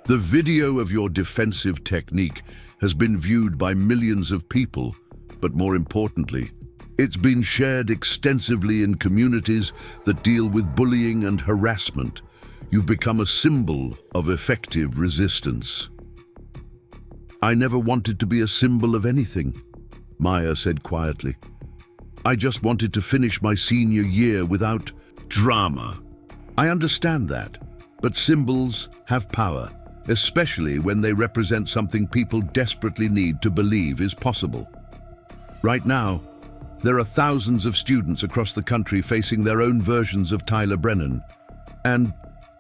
The video of your defensive technique has been viewed by millions of people, but more importantly, it's been shared extensively in communities that deal with bullying and harassment. You've become a symbol of effective resistance. I never wanted to be a symbol of anything, Maya said quietly. I just wanted to finish my senior year without drama. I understand that, but symbols have power, especially when they represent something people desperately need to believe is possible. Right now, there are thousands of students across the country facing their own versions of Tyler Brennan, and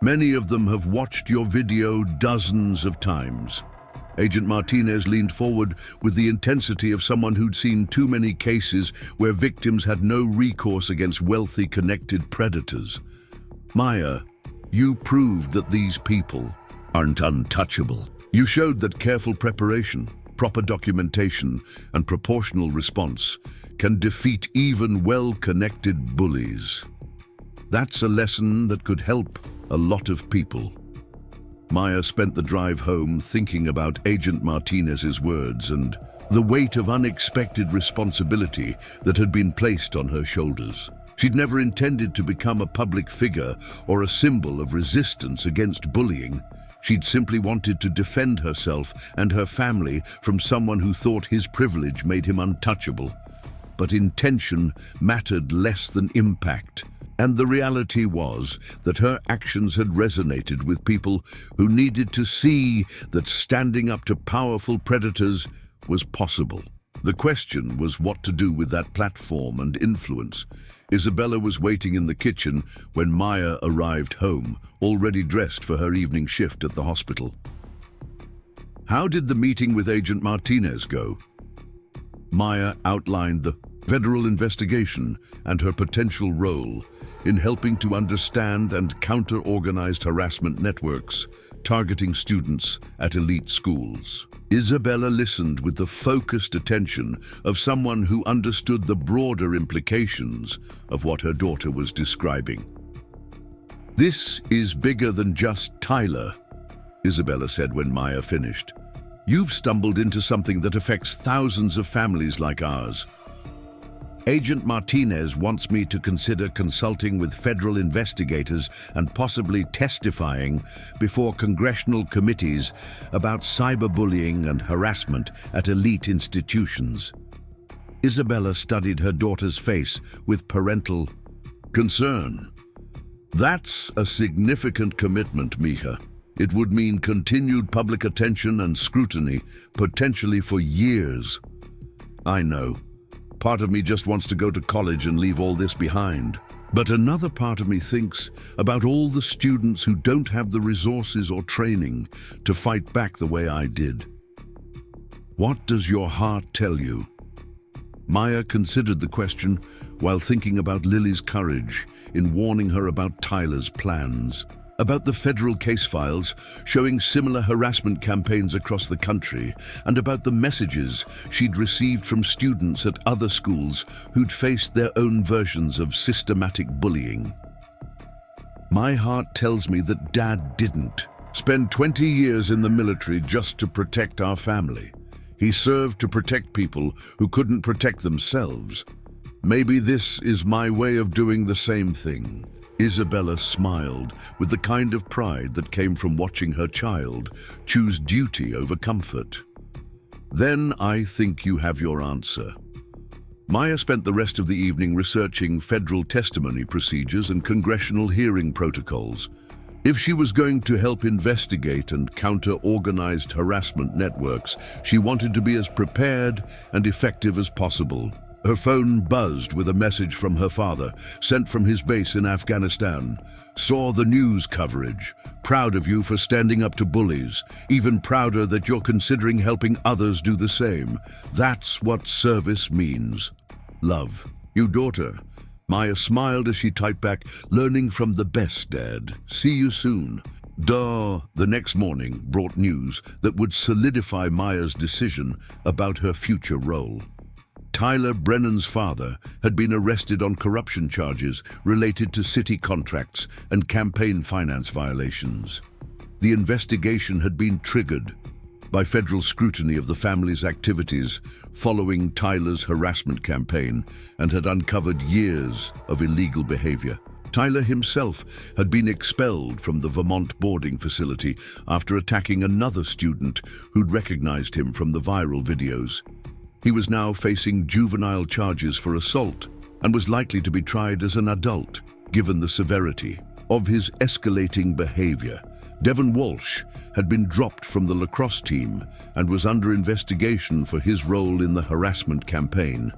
many of them have watched your video dozens of times. Agent Martinez leaned forward with the intensity of someone who'd seen too many cases where victims had no recourse against wealthy, connected predators. Maya, you proved that these people aren't untouchable. You showed that careful preparation, proper documentation, and proportional response can defeat even well-connected bullies. That's a lesson that could help a lot of people. Maya spent the drive home thinking about Agent Martinez's words and the weight of unexpected responsibility that had been placed on her shoulders. She'd never intended to become a public figure or a symbol of resistance against bullying. She'd simply wanted to defend herself and her family from someone who thought his privilege made him untouchable. But intention mattered less than impact. And the reality was that her actions had resonated with people who needed to see that standing up to powerful predators was possible. The question was what to do with that platform and influence. Isabella was waiting in the kitchen when Maya arrived home, already dressed for her evening shift at the hospital. How did the meeting with Agent Martinez go? Maya outlined the federal investigation and her potential role in helping to understand and counter organized harassment networks targeting students at elite schools. Isabella listened with the focused attention of someone who understood the broader implications of what her daughter was describing. This is bigger than just Tyler, Isabella said when Maya finished. You've stumbled into something that affects thousands of families like ours. Agent Martinez wants me to consider consulting with federal investigators and possibly testifying before congressional committees about cyberbullying and harassment at elite institutions. Isabella studied her daughter's face with parental concern. That's a significant commitment, Mija. It would mean continued public attention and scrutiny, potentially for years. I know. Part of me just wants to go to college and leave all this behind. But another part of me thinks about all the students who don't have the resources or training to fight back the way I did. What does your heart tell you? Maya considered the question while thinking about Lily's courage in warning her about Tyler's plans, about the federal case files showing similar harassment campaigns across the country, and about the messages she'd received from students at other schools who'd faced their own versions of systematic bullying. My heart tells me that Dad didn't spend 20 years in the military just to protect our family. He served to protect people who couldn't protect themselves. Maybe this is my way of doing the same thing. Isabella smiled with the kind of pride that came from watching her child choose duty over comfort. Then I think you have your answer. Maya spent the rest of the evening researching federal testimony procedures and congressional hearing protocols. If she was going to help investigate and counter organized harassment networks, she wanted to be as prepared and effective as possible. Her phone buzzed with a message from her father, sent from his base in Afghanistan. Saw the news coverage. Proud of you for standing up to bullies. Even prouder that you're considering helping others do the same. That's what service means. Love. You daughter. Maya smiled as she typed back, learning from the best, Dad. See you soon. The next morning brought news that would solidify Maya's decision about her future role. Tyler Brennan's father had been arrested on corruption charges related to city contracts and campaign finance violations. The investigation had been triggered by federal scrutiny of the family's activities following Tyler's harassment campaign and had uncovered years of illegal behavior. Tyler himself had been expelled from the Vermont boarding facility after attacking another student who'd recognized him from the viral videos. He was now facing juvenile charges for assault and was likely to be tried as an adult, given the severity of his escalating behavior. Devon Walsh had been dropped from the lacrosse team and was under investigation for his role in the harassment campaign.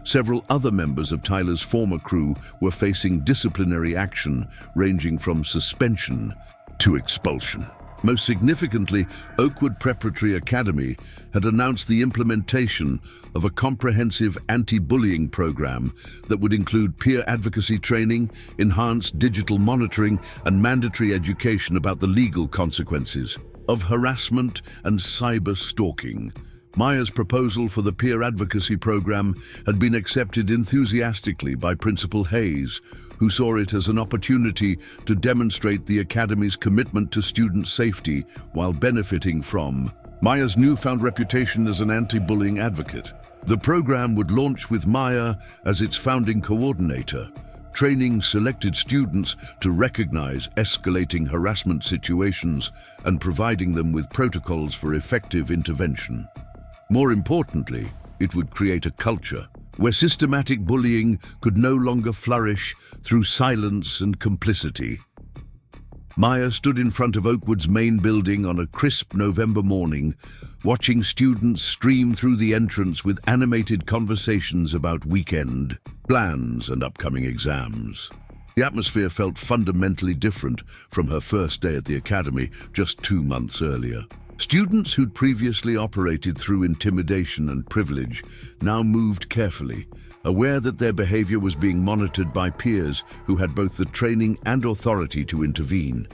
Several other members of Tyler's former crew were facing disciplinary action ranging from suspension to expulsion. Most significantly, Oakwood Preparatory Academy had announced the implementation of a comprehensive anti-bullying program that would include peer advocacy training, enhanced digital monitoring, and mandatory education about the legal consequences of harassment and cyber stalking. Maya's proposal for the peer advocacy program had been accepted enthusiastically by Principal Hayes, who saw it as an opportunity to demonstrate the Academy's commitment to student safety while benefiting from Maya's newfound reputation as an anti-bullying advocate. The program would launch with Maya as its founding coordinator, training selected students to recognize escalating harassment situations and providing them with protocols for effective intervention. More importantly, it would create a culture where systematic bullying could no longer flourish through silence and complicity. Maya stood in front of Oakwood's main building on a crisp November morning, watching students stream through the entrance with animated conversations about weekend plans and upcoming exams. The atmosphere felt fundamentally different from her first day at the academy just 2 months earlier. Students who'd previously operated through intimidation and privilege now moved carefully, aware that their behavior was being monitored by peers who had both the training and authority to intervene.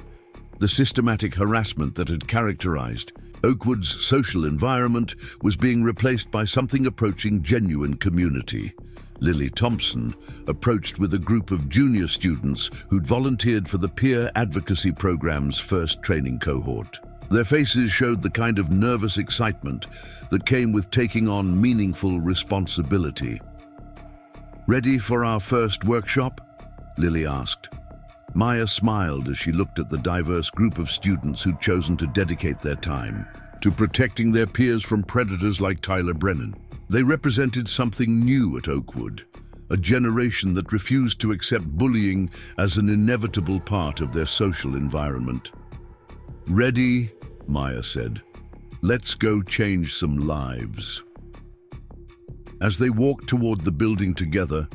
The systematic harassment that had characterized Oakwood's social environment was being replaced by something approaching genuine community. Lily Thompson approached with a group of junior students who'd volunteered for the peer advocacy program's first training cohort. Their faces showed the kind of nervous excitement that came with taking on meaningful responsibility. "Ready for our first workshop?" Lily asked. Maya smiled as she looked at the diverse group of students who'd chosen to dedicate their time to protecting their peers from predators like Tyler Brennan. They represented something new at Oakwood, a generation that refused to accept bullying as an inevitable part of their social environment. "Ready?" Maya said. "Let's go change some lives." As they walked toward the building together,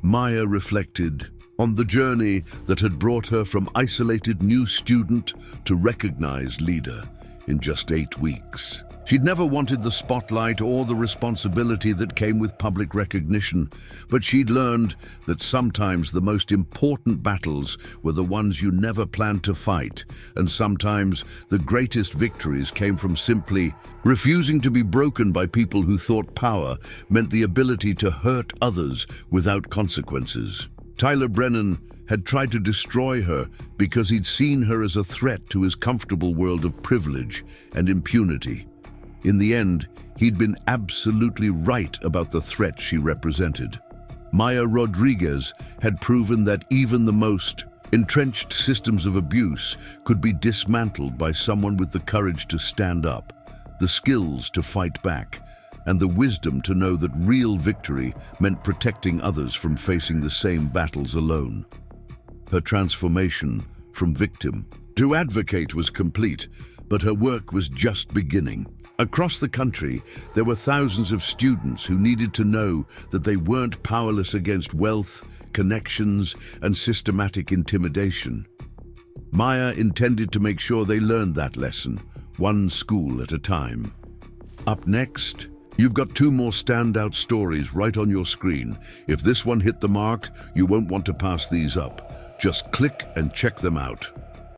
Maya reflected on the journey that had brought her from isolated new student to recognized leader. in just 8 weeks. She'd never wanted the spotlight or the responsibility that came with public recognition, but she'd learned that sometimes the most important battles were the ones you never planned to fight, and sometimes the greatest victories came from simply refusing to be broken by people who thought power meant the ability to hurt others without consequences. Brennan had tried to destroy her because he'd seen her as a threat to his comfortable world of privilege and impunity. In the end, he'd been absolutely right about the threat she represented. Maya Rodriguez had proven that even the most entrenched systems of abuse could be dismantled by someone with the courage to stand up, the skills to fight back, and the wisdom to know that real victory meant protecting others from facing the same battles alone. Her transformation from victim to advocate was complete, but her work was just beginning. Across the country, there were thousands of students who needed to know that they weren't powerless against wealth, connections, and systematic intimidation. Maya intended to make sure they learned that lesson, one school at a time. Up next, you've got 2 more standout stories right on your screen. If this one hit the mark, you won't want to pass these up. Just click and check them out.